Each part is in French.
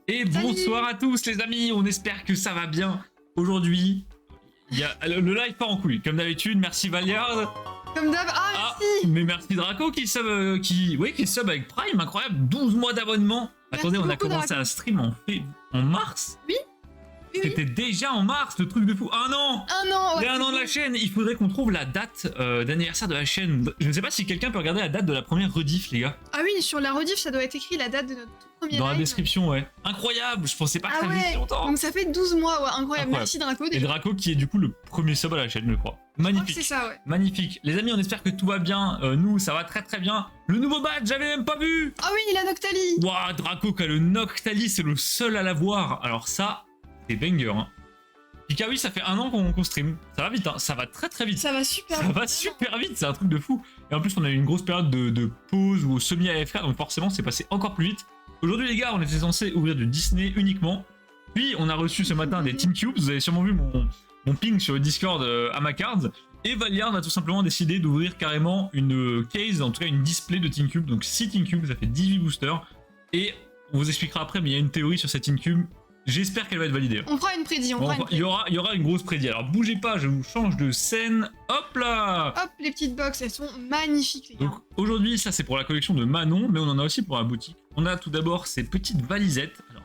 Et Salut. bonsoir à tous les amis, on espère que ça va bien. Aujourd'hui, il y a le live part en couille, comme d'habitude. Merci Valiard. Comme d'hab. Ah, merci. Mais merci Draco qui sub, qui sub avec Prime, incroyable, 12 mois d'abonnement. Merci Attendez, on a beaucoup, commencé Draco. à stream en mars. Oui. C'était déjà en mars, le truc de fou. Un an. Un an. Il y a un an de la chaîne, il faudrait qu'on trouve la date d'anniversaire de la chaîne. Je ne sais pas si quelqu'un peut regarder la date de la première rediff, les gars. Ah oui, sur la rediff, ça doit être écrit la date de notre tout premier Dans la live. description, ouais. Incroyable, je pensais pas que Ah ça faisait si ouais. longtemps. Donc ça fait 12 mois, ouais, incroyable. Incroyable. Merci Draco. Et Déjà. Draco qui est du coup le premier sub à la chaîne, je crois. Je crois que Magnifique. c'est ça, ouais. Magnifique. Les amis, on espère que tout va bien. Nous, ça va très très bien. Le nouveau badge, j'avais même pas vu. Ah oui, la Noctali. Waouh, Draco qui a le Noctali, c'est le seul à l'avoir. Alors ça, c'est banger. Hein. Pika, oui, ça fait un an qu'on stream. Ça va vite, hein. Ça va très très vite. Ça va super. Ça va super vite, c'est un truc de fou. Et en plus, on a eu une grosse période de pause ou semi-AFK, donc forcément, c'est passé encore plus vite. Aujourd'hui, les gars, on était censé ouvrir du Disney uniquement. Puis, on a reçu ce matin des Team Cubes. Vous avez sûrement vu mon ping sur le Discord à ma card. Et Valiard a tout simplement décidé d'ouvrir carrément une case, en tout cas une display de Team Cube. Donc 6 Team Cubes, ça fait 18 boosters. Et on vous expliquera après, mais il y a une théorie sur cette Team Cube. J'espère qu'elle va être validée. On fera une prédit. On Bon, fera une il y prédit. aura une grosse prédit. Alors bougez pas, je vous change de scène. Hop là. Hop, les petites box, elles sont magnifiques, les gars. Donc aujourd'hui, ça c'est pour la collection de Manon, mais on en a aussi pour la boutique. On a tout d'abord ces petites valisettes. Alors,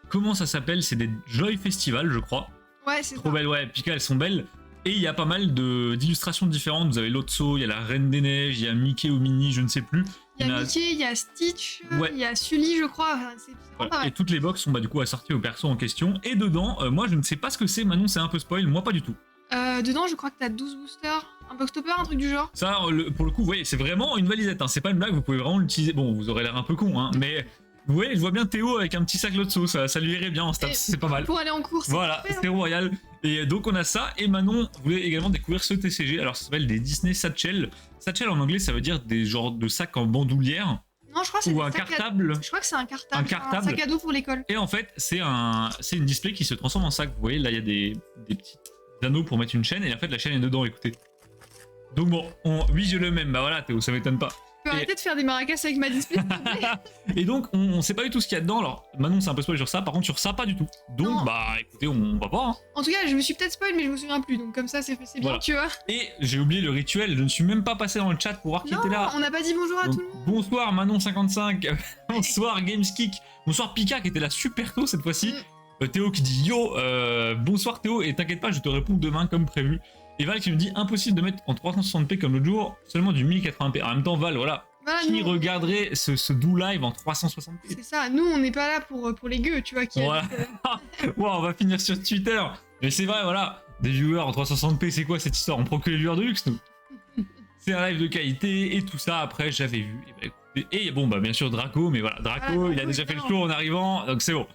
comment ça s'appelle? C'est des Joy Festival, je crois. Ouais, c'est Trop ça. belles, ouais. Pika, elles sont belles. Et il y a pas mal d'illustrations différentes. Vous avez Lotso, il y a la Reine des Neiges, il y a Mickey ou Minnie, je ne sais plus. Il y On a a- Mickey, il y a Stitch, Ouais. il y a Sully, je crois. Enfin, c'est vraiment Voilà. pas mal. Et toutes les box sont bah, du coup assorties au perso en question. Et dedans, moi je ne sais pas ce que c'est. Manon, c'est un peu spoil. Moi, pas du tout. Dedans, je crois que t'as 12 boosters, un box topper, un truc du genre. Ça, pour le coup, vous voyez, c'est vraiment une valisette. Hein. C'est pas une blague, vous pouvez vraiment l'utiliser. Bon, vous aurez l'air un peu con, hein, mais vous voyez, je vois bien Théo avec un petit sac Lotso. Ça lui irait bien en stats, Et c'est pas mal. Pour aller en course. Voilà, parfait, hein. c'était royal. Et donc on a ça. Et Manon voulait également découvrir ce TCG. Alors ça s'appelle des Disney Satchel. Satchel en anglais, ça veut dire des genres de sacs en bandoulière Non, je crois que c'est ou des un sacs à- cartable. Je crois que c'est un cartable. Un cartable. sac à dos pour l'école. Et en fait, c'est une display qui se transforme en sac. Vous voyez, là, il y a des petits anneaux pour mettre une chaîne. Et en fait, la chaîne est dedans, écoutez. Donc bon, oui, je le même. Bah voilà, Théo, ça m'étonne pas. Tu peux arrêter de faire des maracas avec ma display, s'il te plaît. Et donc, on sait pas du tout ce qu'il y a dedans. Alors, Manon, c'est un peu spoil sur ça. Par contre, sur ça, pas du tout. Donc, Non. bah écoutez, on va voir. Hein. En tout cas, je me suis peut-être spoil, mais je me souviens plus. Donc comme ça, c'est bien, Voilà. tu vois. Et j'ai oublié le rituel. Je ne suis même pas passé dans le chat pour voir qui Non, était là. on n'a pas dit bonjour à Donc, tout le monde. bonsoir Manon55, bonsoir Gameskick, bonsoir Pika qui était là super tôt cette fois-ci, Théo qui dit yo, bonsoir Théo, et t'inquiète pas, je te réponds demain comme prévu. Et Val qui nous dit impossible de mettre en 360p comme l'autre jour, seulement du 1080p. En même temps, Val, voilà, Voilà, qui nous, regarderait ce doux live en 360p? c'est ça. Nous, on n'est pas là pour les gueux, tu vois. Qui Voilà. Wow, on va finir sur Twitter. Mais c'est vrai, voilà, des viewers en 360p, c'est quoi cette histoire? On prend que les viewers de luxe, nous. C'est un live de qualité et tout ça. Après, j'avais vu. Et bon, bah bien sûr Draco, mais voilà, Draco, Ah, il a oui, déjà fait le non. tour en arrivant, donc c'est bon.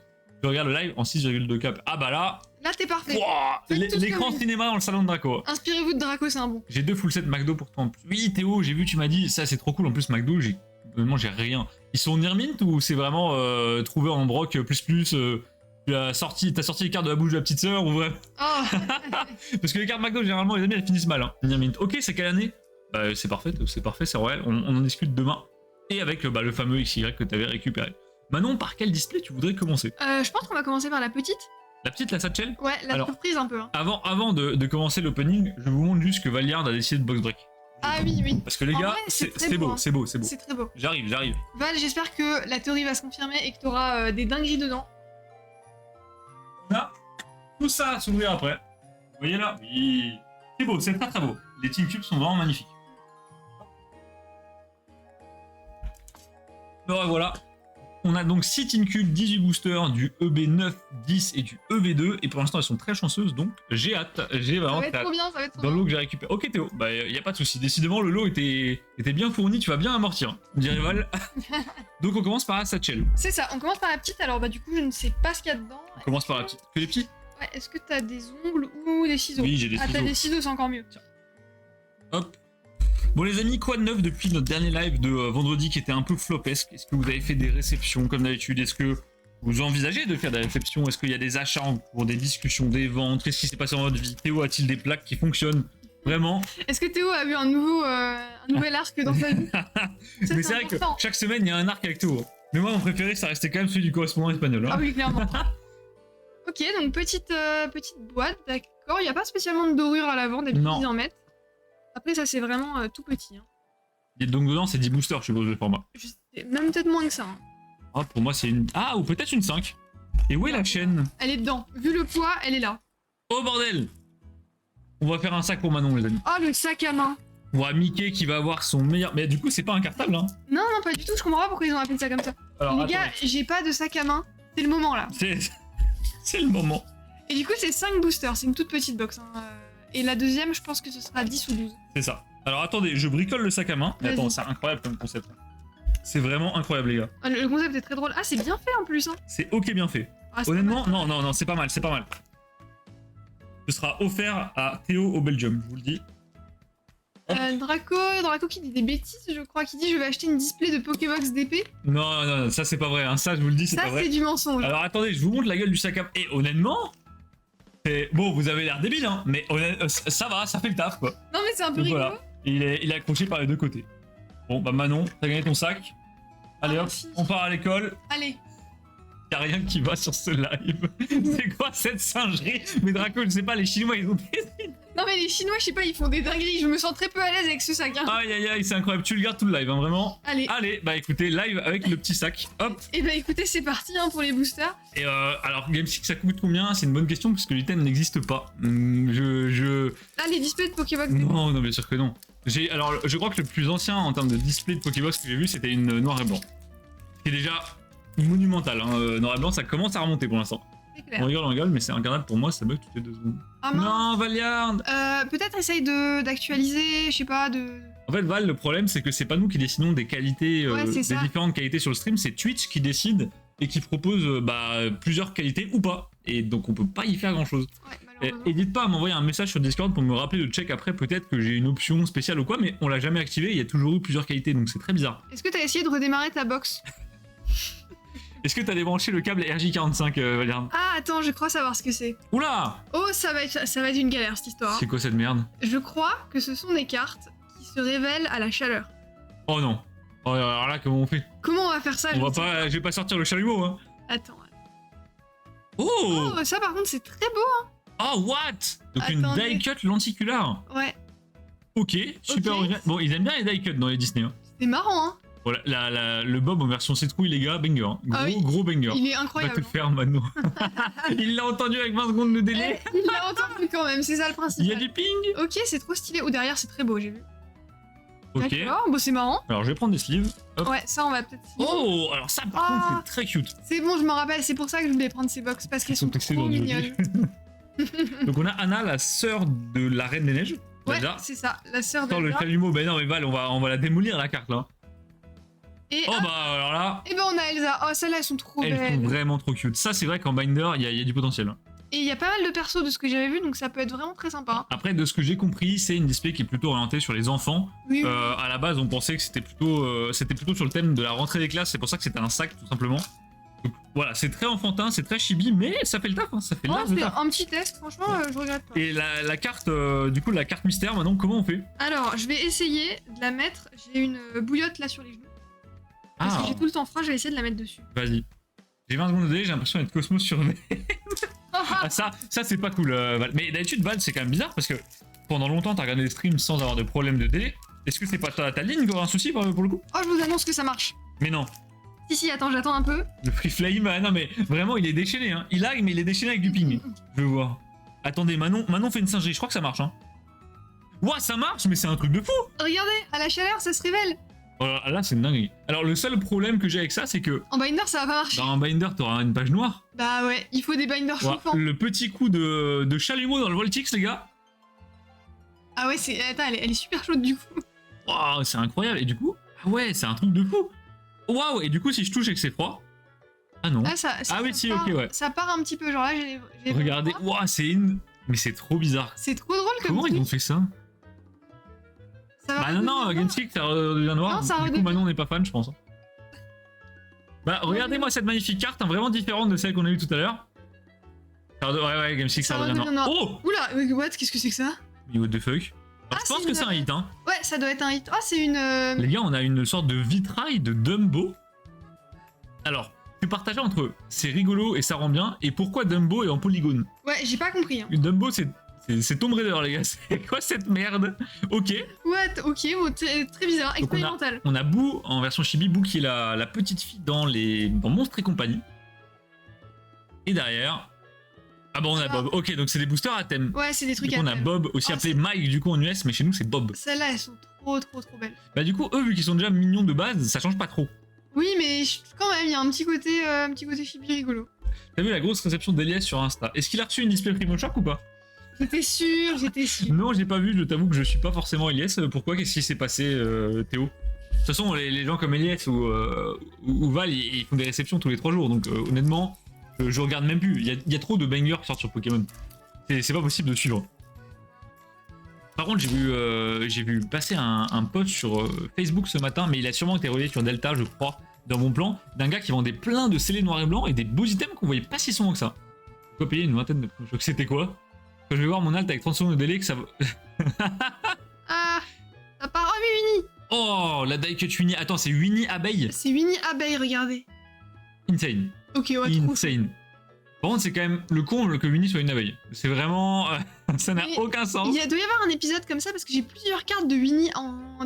Je regarde le live en 6,2 cap. Ah bah là, Là, t'es parfait. wouah, Faites tout ce l'écran que vous- cinéma dans le salon de Draco. Inspirez-vous de Draco, c'est un bon. J'ai 2 full set McDo pour toi en plus. Oui, Théo, j'ai vu, tu m'as dit, ça c'est trop cool. En plus, McDo, honnêtement, j'ai rien. Ils sont near mint ou c'est vraiment trouvé en broc plus t'as sorti les cartes de la bouche de la petite sœur ou vrai? Oh, Parce que les cartes McDo, généralement, les amis, elles finissent mal. Hein. Near mint. Ok, c'est quelle année? Bah, c'est parfait, c'est royal. On en discute demain. Et avec le fameux XY que t'avais récupéré. Manon, par quel display tu voudrais commencer? je pense qu'on va commencer par la petite. La petite, la Satchel? Ouais, la Alors. surprise un peu. Hein. Avant de commencer l'opening, je vous montre juste que Valiard a décidé de box break. Ah oui, oui. Parce que les En gars, vrai, c'est très c'est beau, beau, hein. c'est beau. C'est très beau. J'arrive. Val, j'espère que la théorie va se confirmer et que t'auras des dingueries dedans. Là, tout ça à s'ouvrir après. Vous voyez là? Oui. C'est beau, c'est très très beau. Les Team Cubes sont vraiment magnifiques. Alors voilà. On a donc 6 Team Cubes, 18 boosters, du EB9, 10 et du EV2. Et pour l'instant, elles sont très chanceuses, donc j'ai hâte. J'ai Ça vraiment va être hâte. trop bien, ça va être trop Dans le bien. lot que j'ai récupéré. Ok Théo, bah y a pas de souci. Décidément le lot était bien fourni, tu vas bien amortir, me dirait Val. Donc on commence par la Satchel. C'est ça, on commence par la petite. Alors, bah, du coup, je ne sais pas ce qu'il y a dedans. On commence par la petite. Que les petits? Ouais, est-ce que t'as des ongles ou des ciseaux? Oui, j'ai des Ah, t'as ciseaux. des ciseaux, c'est encore mieux. Hop. Bon les amis, quoi de neuf depuis notre dernier live de vendredi qui était un peu flopesque? Est-ce que vous avez fait des réceptions comme d'habitude? Est-ce que vous envisagez de faire des réceptions? Est-ce qu'il y a des achats en cours, des discussions, des ventes? Qu'est-ce qui s'est passé dans votre vie? Théo a-t-il des plaques qui fonctionnent vraiment? Est-ce que Théo a eu un nouvel arc dans sa vie? Ça, Mais c'est vrai que important. chaque semaine il y a un arc avec Théo. Mais moi, mon préféré, ça restait quand même celui du correspondant espagnol. Hein. Ah oui, clairement. Ok, donc petite boîte, d'accord. Il n'y a pas spécialement de dorure à l'avant, d'habitude Non. ils en mettent. Après, ça c'est vraiment tout petit. Hein. Et donc dedans, c'est 10 boosters, je suppose, le format. Je sais, même peut-être moins que ça. Hein. Ah, pour moi, c'est une... Ah, ou peut-être une 5. Et où est la chaîne? Elle est dedans. Vu le poids, elle est là. Oh, bordel! On va faire un sac pour Manon, les amis. Oh, le sac à main. On voit Mickey qui va avoir son meilleur... Mais du coup, c'est pas un cartable, hein. Non, non, pas du tout. Je comprends pas pourquoi ils ont appelé ça comme ça. Alors, Les gars, j'ai pas de sac à main. C'est le moment là. C'est le moment. Et du coup, c'est 5 boosters. C'est une toute petite box. Hein. Et la deuxième, je pense que ce sera 10 ou 12. C'est ça. Alors, attendez, je bricole le sac à main. Mais Vas-y. attends, c'est incroyable comme concept. C'est vraiment incroyable, les gars. Ah, le concept est très drôle. Ah, c'est bien fait en plus. Hein. C'est ok bien fait. Ah, c'est Honnêtement, pas mal. non, c'est pas mal, c'est pas mal. Ce sera offert à Théo au Belgium, je vous le dis. Draco qui dit des bêtises, je crois, qui dit je vais acheter une display de Pokébox d'épée. Non, ça c'est pas vrai, hein. Ça je vous le dis, c'est Ça, pas vrai. c'est du mensonge. Alors attendez, je vous montre la gueule du sac à main. Et honnêtement, bon, vous avez l'air débile, hein, mais ça va, ça fait le taf, quoi. Non, mais c'est un peu Donc rigolo. voilà, il est accroché par les deux côtés. Bon, bah Manon, t'as gagné ton sac. Allez Ah, hop, merci. on part à l'école. Allez. Y'a rien qui va sur ce live. C'est quoi cette singerie? Mais Draco, je sais pas, les Chinois ils ont des... Non, mais les Chinois, je sais pas, ils font des dingueries. Je me sens très peu à l'aise avec ce sac. Hein. Aïe aïe aïe, c'est incroyable, tu le gardes tout le live, hein, vraiment. Allez. Allez, bah écoutez, live avec le petit sac, hop. Et bah écoutez, c'est parti hein, pour les boosters. Et alors, GameStick, ça coûte combien? C'est une bonne question parce que l'item n'existe pas. Ah, les displays de Pokébox d'épée. Non, bien sûr que non. Alors, je crois que le plus ancien en termes de display de Pokébox que j'ai vu, c'était une noir et blanc. C'est déjà monumental, hein. Noir et blanc, ça commence à remonter pour l'instant. C'est clair. On rigole, mais c'est regardable pour moi, ça bug toutes les 2 secondes. Ah, mince. Non, Valiard! Peut-être essaye d'actualiser, je sais pas, de... En fait, Val, le problème, c'est que c'est pas nous qui décidons des qualités, Ouais, c'est des ça. différentes qualités sur le stream, c'est Twitch qui décide et qui propose plusieurs qualités ou pas. Et donc, on peut pas y faire grand chose. Ouais, malheureusement. N'hésite pas à m'envoyer un message sur Discord pour me rappeler de check après, peut-être que j'ai une option spéciale ou quoi, mais on l'a jamais activé, il y a toujours eu plusieurs qualités, donc c'est très bizarre. Est-ce que t'as essayé de redémarrer ta box? Est-ce que t'as débranché le câble RJ45, Valiard? Ah, attends, je crois savoir ce que c'est. Oula! Oh, ça va être une galère, cette histoire. C'est quoi cette merde? Je crois que ce sont des cartes qui se révèlent à la chaleur. Oh non. Oh, alors là, comment on fait? Comment on va faire ça? On va pas, je vais pas sortir le chalumeau, hein. Attends. Oh! Oh, ça par contre, c'est très beau. Oh, what? Donc une Attendez. die cut lenticular. Ouais, Ok, super Ok. original. Bon, ils aiment bien les die cut dans les Disney, hein. c'est marrant, hein. Bon, le Bob en version citrouille, les gars, banger. Hein. Gros, Ah oui. gros banger. Il est Va te incroyable. faire, Mano. Il l'a entendu avec 20 secondes de délai. Il l'a entendu quand même, c'est ça le principe. Il y a du ping. Ok, c'est trop stylé. Ou derrière, c'est très beau, j'ai vu. Ok. D'accord, bon, c'est marrant. Alors, je vais prendre des sleeves. Hop. Ouais, ça, on va peut-être. Oh, alors ça, par Ah. contre, c'est très cute. C'est bon, je me rappelle, c'est pour ça que je voulais prendre ces box, parce qu'elles sont Complexé trop dans du mignonnes. Donc, on a Anna, la sœur de la Reine des Neiges. Ouais, Déjà. c'est ça, la sœur Attends, le d'Elsa. chalumeau, ben non, mais Val, on va la démolir, la carte, là. Et, Oh, bah, alors là, et ben on a Elsa. Oh, celles-là, elles sont trop elles sont belles. vraiment trop cute. Ça, c'est vrai qu'en binder, il y a du potentiel. Et il y a pas mal de persos de ce que j'avais vu, donc ça peut être vraiment très sympa. Après, de ce que j'ai compris, c'est une display qui est plutôt orientée sur les enfants. Oui, À la base, on pensait que c'était plutôt sur le thème de la rentrée des classes. C'est pour ça que c'était un sac, tout simplement. Donc, voilà, c'est très enfantin, c'est très chibi, mais ça fait le taf. Hein, ça fait le oh, taf, le c'est taf. un petit test, franchement, je regrette pas. Et la carte, du coup, la carte mystère, maintenant, comment on fait? Alors, je vais essayer de la mettre. J'ai une bouillotte là sur les genoux. Parce Ah, que j'ai tout le temps froid, je vais essayer de la mettre dessus. vas-y. J'ai 20 secondes de délai, j'ai l'impression d'être Cosmos sur Ah, ça c'est pas cool, Val. Mais d'habitude, Val, c'est quand même bizarre parce que pendant longtemps, t'as regardé des streams sans avoir de problème de délai. Est-ce que c'est pas ta ligne qui aura un souci pour le coup? Oh, je vous annonce que ça marche. Mais non. Si, attends, j'attends un peu. Le Free Flame, ah non mais vraiment il est déchaîné hein. Il lag mais il est déchaîné avec du ping. Je veux voir. Attendez, Manon fait une singerie, je crois que ça marche hein. Ouah ça marche mais c'est un truc de fou. Regardez, à la chaleur, ça se révèle. Oh là c'est une dinguerie. Alors le seul problème que j'ai avec ça c'est que En binder, ça va pas marcher. dans un binder t'auras une page noire. Bah ouais, il faut des binders Ouah, chauffants. le petit coup de chalumeau dans le Voltix les gars. Ah ouais, attends, elle est super chaude du coup. Waouh c'est incroyable et du coup ah ouais c'est un truc de fou. Waouh et du coup si je touche et que c'est froid. Ah non. Ah, Ah oui, ça si, part, ok, ouais. Ça part un petit peu, genre là, j'ai Regardez, waouh c'est une... Mais c'est trop bizarre. C'est trop drôle comme Comment ils truc. ont fait ça? Ça va Bah non, redevenir Game Stick, ça redevient noir. Non, ça du coup, redevient- Manon n'est pas fan, je pense. Bah, regardez-moi cette magnifique carte, hein, vraiment différente de celle qu'on a eue tout à l'heure. Ouais, Game Stick, ça Ça redevient redevient noir. noir. Oh! Oula, what? Qu'est-ce que c'est que ça? Mais what the fuck? Alors, Ah, je pense c'est que une- c'est un hit, hein. Ouais, ça doit être un hit. Oh, c'est une. Les gars, on a une sorte de vitrail de Dumbo. Alors, je suis partagé entre c'est rigolo et ça rend bien, et pourquoi Dumbo est en polygone. Ouais, j'ai pas compris. Hein. Dumbo, c'est Tomb Raider, les gars. C'est quoi cette merde? Ok. What? Ok, bon, très bizarre, Donc expérimental. on a Boo en version chibi, Boo qui est la petite fille dans Monstres et compagnie. Et derrière... Ah bon, on a Bob. Ok, donc c'est des boosters à thème. Ouais, c'est des trucs Du coup, à on a thème. Bob, aussi Oh, appelé Mike du coup en US, mais chez nous c'est Bob. Celles-là, elles sont trop belles. Bah du coup, eux, vu qu'ils sont déjà mignons de base, ça change pas trop. Oui, mais quand même, il y a un petit côté chibi rigolo. T'as vu la grosse réception d'Elias sur Insta? Est-ce qu'il a reçu une display Primo Shock ou pas? J'étais sûre. Non, j'ai pas vu, je t'avoue que je suis pas forcément Elias. Pourquoi? Qu'est-ce qui s'est passé, Théo? De toute façon, les gens comme Elias ou Val, ils font des réceptions tous les 3 jours, donc honnêtement, je regarde même plus. Il y a trop de bangers qui sortent sur Pokémon. C'est pas possible de suivre. Par contre, j'ai vu passer un post sur Facebook ce matin, mais il a sûrement été relayé sur Delta, je crois, dans mon plan, d'un gars qui vendait plein de scellés noirs et blancs et des beaux items qu'on voyait pas si souvent que ça. Pourquoi payer une vingtaine de Primo Shock? C'était quoi? Quand je vais voir mon alt avec 30 secondes de délai, que ça va... Ah, ça part. Oh, mais Winnie. Oh, la die cut Winnie. Attends, c'est Winnie Abeille. C'est Winnie Abeille, regardez. Insane. Ok, ouais, trop. Insane. Par contre, c'est quand même le comble que Winnie soit une abeille. C'est vraiment... ça n'a Mais aucun sens. Il doit y avoir un épisode comme ça parce que j'ai plusieurs cartes de Winnie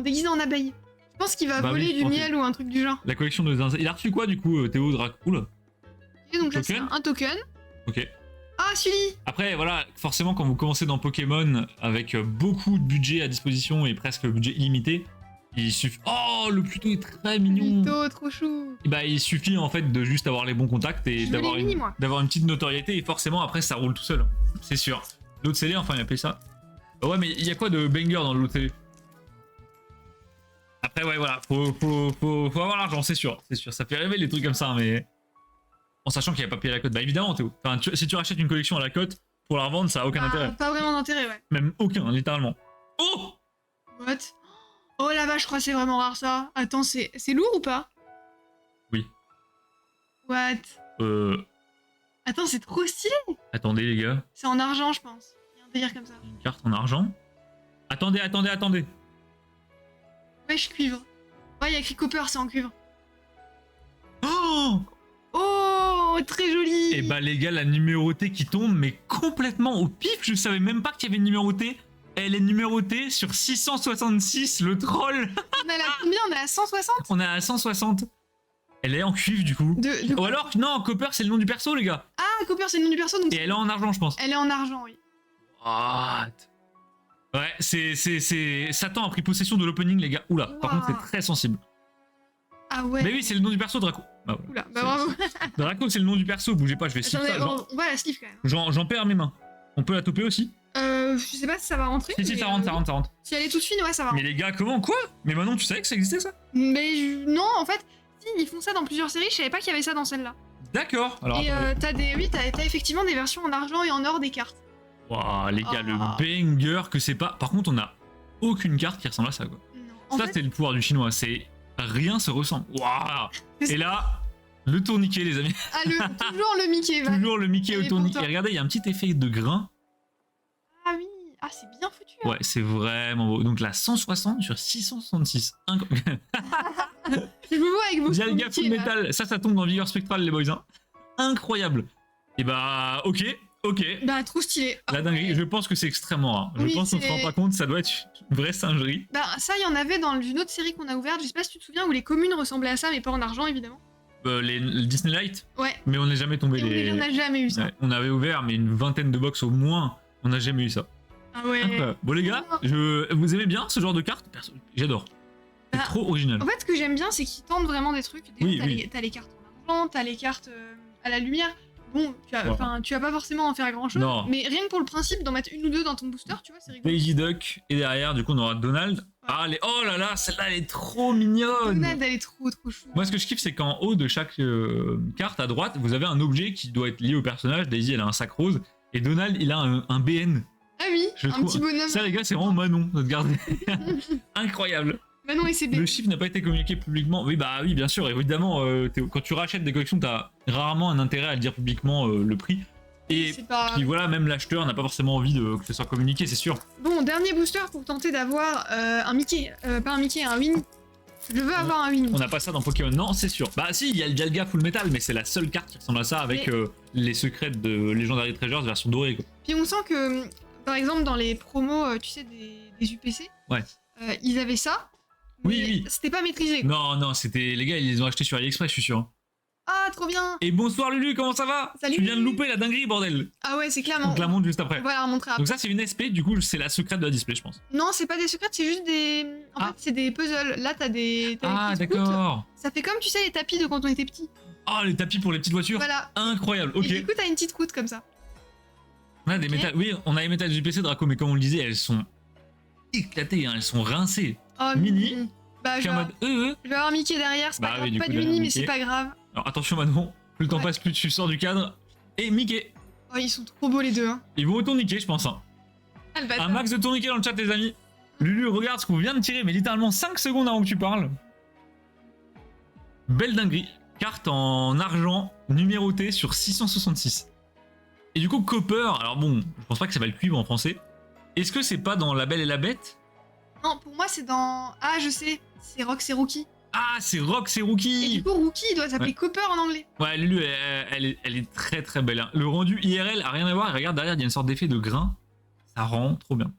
déguisée en abeille. Je pense qu'il va Bah voler oui, du miel ou un truc du genre. La collection de zinzin. Il a reçu quoi du coup, Théo Dracul? Et donc là, c'est Token un token. Ok. Ah, Sully. Après, voilà, forcément, quand vous commencez dans Pokémon avec beaucoup de budget à disposition et presque budget illimité, il suffit... Oh, le Pluto est très mignon. Pluto, trop chou. Et bah, il suffit en fait de juste avoir les bons contacts et Je veux les mini, moi. d'avoir une petite notoriété et forcément après ça roule tout seul. C'est sûr. L'autre CD, enfin il appelé ça. Ouais, mais il y a quoi de banger dans l'autre CD? Après, ouais, voilà, faut avoir l'argent, c'est sûr. C'est sûr, ça fait rêver les trucs comme ça, mais. En sachant qu'il n'y a pas payé la cote. Bah évidemment, Théo. Enfin, si tu rachètes une collection à la cote, pour la revendre, ça a aucun intérêt. Pas vraiment d'intérêt, ouais. Même aucun, littéralement. Oh! What? Oh la vache, je crois que c'est vraiment rare ça. Attends, c'est lourd ou pas? Oui. What? Attends, c'est trop stylé. Attendez, les gars. C'est en argent, je pense. Il y a un délire comme ça. Une carte en argent. Attendez. Wesh, cuivre. Ouais, il y a écrit copper, c'est en cuivre. Oh! Oh, très joli. Et bah les gars, la numérotée qui tombe, mais complètement au pif, je savais même pas qu'il y avait une numérotée. Elle est numérotée sur 666, le troll. On a la combien? On est à 160? On est à 160. Elle est en cuivre du coup. De Ou alors, non, Copper c'est le nom du perso les gars. Ah, copper, c'est le nom du perso, donc Et elle est en argent je pense. elle est en argent, oui. What? Ouais, c'est... Satan a pris possession de l'opening les gars. Oula, par Wow. contre c'est très sensible. Ah ouais. Mais oui, c'est le nom du perso, Draco. Bah, ouais. Oula, bah bravo. Draco c'est le nom du perso, bougez pas, je vais slip Attendez, ça. Genre, on va à la sleeve quand même. j'en perds mes mains. On peut la toper aussi? Je sais pas si ça va rentrer. Si, mais, ça rentre. Si elle est toute fine, ouais, ça va. Mais les gars, comment? Quoi? Mais maintenant tu savais que ça existait ça? Non, en fait, si, ils font ça dans plusieurs séries, je savais pas qu'il y avait ça dans celle-là. D'accord. Alors, Et t'as effectivement des versions en argent et en or des cartes. wow, les gars, le Ah. banger que c'est pas. Par contre, on a aucune carte qui ressemble à ça quoi. Non. En Ça fait, c'est le pouvoir du chinois, c'est rien se ressemble. Waouh. Et là, le tourniquet les amis. toujours le Mickey. va. Toujours le Mickey Elle au est tourniquet. pour toi. Regardez, il y a un petit effet de grain. Ah oui, ah c'est bien foutu. Hein. Ouais, c'est vraiment beau. Donc là, 160 sur 666. Je vous vois avec vos Via le gars Mickey, full là. metal. Ça tombe dans Vigueur Spectral les boys. Hein. Incroyable. Et bah, ok. Bah trop stylé. La dinguerie, je pense que c'est extrêmement rare. Oui, je pense qu'on se c'est- rend pas compte, ça doit être une vraie singerie. Bah ça, il y en avait dans une autre série qu'on a ouverte, je sais pas si tu te souviens, où les communes ressemblaient à ça, mais pas en argent évidemment. Le Disney Light, Ouais, mais on n'est jamais tombé et on n'a jamais eu ça. Ouais, on avait ouvert, mais une vingtaine de box au moins. On n'a jamais eu ça. Ah ouais. Incroyable. Bon les gars, vous aimez bien ce genre de carte? J'adore. C'est Bah, trop original. En fait, ce que j'aime bien, c'est qu'ils tentent vraiment des trucs. Déjà, Oui, t'as oui. t'as les cartes en argent, t'as les cartes à la lumière. Bon, tu vas pas forcément en faire grand chose, Non. mais rien que pour le principe d'en mettre une ou deux dans ton booster, tu vois, c'est rigolo. Daisy Duck, et derrière, du coup, on aura Donald. Ah, oh là là, celle-là, elle est trop mignonne. Donald, elle est trop chou. Moi, ce que je kiffe, c'est qu'en haut de chaque carte, à droite, vous avez un objet qui doit être lié au personnage. Daisy, elle a un sac rose. Et Donald, il a un BN. Ah oui, Je un trouve- petit bonhomme. Ça, les gars, c'est vraiment Manon, notre gardien. Incroyable. Manon et ses Le bébés. chiffre n'a pas été communiqué publiquement. Oui, bah oui, bien sûr, évidemment, Théo, quand tu rachètes des collections, t'as rarement un intérêt à le dire publiquement le prix. Et C'est pas... puis voilà, même l'acheteur n'a pas forcément envie que ce soit communiqué, c'est sûr. Bon, dernier booster pour tenter d'avoir un Mickey. Pas un Mickey, un Winnie. Je veux avoir un Winnie. On n'a pas ça dans Pokémon, non, c'est sûr. Bah si, il y a le Dialga Full Metal, mais c'est la seule carte qui ressemble à ça avec les secrets de Legendary Treasures version dorée, quoi. Puis on sent que, par exemple, dans les promos, tu sais, des UPC, Ouais. Ils avaient ça. Oui, mais oui. C'était pas maîtrisé. Quoi. Non, c'était... Les gars, ils les ont achetés sur AliExpress, je suis sûr. Ah, trop bien. Et bonsoir Lulu, comment ça va? Salut. Tu viens de louper la dinguerie, bordel. Ah ouais, c'est clairement. On te la montre juste après. On va la remontrer après. Donc ça, c'est une SP, du coup, c'est la secrète de la display, je pense. Non, c'est pas des secrets, c'est juste des. En fait, c'est des puzzles. Là, t'as des. Ah, des petites routes. d'accord. Ça fait comme, tu sais, les tapis de quand on était petit. Oh, les tapis pour les petites voitures. Voilà. Incroyable, ok. Et du coup, t'as une petite route comme ça. On a des métal... Oui, on a les métal du PC, Draco, mais comme on le disait, elles sont éclatées, hein, elles sont rincées. Oh, Mini. Bah, Je je suis en vais, mode je vais avoir Mickey derrière, c'est Bah pas oui, grave. du Pas coup, de derrière Winnie, mais Mickey. c'est pas grave. Alors attention Manon, plus le temps Ouais. passe, plus tu sors du cadre. Et Mickey. Oh, ils sont trop beaux les deux. Hein. Ils vont au tourniquet, je pense. Hein. Ah, le Un bâtard. max de tourniquet dans le chat, les amis. Lulu, regarde ce qu'on vient de tirer, mais littéralement 5 secondes avant que tu parles. Belle dinguerie. Carte en argent numérotée sur 666. Et du coup, Copper, alors bon, je pense pas que ça va le cuivre en français. Est-ce que c'est pas dans La Belle et la Bête? Non, pour moi, c'est dans. Ah, je sais. C'est Rox et Rookie. Ah, c'est Rox et Et Rookie. du coup, Rookie, il doit s'appeler Ouais. Copper en anglais. Ouais, Lulu, elle est très très belle. Hein. Le rendu IRL a rien à voir. Et regarde derrière, il y a une sorte d'effet de grain. Ça rend trop bien.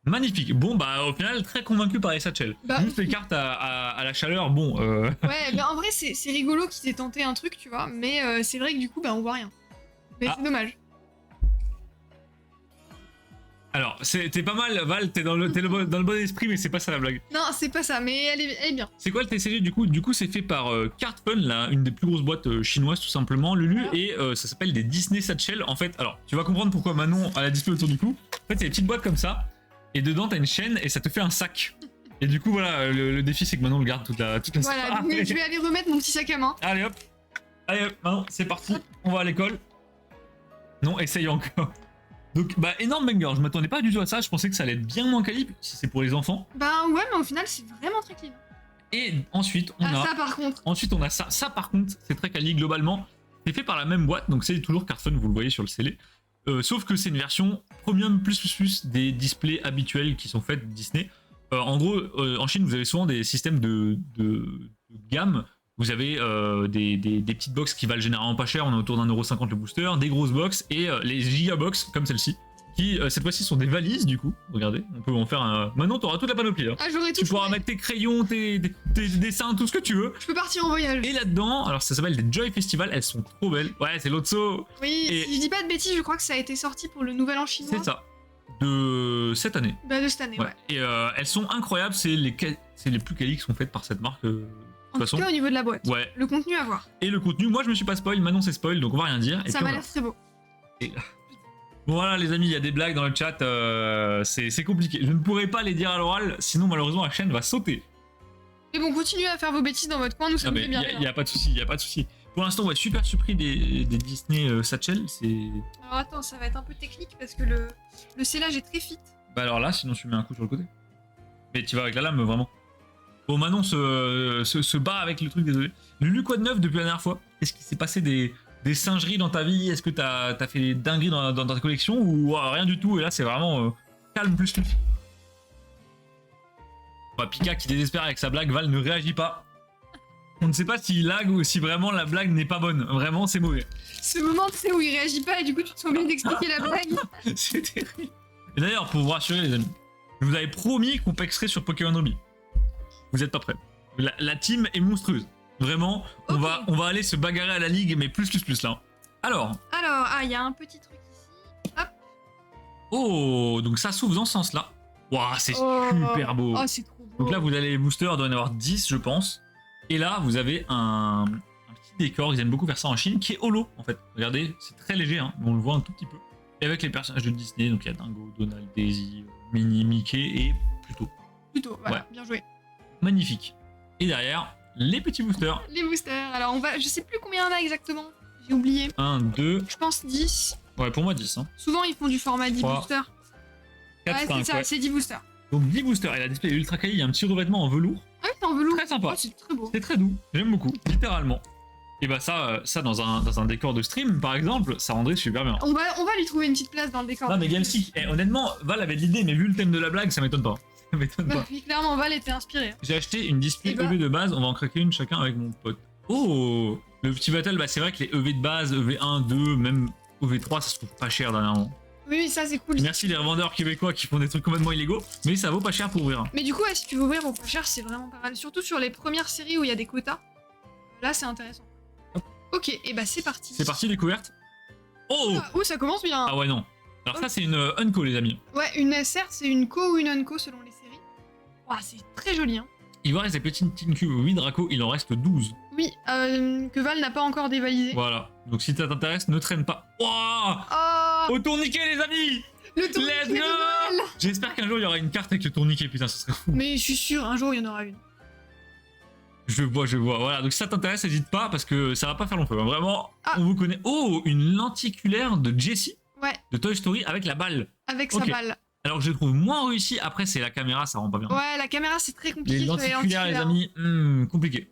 Magnifique. Bon, bah au final, très convaincu par les satchels. Bah, Juste les cartes à la chaleur, bon. Ouais, mais en vrai, c'est rigolo qu'ils aient tenté un truc, tu vois. Mais c'est vrai que du coup, bah, on voit rien. Mais Ah. c'est dommage. Alors, t'es pas mal, Val, t'es dans le bon esprit, mais c'est pas ça la blague. Non, c'est pas ça, mais elle est bien. C'est quoi le TCG du coup? Du coup, c'est fait par Card Fun, là, une des plus grosses boîtes chinoises tout simplement, Lulu, Ouais. et ça s'appelle des Disney Satchel. En fait, alors, tu vas comprendre pourquoi Manon a la display autour du cou. En fait, c'est des petites boîtes comme ça, et dedans t'as une chaîne et ça te fait un sac. Et du coup, voilà, le défi c'est que Manon le garde toute la Voilà, soirée. donc, je vais aller remettre mon petit sac à main. Allez hop, Manon, c'est parti, on va à l'école. Non, essaye encore. Donc, bah, énorme banger, je m'attendais pas du tout à ça, je pensais que ça allait être bien moins calibre, si c'est pour les enfants. Bah ouais, mais au final, c'est vraiment très clean. Et ensuite, on a... Ça, par contre. Ensuite, on a ça. Ça, par contre, c'est très quali globalement. C'est fait par la même boîte, donc c'est toujours Carphone, vous le voyez sur le scellé. Sauf que c'est une version premium plus des displays habituels qui sont faits de Disney. En gros, en Chine, vous avez souvent des systèmes de gamme. Vous avez des petites box qui valent généralement pas cher, on est autour d'1,50€ le booster, des grosses box et les gigabox comme celle-ci, qui cette fois-ci sont des valises du coup. Regardez, on peut en faire un. Maintenant, t'auras toute la panoplie. Hein. Ah, j'aurais tout Tu pourras fait. mettre tes crayons, tes dessins, tout ce que tu veux. Je peux partir en voyage. Et là-dedans, alors ça s'appelle des Joy Festival, elles sont trop belles. Ouais, c'est l'Otso, Oui, Et- si je dis pas de bêtises, je crois que ça a été sorti pour le Nouvel An chinois. c'est ça. De cette année. Bah, de cette année, ouais. Et elles sont incroyables, c'est les plus quali qui sont faites par cette marque. De En toute tout façon. cas, au niveau de la boîte. Ouais. Le contenu à voir. Et le contenu, moi je me suis pas spoil, Manon c'est spoil, donc on va rien dire. Et Ça puis m'a voilà. l'air très beau. Bon voilà les amis, il y a des blagues dans le chat, c'est compliqué. Je ne pourrais pas les dire à l'oral, sinon malheureusement la chaîne va sauter. Mais bon, continuez à faire vos bêtises dans votre coin, nous Ah, sommes mais bien. y a pas de souci, y a pas de souci. Pour l'instant, ouais, super surpris des Disney Satchel, c'est... Alors attends, ça va être un peu technique parce que le scellage est très fit. Bah alors là, sinon tu mets un coup sur le côté. Mais tu vas avec la lame, vraiment. Bon, Manon se bat avec le truc, désolé. Lulu, quoi de neuf depuis la dernière fois? Est-ce qu'il s'est passé des singeries dans ta vie? Est-ce que t'as fait des dingueries dans ta collection? Ou rien du tout, et là c'est vraiment calme plus. Bah, Pika qui désespère avec sa blague, Val ne réagit pas. On ne sait pas s'il lag ou si vraiment la blague n'est pas bonne. Vraiment, c'est mauvais. Ce moment, tu sais, où il réagit pas et du coup, tu te sens obligé d'expliquer la blague. C'est terrible. Et d'ailleurs, pour vous rassurer les amis, je vous avais promis qu'on pexerait sur Pokémon Ruby. Vous êtes pas prêts. La team est monstrueuse. Vraiment, on, Ok. va aller se bagarrer à la ligue, mais plus là. Alors, Alors, il y a un petit truc ici. Hop. oh, donc ça s'ouvre dans ce sens-là. Waouh, c'est Oh. super beau. Oh, c'est trop beau. Donc là, vous avez les boosters, il doit y en avoir 10, je pense. Et là, vous avez un petit décor, ils aiment beaucoup faire ça en Chine, qui est holo, en fait. Regardez, c'est très léger, hein, mais on le voit un tout petit peu. Et avec les personnages de Disney, donc il y a Dingo, Donald, Daisy, Minnie, Mickey et Pluto. Plutôt, voilà, Ouais. bien joué. Magnifique. Et derrière, les petits boosters. Les boosters. Alors, je sais plus combien il y en a exactement. J'ai oublié. 1, 2, Je pense 10. ouais, pour moi 10. Hein. Souvent, ils font du format 10 3, boosters. 4, Ouais, 5, c'est ça, ouais. c'est 10 boosters. Donc 10 boosters. Et la display est ultra quali, il y a un petit revêtement en velours. Ah oui, c'est en velours. Très sympa. Oh, c'est très beau. C'est très doux, j'aime beaucoup, littéralement. Et bah ça dans un décor de stream, par exemple, ça rendrait super bien. On va lui trouver une petite place dans le décor. Non mais Gamesy, honnêtement, Val avait de l'idée, mais vu le thème de la blague, ça m'étonne pas. Ça m'étonne Bah pas. oui, clairement, Val était inspiré. J'ai acheté une display Eh bah. EV de base, on va en craquer une chacun avec mon pote. Oh, le petit battle, bah c'est vrai que les EV de base, EV1, 2, même EV3, ça se trouve pas cher dernièrement. Oui, ça c'est cool. Merci les revendeurs québécois qui font des trucs complètement illégaux, mais ça vaut pas cher pour ouvrir. Mais du coup, ouais, si tu veux ouvrir au pas cher, c'est vraiment pas mal. Surtout sur les premières séries où il y a des quotas. Là, c'est intéressant. Ok, et bah c'est parti. C'est parti, découverte. Oh, Oh, ça commence bien. ah ouais, non. Alors ça, c'est une unco, les amis. Ouais, une SR, c'est une co ou une unco selon les séries. Ouah, c'est très joli, hein. Ivoire et ses petites Team Cube 8 Draco, il en reste 12. Oui, que Val n'a pas encore dévalisé. Voilà. Donc si ça t'intéresse, ne traîne pas. Wouah, Oh, au tourniquet, les amis. le tourniquet Let's de go. Noël. J'espère qu'un jour, il y aura une carte avec le tourniquet, putain, ça serait fou. Mais je suis sûr, un jour, il y en aura une. Je vois. Voilà, donc si ça t'intéresse, n'hésite pas, parce que ça va pas faire long feu. Hein. Vraiment, Ah. on vous connaît. Oh, une lenticulaire de Jessie, Ouais, de Toy Story, avec la balle. avec Ok. sa balle. Alors que je trouve moins réussi, après, c'est la caméra, ça rend pas bien. Ouais, la caméra, c'est très compliqué. Les sur lenticulaires, les amis, compliqué.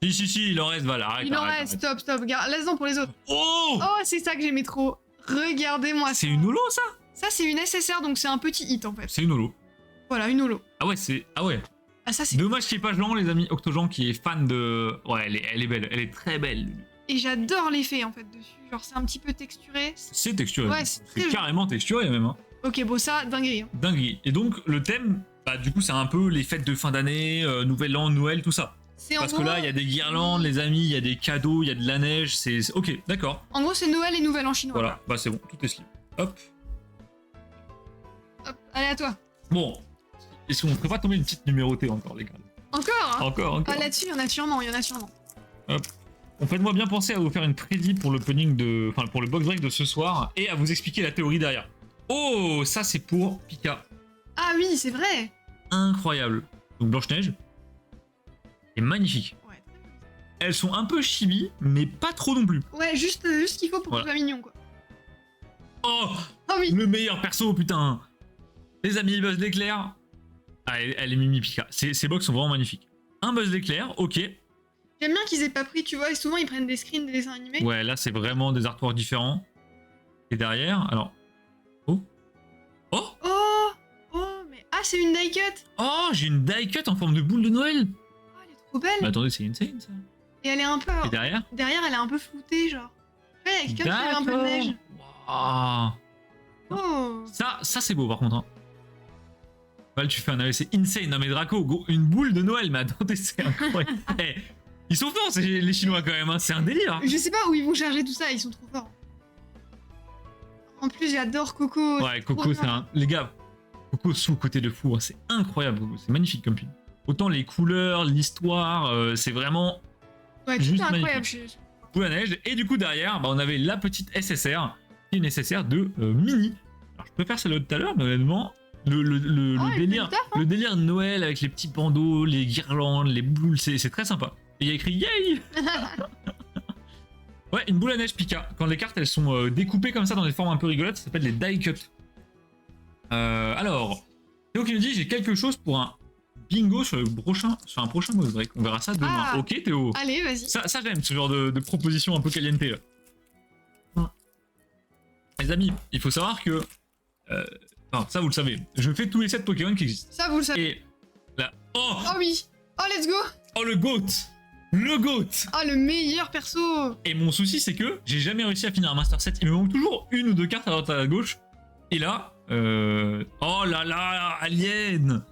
Si, il en reste, Val, arrête. Il en arrête, reste, arrête. stop. Laisse-en pour les autres. Oh, Oh, c'est ça que j'aimais trop. Regardez-moi c'est ça. une holo, ça. Ça, c'est une SSR, donc c'est un petit hit en fait. C'est une holo. Voilà, une holo. Ah ouais, c'est... Ah ouais. Ah, ça, c'est. Dommage qu'il n'y ait pas Jean, les amis. Octojean qui est fan de... Ouais, elle est belle. Elle est très belle. Et j'adore l'effet en fait dessus. Genre, c'est un petit peu texturé. C'est texturé. Ouais, c'est très joli. carrément texturé, même. Hein. Ok, bon, ça, dinguerie. Hein. Dinguerie. Et donc, le thème, bah, du coup, c'est un peu les fêtes de fin d'année, Nouvel An, Noël, tout ça. C'est Parce en que gros, là, il y a des guirlandes, les amis, il y a des cadeaux, il y a de la neige. Ok, d'accord. En gros, c'est Noël et Nouvel en chinois. Voilà, bah c'est bon, tout est slip. Hop. Hop, allez à toi. Bon. Est-ce qu'on ne ferait pas tomber une petite numérotée encore, les gars? Encore hein. Encore. Ah, là-dessus, il y en a sûrement, On faites-moi bien penser à vous faire une prédit pour l'opening de... Enfin, pour le box break de ce soir et à vous expliquer la théorie derrière. Oh, ça c'est pour Pika. Ah oui, c'est vrai. Incroyable. Donc Blanche-Neige est magnifique. Ouais, Elles sont un peu chibi, mais pas trop non plus. ouais juste ce qu'il faut pour Voilà. que ce soit mignon, quoi. Oh, Ah oui. le meilleur perso, putain. Les amis, Buzz l'éclair. Ah, elle est Mimi Pika. Ces box sont vraiment magnifiques. Un Buzz l'éclair, ok. J'aime bien qu'ils aient pas pris, tu vois, et souvent ils prennent des screens des dessins animés. Ouais, là c'est vraiment des artworks différents. Et derrière, alors... Oh. Oh. Oh, mais. Ah, c'est une die cut. Oh, j'ai une die cut en forme de boule de Noël. Oh, elle est trop belle. Mais attendez, c'est insane ça. Et elle est un peu. Et derrière? Derrière, elle est un peu floutée, genre. Ouais, il y a quelqu'un qui fait un peu de neige. Waouh. Oh. Ça c'est beau par contre. Hein. Val, tu fais un AVC insane. Non mais Draco, une boule de Noël, mais attendez, c'est incroyable. Eh, ils sont forts les Chinois quand même, hein. C'est un délire. Je sais pas où ils vont charger tout ça, ils sont trop forts. En plus, j'adore Coco. Ouais, trop Coco, bien. c'est un... Les gars, Coco sous côté de fou, hein. C'est incroyable, Coco. C'est magnifique comme film. Autant les couleurs, l'histoire, c'est vraiment Ouais, tout est juste incroyable. boule à neige. Et du coup, derrière, bah, on avait la petite SSR, qui est une SSR de Mini. Alors, je préfère celle de tout à l'heure, mais honnêtement, Oh, elle fait délire, le taf, hein. le délire de Noël avec les petits bandeaux, les guirlandes, les boules, c'est très sympa. Et il y a écrit Yay. Ouais, une boule à neige Pika. Quand les cartes elles sont découpées comme ça dans des formes un peu rigolotes, ça s'appelle les die cut. Alors, Théo qui nous dit j'ai quelque chose pour un bingo sur un prochain boss break. On verra ça demain. Ah. Ok Théo. Allez, vas-y. Ça j'aime ce genre de proposition un peu caliente là. Les amis, il faut savoir que enfin, ça vous le savez, je fais tous les 7 Pokémon qui existent. Ça, vous le savez. Et là, oh, Oh oui. Oh, let's go. oh le GOAT, le GOAT. Oh, le meilleur perso. Et mon souci c'est que j'ai jamais réussi à finir un Master 7. Il me manque toujours une ou deux cartes à droite à gauche. Et là, oh là là, Alien.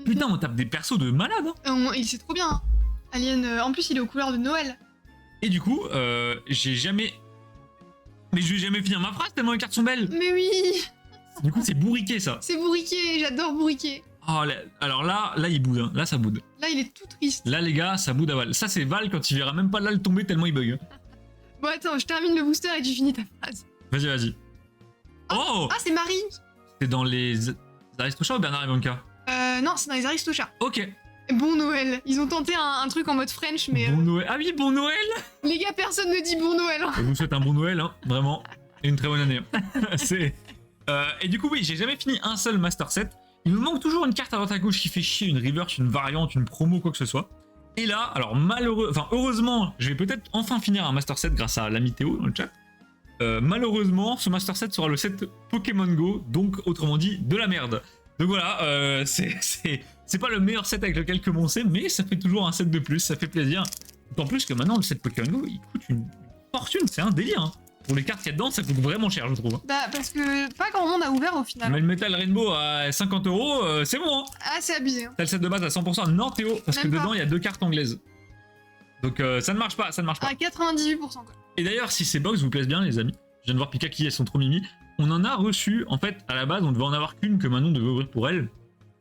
Putain, on tape des persos de malade. Hein. Il sait trop bien. Hein. Alien, en plus, il est aux couleurs de Noël. Et du coup, j'ai jamais... Mais je vais jamais finir ma phrase tellement les cartes sont belles. Mais oui. Du coup, c'est bourriqué ça. C'est bourriqué, j'adore bourriqué. Oh, alors là il boude. Hein. Là, ça boude. Là, il est tout triste. Là, les gars, ça boude à Val. Ça, c'est Val quand il verra même pas là le tomber tellement il bug. Hein. Bon, attends, je termine le booster et tu finis ta phrase. Vas-y. Oh, Ah, c'est Marie. c'est dans les Aristochats ou Bernard et Bianca? Non, c'est dans les Aristochats. Ok. Bon Noël. Ils ont tenté un truc en mode French, mais Bon Noël. Ah oui, bon Noël. les gars, personne ne dit bon Noël. Hein. Je vous souhaite un bon Noël, hein, vraiment, et une très bonne année. C'est... et du coup, oui, j'ai jamais fini un seul Master 7. Il me manque toujours une carte à droite à gauche qui fait chier, une reverse, une variante, une promo, quoi que ce soit. Et là, alors heureusement, je vais peut-être enfin finir un Master 7 grâce à l'ami Théo dans le chat. Malheureusement, ce Master 7 sera le set Pokémon Go, donc autrement dit de la merde. Donc voilà, c'est pas le meilleur set avec lequel commencer, mais ça fait toujours un set de plus, ça fait plaisir. D'autant plus que maintenant, le set Pokémon Go, il coûte une fortune, c'est un délire. Hein. Pour les cartes qu'il y a dedans, ça coûte vraiment cher, je trouve. Bah, parce que pas grand monde a ouvert au final. Mais le Metal Rainbow à 50 €, c'est bon. Hein. Ah, c'est abusé. Hein. T'as le set de base à 100%. Non, Théo, parce que Même pas. dedans, il y a 2 cartes anglaises. Donc ça ne marche pas, ça ne marche pas. À 98%, quoi. Et d'ailleurs, si ces box vous plaisent bien, les amis, je viens de voir Pikaki, elles sont trop mimi. On en a reçu, en fait, à la base, on devait en avoir qu'une que Manon devait ouvrir pour elle.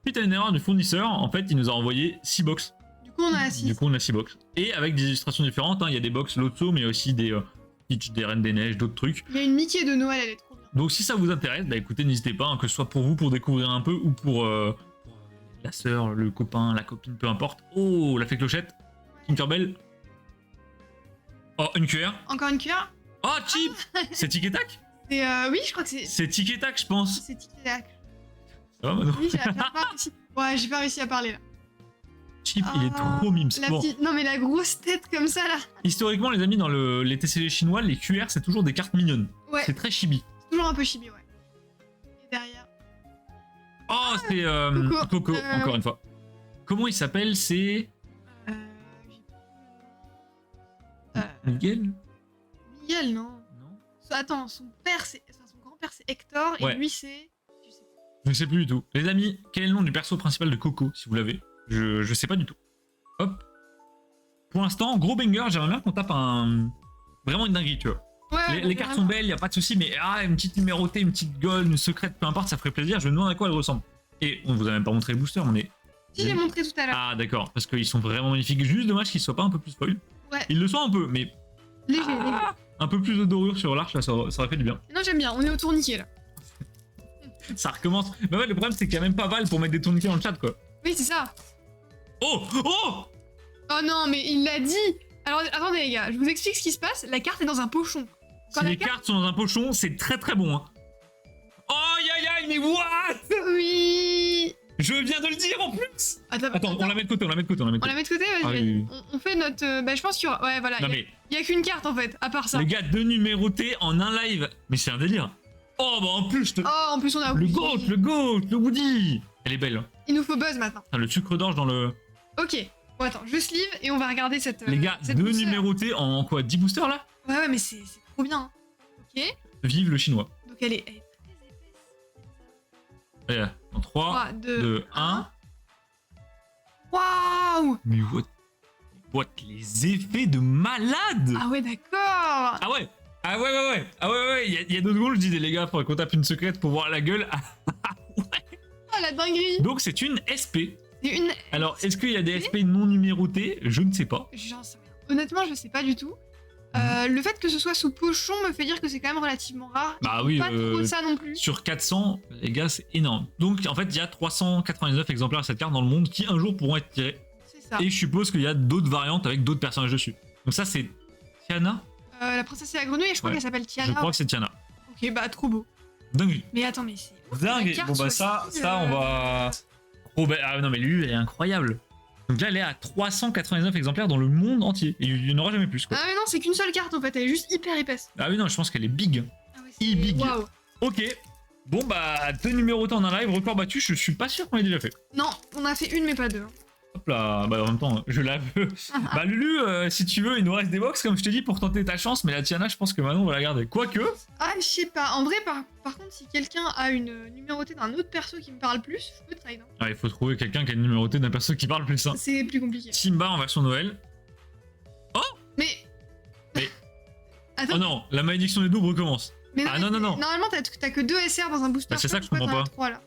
Suite à une erreur du fournisseur, en fait, il nous a envoyé 6 box. Du coup, on a 6. Du coup, on a 6 box. Et avec des illustrations différentes, hein, il y a des box Lotso, mais il y a aussi des Peach, des Reines des Neiges, d'autres trucs. Il y a une Mickey de Noël, elle est trop bien. Donc si ça vous intéresse, bah écoutez, n'hésitez pas, hein, que ce soit pour vous, pour découvrir un peu, ou pour la sœur, le copain, la copine, peu importe. Oh, la fée clochette, Tinkerbell. Oh, une cuillère. Encore une cuillère. Oh, Chip. C'est Tic et Tac. C'est oui, je crois que c'est. C'est Tic et Tac, je pense. C'est Tic et Tac. Ça va, Manon? Oui, j'ai pas réussi. Ouais, j'ai pas réussi à parler là. Chip, il est trop mimes. La Bon. petite... Non, mais la grosse tête comme ça là. Historiquement, les amis, dans les TCG chinois, les QR, c'est toujours des cartes mignonnes. Ouais, C'est très chibi. toujours un peu chibi, ouais. Et derrière. Oh, c'est Coco, encore une fois. Comment il s'appelle? C'est j'ai- Miguel? Miguel, non. Non. Attends, son père, c'est. Enfin, son grand-père, c'est Hector, et Ouais. lui, c'est. Je sais pas. Je sais plus du tout. Les amis, quel est le nom du perso principal de Coco, si vous l'avez? Je sais pas du tout. Hop. Pour l'instant, gros banger, j'aimerais bien qu'on tape vraiment une dinguerie, tu vois. Ouais, Les cartes sont belles, y a pas de souci, mais une petite numérotée, une petite gold, une secrète, peu importe, ça ferait plaisir. Je me demande à quoi elle ressemble. Et on vous a même pas montré les boosters, on est. Si, j'ai montré tout à l'heure. Ah, d'accord, parce qu'ils sont vraiment magnifiques. Juste dommage qu'ils soient pas un peu plus foil. Ouais. Ils le sont un peu, mais Léger, léger. un peu plus de dorure sur l'arche, là, ça aurait fait du bien. Non, j'aime bien, on est au tourniquet là. Ça recommence. Bah ouais, le problème, c'est qu'il y a même pas Val pour mettre des tourniquets dans le chat, quoi. Oui, c'est ça. Oh! Oh! Oh non, mais il l'a dit. Alors, attendez les gars, je vous explique ce qui se passe. La carte est dans un pochon. Quand Si la les cartes sont dans un pochon, c'est très très bon, hein. Oh, aïe aïe, mais what? Oui. Je viens de le dire en plus! Attends, on la met de côté, on la met de côté, on la met de On la côté. met de côté, vas-y, Ah vas-y. oui. On fait notre... Bah, je pense qu'il y aura... Ouais, voilà. Non Il mais, y a qu'une carte, en fait, à part ça. les gars, 2 numérotés en un live. Mais c'est un délire. Oh, bah en plus, je te... Oh, en plus, on a... Le goat, le Woody. Elle est belle. Hein. Il nous faut buzz, maintenant. Putain, le sucre d'orge dans le... Ok. Bon, attends, je sleeve et on va regarder cette... Les gars, cette 2 booster. numérotés en quoi? 10 boosters, là? Ouais, mais c'est trop bien. Hein. Ok. Vive le chinois. Donc, elle est très épaisse. Allez, en 3, 3, 2, 2, 1. Waouh. Mais what les effets de malade. Ah ouais, d'accord. Ah ouais. Ah ouais, il y a 2 secondes, je disais, les gars, faudrait qu'on tape une secrète pour voir la gueule. Oh, la dinguerie. Donc, c'est une SP. C'est une... Alors, est-ce qu'il y a des SP non numérotées? Je ne sais pas. J'en sais rien. Honnêtement, je sais pas du tout. Le fait que ce soit sous pochon me fait dire que c'est quand même relativement rare. Bah Il faut oui, pas trop ça non plus. sur 400, les gars, c'est énorme. Donc, en fait, il y a 399 exemplaires de cette carte dans le monde qui, un jour, pourront être tirés. C'est ça. Et je suppose qu'il y a d'autres variantes avec d'autres personnages dessus. Donc ça, c'est Tiana. La princesse et la grenouille, je crois Ouais. qu'elle s'appelle Tiana. Je crois que c'est Tiana. Ok, bah trop beau. Dingue. Mais attends, mais c'est... ouf, Dingue. la carte Bon, bah soit ça, si, on va... Oh, bah, ah non, mais lui, elle est incroyable. Donc là, elle est à 399 exemplaires dans le monde entier. Et il n'y en aura jamais plus, quoi. Ah mais non, c'est qu'une seule carte en fait, elle est juste hyper épaisse. Ah oui, non, je pense qu'elle est big. Ah ouais, c'est... big. Waouh. Ok. Bon, bah, 2 numérotés en un live, record battu, je suis pas sûr qu'on ait déjà fait. Non, on a fait une mais pas deux. Hop là, bah en même temps, je la veux. Bah Lulu, si tu veux, il nous reste des box, comme je t'ai dit, pour tenter ta chance, mais la Tiana, je pense que maintenant on va la garder. Quoique, Ah, je sais pas. En vrai, par contre, si quelqu'un a une numérotée d'un autre perso qui me parle plus, je peux trade. Hein. il faut trouver quelqu'un qui a une numéroté d'un perso qui parle plus. Hein. C'est plus compliqué. Simba en version Noël. Mais... Mais- Attends, Oh non, la malédiction des doubles recommence. mais ah non, non, non. Normalement, t'as que 2 SR dans un booster. Bah, c'est ça que je comprends pourquoi pas. t'en as 3 là.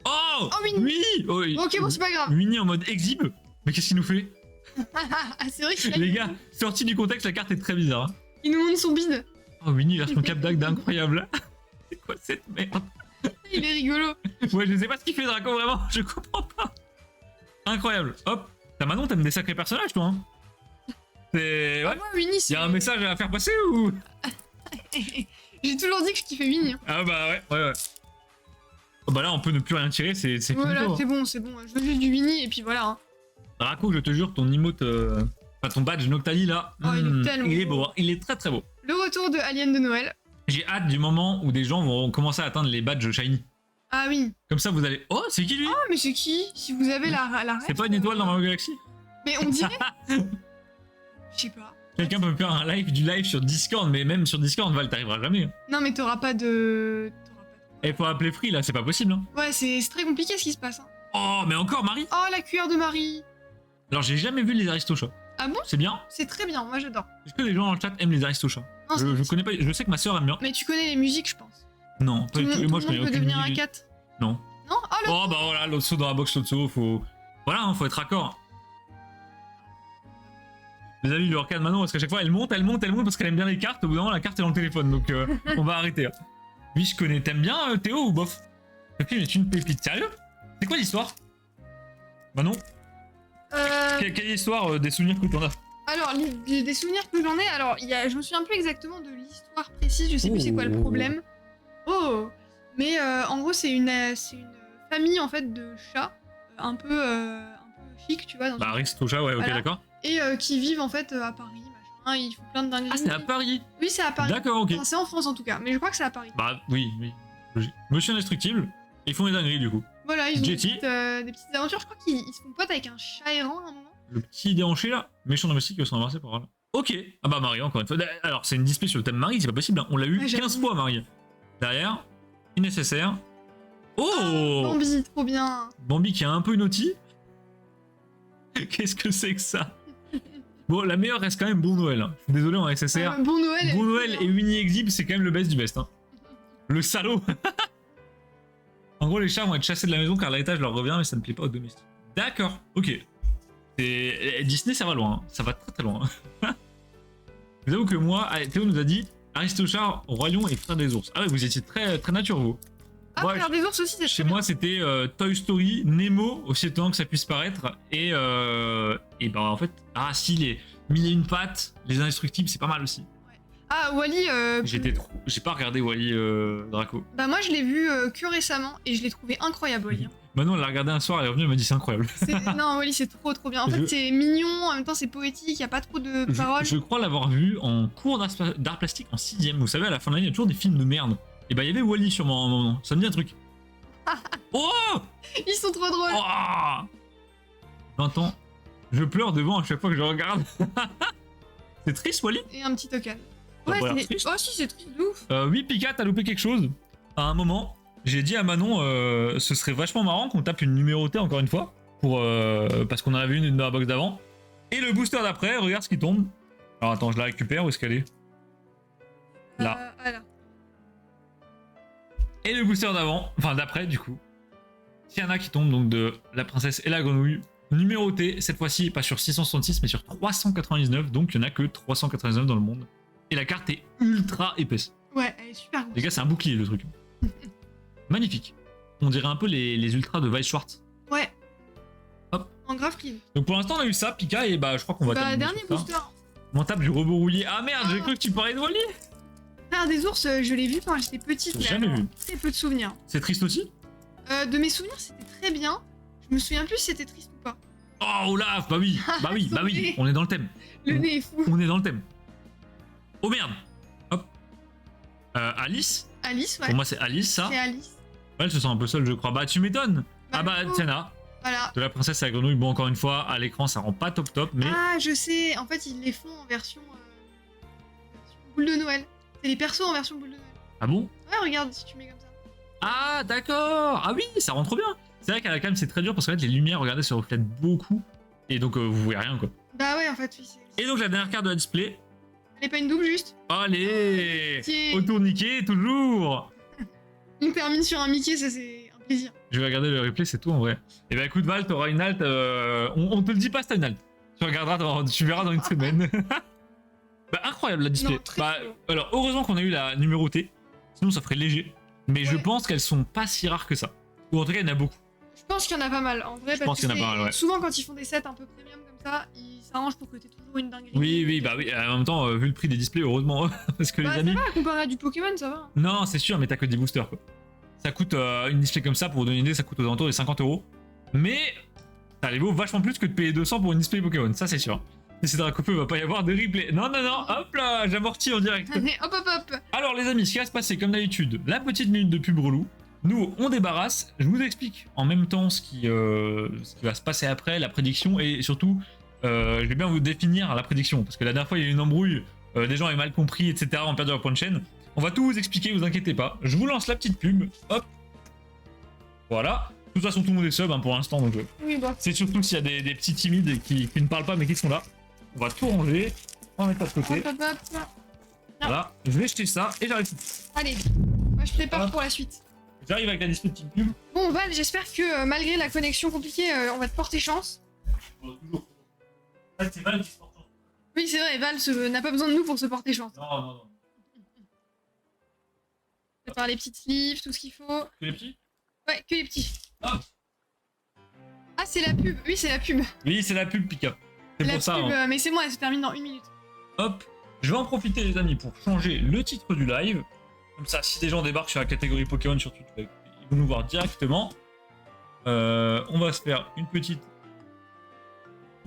Oh, Oh, Winnie. Oui oh, Ok, bon, c'est pas grave. Winnie en mode exhibe. Mais qu'est-ce qu'il nous fait? Ah, c'est vrai qu'il a- Les gars, sorti du contexte, la carte est très bizarre. Hein. il nous montre son bide. Oh, Winnie, il a son cap d'Agde incroyable. C'est quoi cette merde? Il est rigolo. Ouais, je sais pas ce qu'il fait Draco, vraiment, je comprends pas. Incroyable. Hop. T'as Manon, t'aimes des sacrés personnages, toi, hein? C'est... Ouais. Moi, Winnie, c'est... Y'a un message à faire passer ou... J'ai toujours dit que je kiffais Winnie. Hein. Ah bah ouais. Oh bah là, on peut ne plus rien tirer, c'est Voilà, finito. c'est bon, c'est bon. Je veux juste du Winnie et puis voilà. Hein. Draco, je te jure, ton emote... Enfin, ton badge Noctali, là... Oh, il est tellement il est beau. beau, hein. Il est très très beau. Le retour de Alien de Noël. J'ai hâte du moment où des gens vont commencer à atteindre les badges shiny. Ah oui. Comme ça, vous allez. Oh, c'est qui lui? Ah, mais c'est qui? Si vous avez la ref, C'est pas une étoile dans Mario Galaxy? Mais on dirait. Je sais pas. Quelqu'un peut faire un live, du live sur Discord, mais même sur Discord, Val, t'arriveras jamais. Non, mais t'auras pas de. Et faut appeler Free là, c'est pas possible. Hein. Ouais, c'est très compliqué ce qui se passe. Hein. Oh, mais encore Marie? Oh, la cuillère de Marie. Alors, j'ai jamais vu les Aristochats. Ah bon? C'est bien? C'est très bien, moi j'adore. Est-ce que les gens dans le chat aiment les Aristochats? Non, Je connais pas, je sais que ma soeur aime bien. Mais tu connais les musiques, je pense. Non, pas du tout. Moi, je tout le connais monde peut aucune devenir un musique. 4. Non. Non? Oh, le... Oh, bah voilà, l'autre saut dans la box, l'autre saut, faut. Voilà, hein, faut être raccord. Les amis, le arcade maintenant, parce qu'à chaque fois, elle monte parce qu'elle aime bien les cartes. Au bout d'un moment, la carte est dans le téléphone, donc on va arrêter. Hein. Oui, je connais. T'aimes bien Théo ou bof? Le film est une pépite. Sérieux? C'est quoi l'histoire? Bah non. Quelle histoire des souvenirs que t'en as? Alors, des souvenirs que j'en ai, alors, je me souviens plus exactement de l'histoire précise, je sais plus c'est quoi le problème. Oh! Mais en gros, c'est une famille en fait de chats, un peu chic, tu vois. Dans Bah, Aristocha, ouais, ok, voilà. d'accord. Et qui vivent en fait à Paris, machin, ils font plein de dingueries. Ah, c'est à Paris? Oui, c'est à Paris. D'accord, ok. Enfin, c'est en France en tout cas, mais je crois que c'est à Paris. Bah, oui. Logique. Monsieur Indestructible, ils font des dingueries du coup. Voilà, ils ont Jetty. des petites aventures. Je crois qu'ils se font potes avec un chat errant à un moment. Le petit déhanché là, méchant domestique qui va s'en embrasser pour elle. Ok. Ah bah Marie, encore une fois. Alors, c'est une display sur le thème Marie, c'est pas possible. Hein. On l'a eu Ouais, 15 fois, Marie. Derrière, nécessaire. Oh, Bambi, trop bien. Bambi qui a un peu une outil. Qu'est-ce que c'est que ça? Bon, la meilleure reste quand même Bon Noël. Hein. Je suis désolé en SSR. Bon Noël. Bon Noël et Winnie Exhib, c'est quand même le best du best. Hein. Le salaud. En gros, les chats vont être chassés de la maison car l'héritage leur revient, mais ça ne plaît pas aux domestiques. D'accord, ok. Disney, ça va loin. Hein. Ça va très très loin. Je vous avoue que moi, Théo nous a dit Aristochats, Royon et Frère des ours. Ah ouais, vous étiez très, très nature, vous. Ah, Ouais, Frère des ours aussi, c'est chez très moi, c'était Toy Story, Nemo, aussi étonnant que ça puisse paraître. Et bah en fait, ah si, les Mille et une pattes, les Indestructibles, c'est pas mal aussi. bien. Ah, Wally. J'ai pas regardé Wally Draco. Bah, moi, je l'ai vu que récemment et je l'ai trouvé incroyable, Wally. Hein. Manon, elle l'a regardé un soir, elle est revenue, elle m'a dit c'est incroyable. Non, Wally, c'est trop trop bien. En fait, c'est mignon, en même temps, c'est poétique, y a pas trop de paroles. Je crois l'avoir vu en cours d'art plastique en 6ème. Vous savez, à la fin de l'année, il y a toujours des films de merde. Et bah, il y avait Wally sûrement à un moment. Ça me dit un truc. Oh, Ils sont trop drôles. oh 20 ans. Je pleure devant à chaque fois que je regarde. C'est triste, Wally? Et un petit token. Ça a Ouais, pas l'air c'est. triste. Oh, si, c'est triste de ouf. Oui, Pika, t'as loupé quelque chose. À un moment, j'ai dit à Manon, ce serait vachement marrant qu'on tape une numérotée encore une fois. Parce qu'on en avait une dans la box d'avant. Et le booster d'après, regarde ce qui tombe. Alors attends, je la récupère, où est-ce qu'elle est? Là. Voilà. Et le booster d'avant, enfin d'après du coup. Tiana qui tombe donc de la princesse et la grenouille. Numéroté, cette fois-ci pas sur 666 mais sur 399. Donc il n'y en a que 399 dans le monde. Et la carte est ultra épaisse. Ouais, elle est super grosse. Les gars, c'est un bouclier le truc. Magnifique. On dirait un peu les ultras de Weiss Schwartz. Ouais. Hop. En grave clean. Donc pour l'instant on a eu ça, Pika, et bah je crois qu'on va Bah, terminer dernier sur ça. booster. On tape du robot rouillé. Ah merde, j'ai cru que tu parlais de Wally. Frère des ours, je l'ai vu quand j'étais petite. J'ai mais jamais alors, vu. Très peu de souvenirs. C'est triste aussi? De mes souvenirs, c'était très bien. Je me souviens plus si c'était triste ou pas. Oh Olaf, bah oui, bah oui, bah oui, on est dans le thème. Le nez est fou. On est dans le thème. Oh merde. Hop. Alice. Alice, ouais. Pour moi c'est Alice ça. C'est Alice. Ouais, elle se sent un peu seule je crois. Bah tu m'étonnes. Ah bah du coup, Tiana. Voilà. De la princesse à la grenouille. Bon encore une fois, à l'écran ça rend pas top mais... Ah, je sais. En fait, ils les font en version boule de Noël. C'est les persos en version boule de Noël. Ah bon? Ouais, regarde si tu mets comme ça. Ah d'accord. Ah oui, ça rend trop bien. C'est vrai qu'à la cam c'est très dur parce qu'en fait les lumières, regardez, se reflètent beaucoup. Et donc vous voyez rien quoi. Bah ouais, en fait, oui. Et donc la dernière carte de la display. Elle est pas une double juste. Allez, Mickey. au tourniquet toujours. Une termine sur un Mickey, ça c'est un plaisir. Je vais regarder le replay, c'est tout en vrai. Et bah écoute Val, t'auras une halte. On te le dit pas, c'est une halte. Tu regarderas, tu verras dans une semaine. Bah incroyable la display. Non, très Bah, cool. alors heureusement qu'on a eu la numérotée. Sinon ça ferait léger. Mais je Ouais. pense qu'elles sont pas si rares que ça. Ou en tout cas il y en a beaucoup. Je pense qu'il y en a pas mal. En vrai, Je pense qu'il y en a pas mal, ouais. Souvent, quand ils font des sets un peu premium comme ça, ils s'arrangent pour que t'aies toujours une dinguerie. Oui, bah oui. En même temps, vu le prix des displays, heureusement. Parce que Bah, les ça amis. va, comparé à du Pokémon, ça va. Non, c'est sûr, mais t'as que des boosters quoi. Ça coûte une display comme ça, pour vous donner une idée, ça coûte aux alentours des 50 €. Mais ça les vaut vachement plus que de payer 200 pour une display Pokémon, ça c'est sûr. Si c'est Dracofeu, il va pas y avoir de replay. Non, hop là, j'amortis en direct. Allez, hop. Alors les amis, ce qui va se passer comme d'habitude, la petite minute de pub relou. Nous, on débarrasse. Je vous explique en même temps ce qui va se passer après, la prédiction, et surtout, je vais bien vous définir la prédiction, parce que la dernière fois, il y a eu une embrouille, des gens avaient mal compris, etc., ont perdu leur point de chaîne. On va tout vous expliquer, vous inquiétez pas. Je vous lance la petite pub, hop. Voilà. De toute façon, tout le monde est sub pour l'instant, donc Oui, bah. c'est surtout s'il y a des petits timides qui ne parlent pas, mais qui sont là. On va tout ranger, on va mettre ça de côté. Hop, hop, hop. Voilà, je vais jeter ça, et j'arrive. Allez, moi je prépare Hop. pour la suite. J'arrive avec la display de petite pub. Bon, Val, j'espère que malgré la connexion compliquée, on va te porter chance. Toujours. C'est Val qui se porte. Oui, c'est vrai, Val n'a pas besoin de nous pour se porter chance. Non. Prépare les petites sleeves, tout ce qu'il faut. Que les petits? Ouais, que les petits. Hop. Ah, c'est la pub. Oui, c'est la pub. Oui, c'est la pub, Pika. C'est La pour ça. pub, Hein. mais c'est moi, elle se termine dans 1 minute. Hop. Je vais en profiter, les amis, pour changer le titre du live. Comme ça, si des gens débarquent sur la catégorie Pokémon sur Twitch, ils vont nous voir directement. On va se faire une petite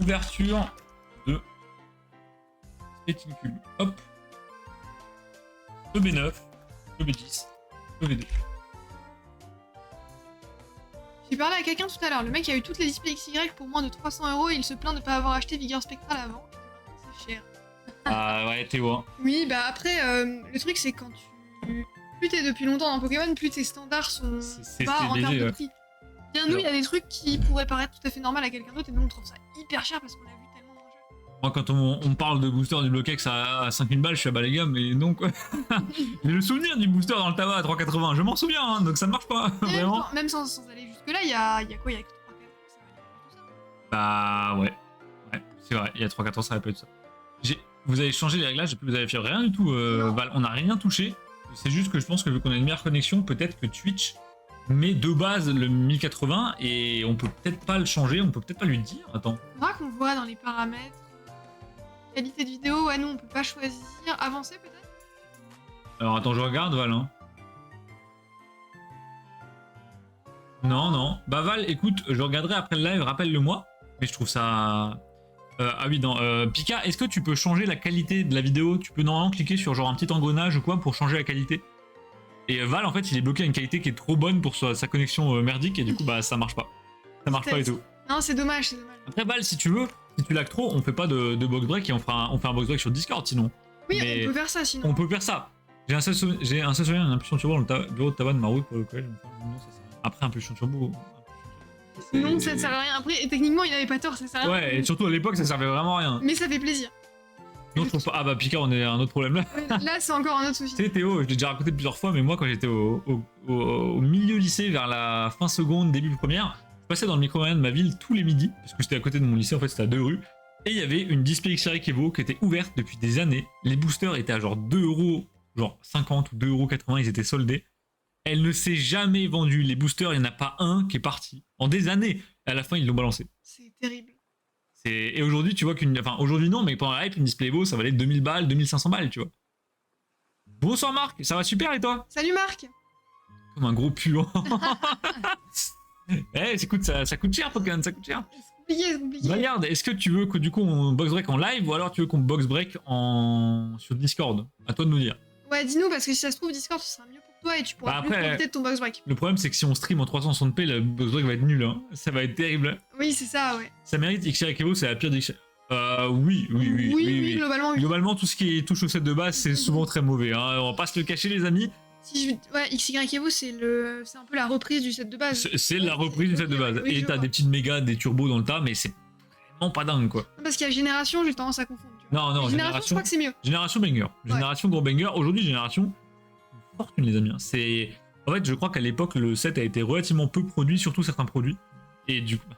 ouverture de Spitting Cube. Hop. EB9, EB10, EB2. J'ai parlé à quelqu'un tout à l'heure. Le mec a eu toutes les displays XY pour moins de 300 € et il se plaint de pas avoir acheté Vigor Spectral avant. C'est cher. Ah ouais, Théo. Hein. Oui, bah après, le truc c'est quand tu. Plus t'es depuis longtemps dans Pokémon, plus tes standards sont C'est bas en termes léger, de ouais. prix. Bien, nous, il y a des trucs qui pourraient paraître tout à fait normal à quelqu'un d'autre et nous on trouve ça hyper cher parce qu'on l'a vu tellement moins cher. Moi, quand on parle de booster du Bloquex à 5000 balles, je suis à bah les gars, mais non quoi. J'ai le souvenir du booster dans le tabac à 3,80, je m'en souviens, hein, donc ça ne marche pas, Et vraiment. même sans aller jusque-là, il y a quoi? Il y a que 3-4 ça va tout ça. Bah ouais. Ouais, c'est vrai, il y a 3-4 ans, ça aurait pas eu de ça. Vous avez changé les réglages, vous avez fait rien du tout, Val, on n'a rien touché. C'est juste que je pense que vu qu'on a une meilleure connexion, peut-être que Twitch met de base le 1080 et on peut peut-être pas le changer, on peut peut-être pas lui dire. Attends. Faudra qu'on voit dans les paramètres. Qualité de vidéo, ouais, nous on peut pas choisir. Avancer peut-être? Alors attends, je regarde Val. Hein. Non. Bah Val, écoute, je regarderai après le live, rappelle-le-moi. Mais je trouve ça... ah oui, non. Pika, est-ce que tu peux changer la qualité de la vidéo? Tu peux normalement cliquer sur genre un petit engrenage ou quoi pour changer la qualité. Et Val, en fait, il est bloqué à une qualité qui est trop bonne pour sa connexion merdique et du coup, bah ça marche pas. Ça marche pas du tout. Non, c'est dommage, c'est dommage. Après, Val, si tu veux, si tu lag trop, on fait pas de box break et on fait un box break sur Discord sinon. Oui, Mais on peut faire ça sinon. on peut faire ça. J'ai un seul souvenir d'une impulsion turbo dans le bureau de tabac de ma route pour le collège. Non, ça sert à rien. Après, impulsion turbo. Non, ça ne sert à rien. Après, techniquement, il avait pas tort, ça sert à rien. Ouais, et surtout à l'époque, ça servait vraiment à rien. Mais ça fait plaisir. Non, je trouve pas. Ah bah, Pika, on est à un autre problème là. Là, c'est encore un autre souci. Tu sais, Théo, je l'ai déjà raconté plusieurs fois, mais moi, quand j'étais au milieu lycée, vers la fin seconde, début première, je passais dans le micro-moyen de ma ville tous les midis, parce que j'étais à côté de mon lycée, en fait, c'était à 2 rues. Et il y avait une display XR Evo qui était ouverte depuis des années. Les boosters étaient à genre 2€, genre 50 ou 2,80€, ils étaient soldés. Elle ne s'est jamais vendue. Les boosters, il n'y en a pas un qui est parti. En des années. Et à la fin, ils l'ont balancé. C'est terrible. Et aujourd'hui, tu vois qu'une. Enfin, aujourd'hui, non, mais pendant la hype, une display Evo, ça valait 2000 balles, 2500 balles, tu vois. Bonsoir, Marc. Ça va super, et toi? Salut Marc. Comme un gros puant. Eh, écoute, ça coûte cher, Pokémon, ça coûte cher. C'est compliqué. Regarde, est-ce que tu veux que du coup on box break en live ou alors tu veux qu'on box break sur Discord? À toi de nous dire. Ouais, dis-nous, parce que si ça se trouve, Discord, ce sera mieux pour toi et tu pourras Bah plus après, profiter de ton box break. Le problème, c'est que si on stream en 360p, le box break va être nul. Hein. Ça va être terrible. Oui, c'est ça, ouais. Ça mérite XR Evo, c'est la pire des XR. Oui. Globalement, oui. Globalement, tout ce qui touche au set de base, c'est souvent très mauvais. Hein. On va pas se le cacher, les amis. Ouais, XY Evo, c'est un peu la reprise du set de base. C'est la reprise du set de base. Oui, Et je t'as vois. des petites mégas, des turbos dans le tas, mais c'est vraiment pas dingue, quoi. Parce qu'il y a Génération, j'ai tendance à confondre. Tu vois. Non, Génération, je crois que c'est mieux. Génération banger. Génération gros banger. Aujourd'hui, Génération, fortune, les amis. Hein. En fait, je crois qu'à l'époque, le set a été relativement peu produit, surtout certains produits. Et du coup.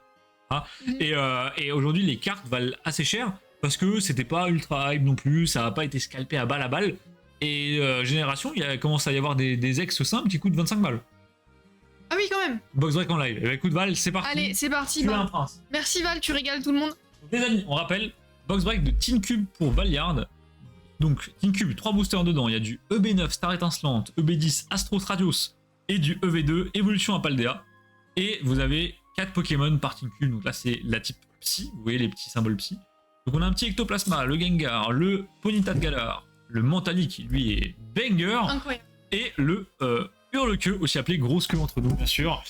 Et aujourd'hui, les cartes valent assez cher parce que c'était pas ultra hype non plus, ça a pas été scalpé à balle. Et Génération, il commence à y avoir des ex simples qui coûtent 25 balles. Ah oui, quand même. Box break en live. Et bah, écoute, Val, c'est parti. Allez, c'est parti. Tu es bah. un prince. Merci Val, tu régales tout le monde. Donc, les amis, on rappelle, box break de Tin Cube pour Valiard. Donc, Tin Cube, 3 boosters dedans. Il y a du EB9 Star Étincelante, EB10 Astros Radios et du EV2 Évolution à Paldea. Et vous avez 4 Pokémon par Tin Cube. Donc là, c'est la type Psy. Vous voyez les petits symboles Psy. Donc, on a un petit Ectoplasma, le Gengar, le Ponyta de Galar, le Mentali qui lui est banger. Incroyable. Et le Hurle-queue, aussi appelé grosse queue entre nous, bien sûr.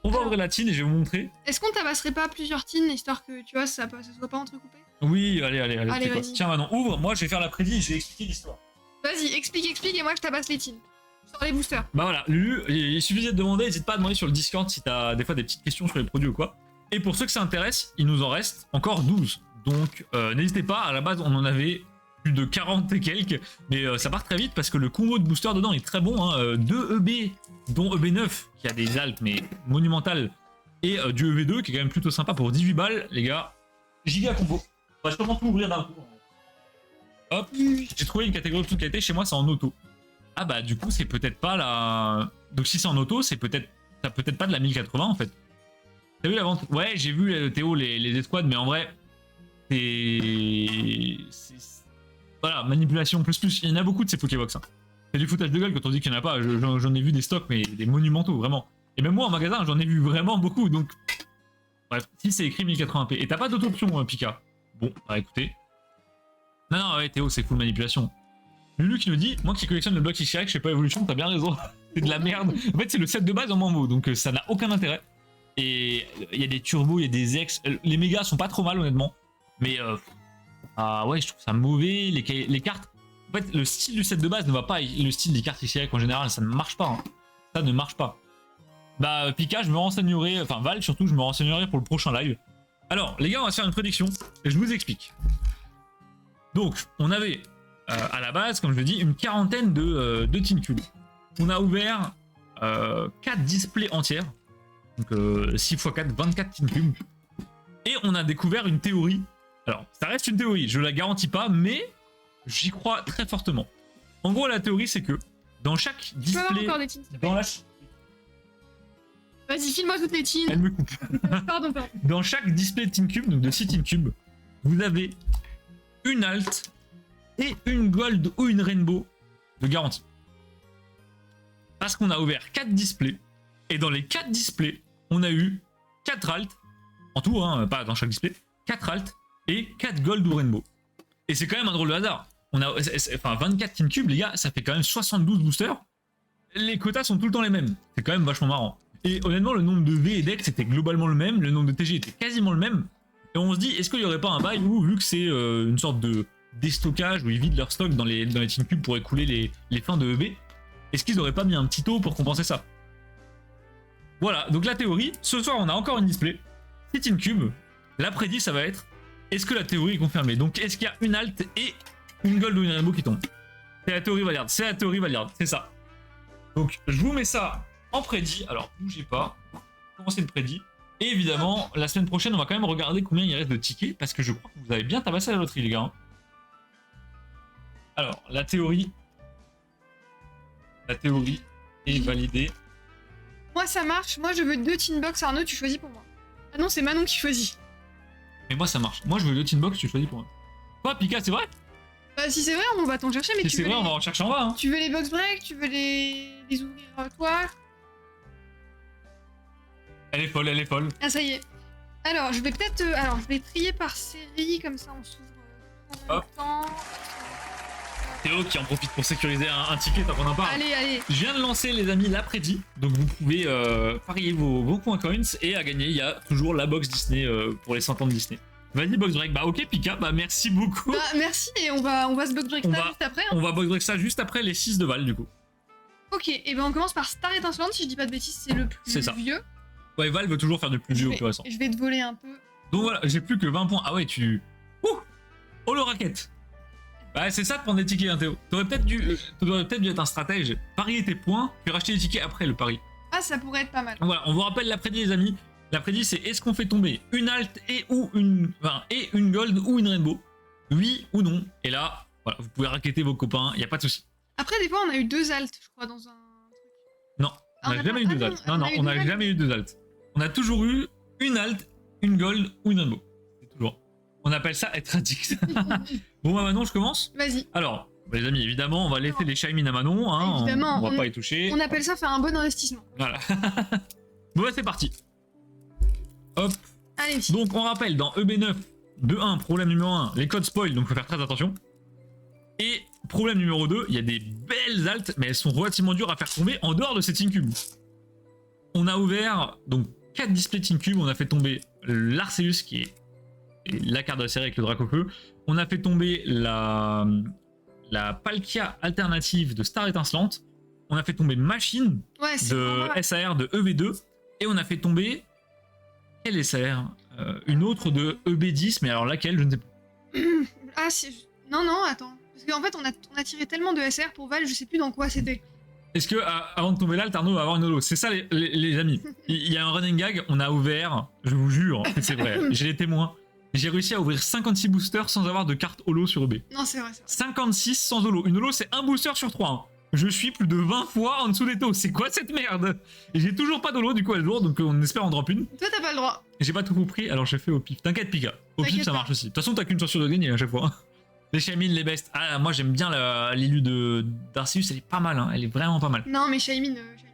On va ouvrir la tine et je vais vous montrer. Est-ce qu'on tabasserait pas plusieurs tines, histoire que, tu vois, ça soit pas entrecoupé? Oui, allez, Allez, c'est quoi. vas-y. Tiens, Manon, ouvre. Moi, je vais faire la prédit et je vais expliquer l'histoire. Vas-y, explique, et moi je tabasse les tines. Sur les boosters. Bah voilà, Lulu, il suffisait de demander, n'hésite pas à demander sur le Discord si t'as des fois des petites questions sur les produits ou quoi. Et pour ceux que ça intéresse, il nous en reste encore 12. Donc n'hésitez pas, à la base on en avait plus de 40 et quelques, mais ça part très vite parce que le combo de booster dedans est très bon. Hein. 2 EB, dont EB9 qui a des altes mais monumentales, et du EV2 qui est quand même plutôt sympa pour 18 balles, les gars. Giga combo. On va sûrement tout ouvrir d'un coup. Hop, j'ai trouvé une catégorie de toute qualité, chez moi c'est en auto. Ah bah du coup c'est peut-être pas la... Donc si c'est en auto, c'est peut-être... Ça peut-être pas de la 1080 en fait. T'as vu la vente? Ouais, j'ai vu Théo les escouades, mais en vrai... C'est... Voilà, manipulation plus. Il y en a beaucoup de ces Pokébox. Hein. C'est du foutage de gueule quand on dit qu'il n'y en a pas. J'en ai vu des stocks, mais des monumentaux, vraiment. Et même moi en magasin, j'en ai vu vraiment beaucoup, donc... Bref, si c'est écrit 1080p. Et t'as pas d'autre option, Pika. Bon, bah écoutez... Non, ouais, Théo, c'est full manipulation. Lulu qui nous dit, moi qui collectionne le bloc X-Rex, je sais pas Evolution, t'as bien raison. C'est de la merde. En fait, c'est le set de base en mambo, donc ça n'a aucun intérêt. Et il y a des turbos, il y a des ex. Les mégas sont pas trop mal, honnêtement. Mais, ah ouais, je trouve ça mauvais. Les cartes. En fait, le style du set de base ne va pas. Le style des cartes X-Rex en général, ça ne marche pas. Hein. Ça ne marche pas. Bah, Pika, je me renseignerai. Enfin, Val, surtout, je me renseignerai pour le prochain live. Alors, les gars, on va se faire une prédiction. Et je vous explique. Donc, on avait à la base, comme je le dis, une quarantaine de Tin Cube. On a ouvert 4 displays entières. Donc 6 x 4, 24 Tin Cube. Et on a découvert une théorie. Alors, ça reste une théorie, je la garantis pas, mais j'y crois très fortement. En gros, la théorie, c'est que dans chaque display... Tu peux avoir encore des tines, s'il te plaît. Dans la... Vas-y, file-moi toutes les tines. Elle me coupe. Pardon. Dans chaque display Tin Cube, donc de 6 Tin Cube, vous avez une alt et une gold ou une rainbow de garantie. Parce qu'on a ouvert 4 displays, et dans les 4 displays, on a eu 4 alt, en tout, hein, pas dans chaque display, 4 alt et 4 gold ou rainbow. Et c'est quand même un drôle de hasard. On a, enfin, 24 Tin Cube, les gars, ça fait quand même 72 boosters. Les quotas sont tout le temps les mêmes. C'est quand même vachement marrant. Et honnêtement, le nombre de V et deck, c'était globalement le même, le nombre de TG était quasiment le même. Et on se dit, est-ce qu'il n'y aurait pas un bail où, vu que c'est une sorte de déstockage, où ils vident leur stock dans les Tin Cube pour écouler les fins de EB, est-ce qu'ils n'auraient pas mis un petit taux pour compenser ça? Voilà, donc la théorie, ce soir on a encore une display, 6 Tin Cube, la prédit ça va être, est-ce que la théorie est confirmée? Donc est-ce qu'il y a une alt et une gold ou une rainbow qui tombe? C'est la théorie valide, c'est ça. Donc je vous mets ça en prédit, alors bougez pas, commencez le prédit. Et évidemment, la semaine prochaine, on va quand même regarder combien il reste de tickets, parce que je crois que vous avez bien tabassé la loterie, les gars. Alors, la théorie est validée. Moi, ça marche. Moi, je veux 2 tin box. Arnaud, tu choisis pour moi. Ah non, c'est Manon qui choisit. Mais moi, ça marche. Moi, je veux le tin box, tu choisis pour moi. Quoi, Pika, c'est vrai? Bah, si c'est vrai, on va t'en chercher, mais Si c'est vrai, on va en chercher en bas. Hein. Tu veux les box break? Tu veux les ouvrir toi? Elle est folle. Ah, ça y est. Alors, je vais peut-être... alors, je vais trier par série, comme ça, on s'ouvre en même temps. Théo qui en profite pour sécuriser un ticket tant qu'on en parle. Allez. Je viens de lancer, les amis, la prédit. Donc, vous pouvez parier vos points coins. Et à gagner, il y a toujours la box Disney pour les 100 ans de Disney. Vas-y, box break. Bah, ok, Pika. Bah, merci beaucoup. Bah, merci. Et on va se box break ça juste après. Hein. On va box break ça juste après les 6 de Val, du coup. Ok, et ben on commence par Star Étincelante. Si je dis pas de bêtises, c'est le plus vieux. Ouais, Val veut toujours faire du plus vieux au plus récent. Je vais te voler un peu. Donc voilà, j'ai plus que 20 points. Ah ouais, tu... Oh, le racket. Bah, c'est ça de prendre des tickets, hein, Théo. T'aurais peut-être dû être un stratège. Parier tes points, puis racheter les tickets après le pari. Ah, ça pourrait être pas mal. Voilà, on vous rappelle la prédit, les amis. La prédit, c'est est-ce qu'on fait tomber une alt et une gold ou une rainbow? Oui ou non? Et là, voilà, vous pouvez racketter vos copains, y a pas de souci. Après, des fois, on a eu 2 alts, je crois, dans un truc. Non, on n'a jamais eu 2 alts. Non, on n'a jamais eu 2 alts. On a toujours eu une alt, une gold ou une rainbow. C'est toujours. On appelle ça être addict. Bon, bah Manon, je commence. Vas-y. Alors, les amis, évidemment, on va laisser les Shaymin à Manon. Hein, évidemment. On va pas y toucher. On appelle ça faire un bon investissement. Voilà. Bon, bah, c'est parti. Hop. Allez. Donc, on rappelle, dans EB9, 2-1, problème numéro 1, les codes spoil, donc faut faire très attention. Et problème numéro 2, il y a des belles altes, mais elles sont relativement dures à faire tomber en dehors de ces Team Cubes. On a ouvert donc 4 displays Team Cube, on a fait tomber l'Arceus qui est la carte de la série avec le Dracofeu. On a fait tomber la Palkia alternative de Star Étincelante. On a fait tomber Machine de SAR de EV2. Et on a fait tomber... Quelle SAR une autre de EB10, mais alors laquelle, je ne sais pas. Ah, non, attends. Parce qu'en fait, on a tiré tellement de SR pour Val, je sais plus dans quoi c'était. Est-ce que avant de tomber là, le Tarno va avoir une holo? C'est ça, les amis. Il y a un running gag, on a ouvert, je vous jure, c'est vrai, j'ai les témoins. J'ai réussi à ouvrir 56 boosters sans avoir de carte holo sur EB. Non, c'est vrai. 56 sans holo. Une holo, c'est un booster sur 3. Hein. Je suis plus de 20 fois en dessous des taux. C'est quoi cette merde? Et j'ai toujours pas d'holo du coup à jour, donc on espère en drop une. Toi, t'as pas le droit. J'ai pas tout compris, alors j'ai fait au pif. T'inquiète, Pika. Au pif, ça marche aussi. De toute façon, t'as qu'une chance sur de gagner à chaque fois. Les Shaymin, les bestes. Ah, moi j'aime bien l'élu d'Arceus, elle est pas mal, hein. Elle est vraiment pas mal. Non, mais Shaymin au-dessus.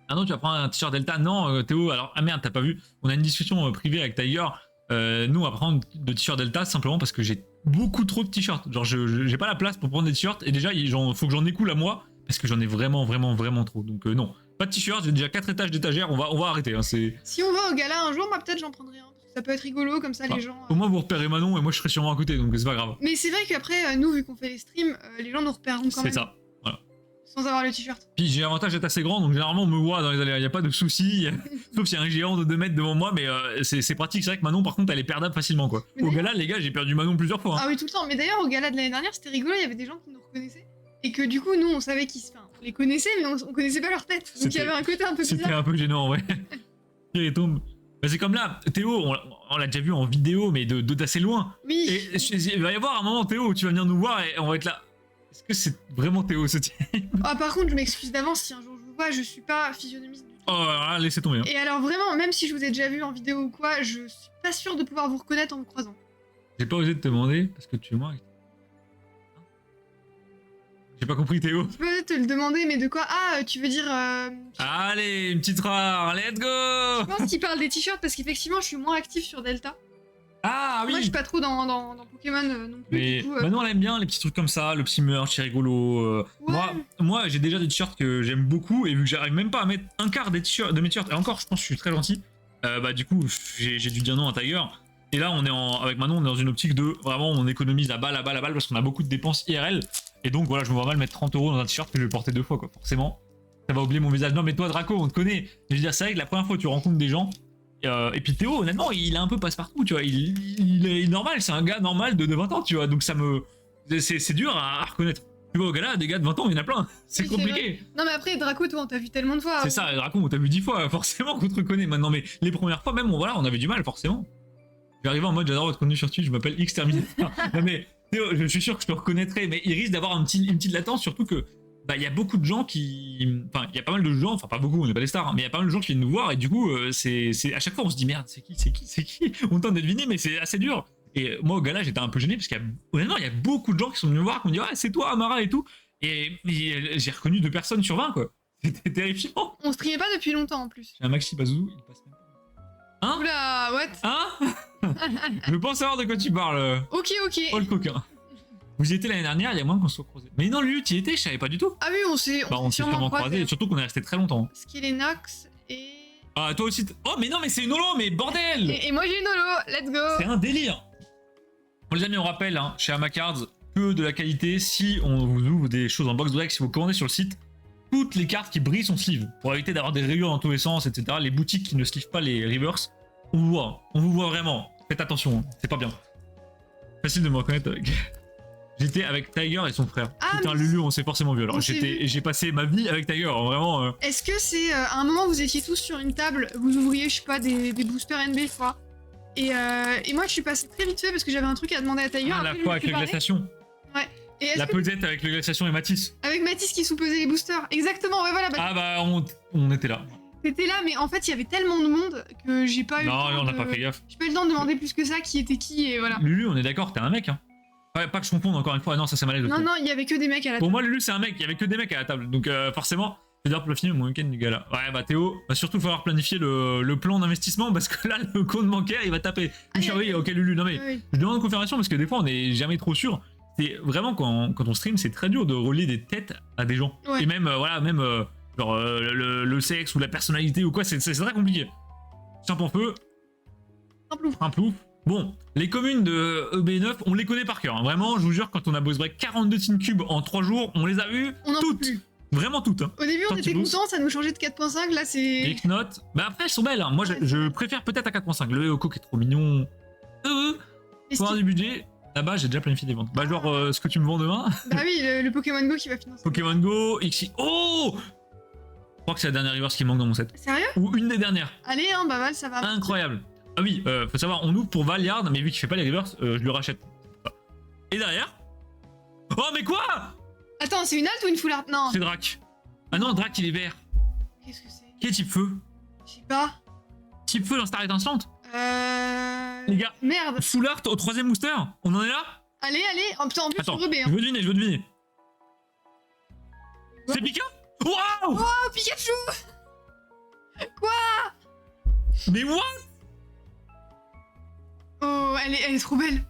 Ah non, tu vas prendre un t-shirt Delta? Non, Théo, alors, ah merde, t'as pas vu. On a une discussion privée avec Tiger. Nous, on va prendre de t-shirt Delta simplement parce que j'ai beaucoup trop de t-shirts. Genre, j'ai pas la place pour prendre des t-shirts et déjà, faut que j'en écoule à moi parce que j'en ai vraiment trop. Donc, non, pas de t-shirt, j'ai déjà 4 étages d'étagère, on va arrêter. Hein, si on va au gala un jour, moi peut-être j'en prendrai un. Ça peut être rigolo, comme ça les gens... Au moins vous repérez Manon et moi je serai sûrement à côté, donc c'est pas grave. Mais c'est vrai qu'après, nous, vu qu'on fait les streams, les gens nous repéreront quand même. C'est ça, voilà. Sans avoir le t-shirt. Puis j'ai l'avantage d'être assez grand, donc généralement on me voit dans les allées, il n'y a pas de soucis. Sauf s'il y a un géant de 2 mètres devant moi, mais c'est pratique. C'est vrai que Manon, par contre, elle est perdable facilement, quoi. Au gala, les gars, j'ai perdu Manon plusieurs fois. Hein. Ah oui, tout le temps. Mais d'ailleurs, au gala de l'année dernière, c'était rigolo, il y avait des gens qui nous reconnaissaient. Et que du coup, nous, on savait qu'ils... Enfin, on les connaissait, mais on connaissait pas leur tête. Donc il y avait un côté un peu bizarre. C'était un peu gênant, ouais. Il tombe. Bah c'est comme là, Théo, on l'a déjà vu en vidéo, mais d'assez loin. Oui. Et il va y avoir un moment, Théo, où tu vas venir nous voir et on va être là. Est-ce que c'est vraiment Théo ce type? Ah, par contre, je m'excuse d'avance si un jour je vous vois, je suis pas physionomiste du tout. Oh, laissez tomber. Hein. Et alors vraiment, même si je vous ai déjà vu en vidéo ou quoi, je suis pas sûre de pouvoir vous reconnaître en vous croisant. J'ai pas osé te demander parce que tu es moi. J'ai pas compris, Théo. Je peux te le demander, mais de quoi? Ah, tu veux dire... Allez, une petite rare, let's go. Je pense qu'il parle des t-shirts parce qu'effectivement, je suis moins active sur Delta. Ah oui. Moi, je suis pas trop dans Pokémon non plus. Mais du coup, maintenant, elle aime bien les petits trucs comme ça, le petit merch, c'est rigolo. Ouais. Moi j'ai déjà des t-shirts que j'aime beaucoup, et vu que j'arrive même pas à mettre un quart des t-shirts, de mes t-shirts, et encore, je pense que je suis très gentil, bah du coup, j'ai dû dire non à Tiger. Et là, avec Manon, on est dans une optique de vraiment, on économise la balle, parce qu'on a beaucoup de dépenses IRL. Et donc voilà, je me vois mal mettre 30 € dans un t-shirt que je vais porter 2 fois, quoi. Forcément, ça va oublier mon visage. Non, mais toi, Draco, on te connaît. Je veux dire, c'est vrai que la première fois que tu rencontres des gens, et puis Théo, honnêtement, il est un peu passe-partout, tu vois. Il est normal, c'est un gars normal de 20 ans, tu vois. Donc c'est dur à reconnaître. Tu vois, au gars-là, des gars de 20 ans, il y en a plein. C'est Oui, compliqué. Non, mais après, Draco, toi, on t'a vu tellement de fois. C'est ça, Draco, on t'a vu 10 fois. Forcément qu'on te reconnaît maintenant. Mais les premières fois, même, on avait du mal, forcément. Je vais arriver en mode, j'adore votre contenu sur Twitch, je m'appelle X-Terminator. Non, mais Théo, je suis sûr que je te reconnaîtrais, mais il risque d'avoir une petite latence, surtout que bah il y a beaucoup de gens qui, enfin il y a pas mal de gens, enfin pas beaucoup, on n'est pas des stars, hein, mais il y a pas mal de gens qui viennent nous voir et du coup c'est à chaque fois on se dit merde, c'est qui, on tente de deviner, mais c'est assez dur. Et moi au gala j'étais un peu gêné parce qu'honnêtement il y a beaucoup de gens qui sont venus me voir qui m'ont dit ah c'est toi Amara et tout, et j'ai reconnu 2 personnes sur 20 quoi. C'était terrifiant. On streamait pas depuis longtemps en plus. J'ai un Maxi Bazou, il passe même pas. Hein? Oula, what? Hein? Je pense savoir de quoi tu parles. Ok. Oh le coquin. Vous y étiez l'année dernière, il y a moins qu'on se soit croisés. Mais non, lui, tu y étais, je savais pas du tout. Ah oui, on s'est sûrement croisés, et surtout qu'on est resté très longtemps. Skellenox et... Ah, toi aussi... Oh, mais non, mais c'est une holo, mais bordel. Et moi j'ai une holo, let's go. C'est un délire. Bon, les amis, on rappelle, hein, chez Amacards, que de la qualité. Si on vous ouvre des choses en box break, si vous commandez sur le site, toutes les cartes qui brillent sont sleeve. Pour éviter d'avoir des rayures dans tous les sens, etc. Les boutiques qui ne sleeve pas les reverse, on vous voit vraiment. Faites attention, hein, c'est pas bien. Facile de me reconnaître avec... J'étais avec Tiger et son frère. Ah, putain, Lulu, on s'est forcément vu. Alors j'ai passé ma vie avec Tiger, vraiment. Est-ce que c'est à un moment vous étiez tous sur une table, vous ouvriez, je sais pas, des boosters NB, quoi. Et moi je suis passée très vite fait parce que j'avais un truc à demander à Tiger. Ah, la fois avec les glaciations. Ouais. Et la pesette avec les glaciations et Matisse. Avec Matisse qui sous-pesait les boosters. Exactement, ouais, voilà. Ah bah on était là. T'étais là, mais en fait il y avait tellement de monde que j'ai pas eu le temps. Non, on n'a pas fait gaffe. J'ai pas eu le temps de demander plus que ça qui était qui et voilà. Lulu, on est d'accord, t'es un mec, hein. Pas que je confonde encore une fois, non, ça c'est malaise. Non, il y avait que des mecs à la table. Pour moi, Lulu, c'est un mec, il y avait que des mecs à la table. Donc forcément, je vais devoir planifier mon week-end du gala. Ouais, bah Théo, va surtout falloir planifier le plan d'investissement parce que là, le compte bancaire, il va taper. Oui, ok, Lulu, non mais je demande une confirmation parce que des fois, on n'est jamais trop sûr. c'est vraiment quand on stream, c'est très dur de relier des têtes à des gens. Ouais. Et même, genre le sexe ou la personnalité ou quoi, c'est très compliqué. Simple en feu, un plouf. Bon, les communes de EB9, on les connaît par cœur. Hein. Vraiment, je vous jure, quand on a boss break 42 Team Cube en 3 jours, on les a vues On en peut toutes. plus. Vraiment toutes. Hein. Au début, on Tant était qu'ils contents, ça nous changeait de 4.5, là c'est. Les Knots, bah après elles sont belles. Hein. Moi, je préfère peut-être à 4.5. Le Eoko qui est trop mignon. Les Faut avoir du budget. Là-bas, j'ai déjà planifié des ventes. Bah, genre ce que tu me vends demain. Bah oui, le Pokémon Go qui va financer. Pokémon Go, XY. Oh, je crois que c'est la dernière reverse qui manque dans mon set. Sérieux? Ou une des dernières. Allez, hein, bah Val, ça va. Incroyable. Ah oui, faut savoir, on ouvre pour Valiard, mais vu qu'il fait pas les reverse, je le rachète. Et derrière. Oh, mais quoi? Attends, c'est une alt ou une full art? Non. C'est Drac. Ah non, Drac il est vert. Qu'est-ce que c'est? Qui est type feu? Je sais pas. Type feu dans Star étincelante. Les gars, Merde. full art au 3ème booster. On en est là? Allez, allez. Oh, putain, en plus, Attends, sur EB. je Hein. veux deviner. C'est Pika? Waouh! Oh, Pikachu! Quoi? Mais what? Oh, elle est trop belle.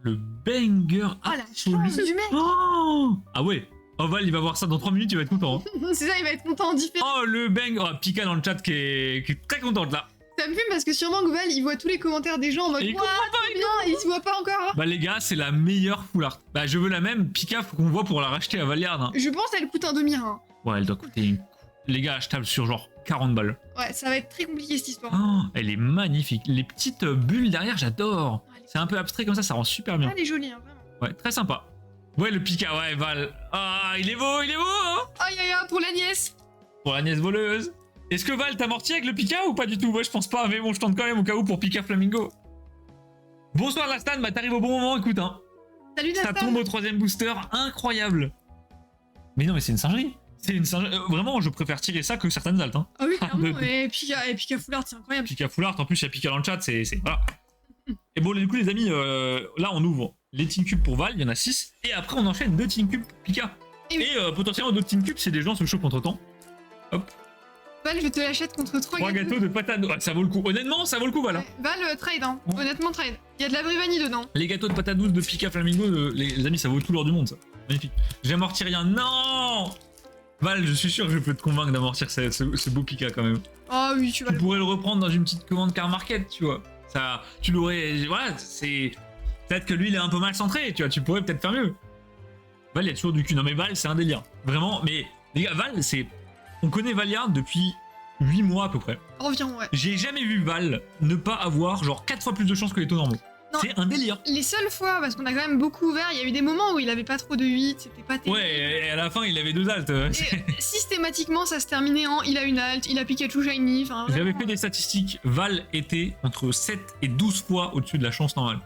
Le banger Oh, la absolu. chance du mec. Oh ah ouais. Oval, il va voir ça dans 3 minutes, il va être content. Hein. C'est ça, il va être content en différent. Oh le bang. Oh, Pika dans le chat qui est très contente là. Ça me fume parce que sûrement Google, il voit tous les commentaires des gens en mode Et il Ouah, comprend pas, trop bien, et il se voit pas encore. Bah les gars, c'est la meilleure full art. Bah je veux la même. Pika, faut qu'on voit pour la racheter à Valiard. Hein. Je pense qu'elle coûte un demi-rein. Ouais, elle doit coûter une... Les gars, achetable sur genre 40 balles. Ouais, ça va être très compliqué cette histoire. Oh, elle est magnifique. Les petites bulles derrière, j'adore. C'est un peu abstrait comme ça rend super bien. Elle est jolie, hein, vraiment. Ouais, très sympa. Ouais, le Pika, ouais, Val. Ah, il est beau hein. Aïe aïe aïe, pour la nièce. Pour la nièce voleuse. Est-ce que Val t'as morti avec le Pika ou pas du tout? Ouais, je pense pas, mais bon, je tente quand même au cas où pour Pika Flamingo. Bonsoir Lastan, bah t'arrives au bon moment, écoute, hein. Salut Ça Nathan. tombe au 3ème booster, incroyable. Mais non, mais c'est une singerie. C'est une singerie. Vraiment, je préfère tirer ça que certaines altes, hein. Ah oui, clairement, De- et Pika Full Art, c'est incroyable. Pika Full Art, en plus, il y a Pika dans le chat, c'est. Voilà. Et bon, du coup, les amis, là, on ouvre les Team Cubes pour Val, il y en a 6. Et après, on enchaîne 2 Team Cubes pour Pika. Et oui. Et potentiellement d'autres Team Cubes si des gens se chopent entre temps. Hop. Val, je te l'achète contre 3 3 gâteaux de patate. Ouais, ça vaut le coup. Honnêtement, ça vaut le coup, voilà. Ouais, Val, trade, hein. Ouais. Honnêtement, trade. Il y a de la vraie vanille dedans. Les gâteaux de patate douce de Pika Flamingo, les amis, ça vaut tout l'or du monde, ça. Magnifique. J'amortis rien. Non! Val, je suis sûr que je peux te convaincre d'amortir ce beau Pika quand même. Oh oui, tu vas Tu le. pourrais le reprendre dans une petite commande car market, tu vois. Ça, tu l'aurais. Voilà, c'est. Peut-être que lui, il est un peu mal centré, tu vois. Tu pourrais peut-être faire mieux. Val, il y a toujours du cul. Non, mais Val, c'est un délire. Vraiment, mais les gars, Val, c'est. On connaît Valiard depuis 8 mois à peu près. Reviens, ouais. J'ai jamais vu Val ne pas avoir genre 4 fois plus de chance que les taux normaux. Non. C'est un délire. Les seules fois, parce qu'on a quand même beaucoup ouvert, il y a eu des moments où il avait pas trop de 8, c'était pas terrible. Ouais, et à la fin, il avait 2 altes. Et systématiquement, ça se terminait en il a une alt, il a Pikachu Shiny, enfin. J'avais vraiment. fait des statistiques. Val était entre 7 et 12 fois au-dessus de la chance normale.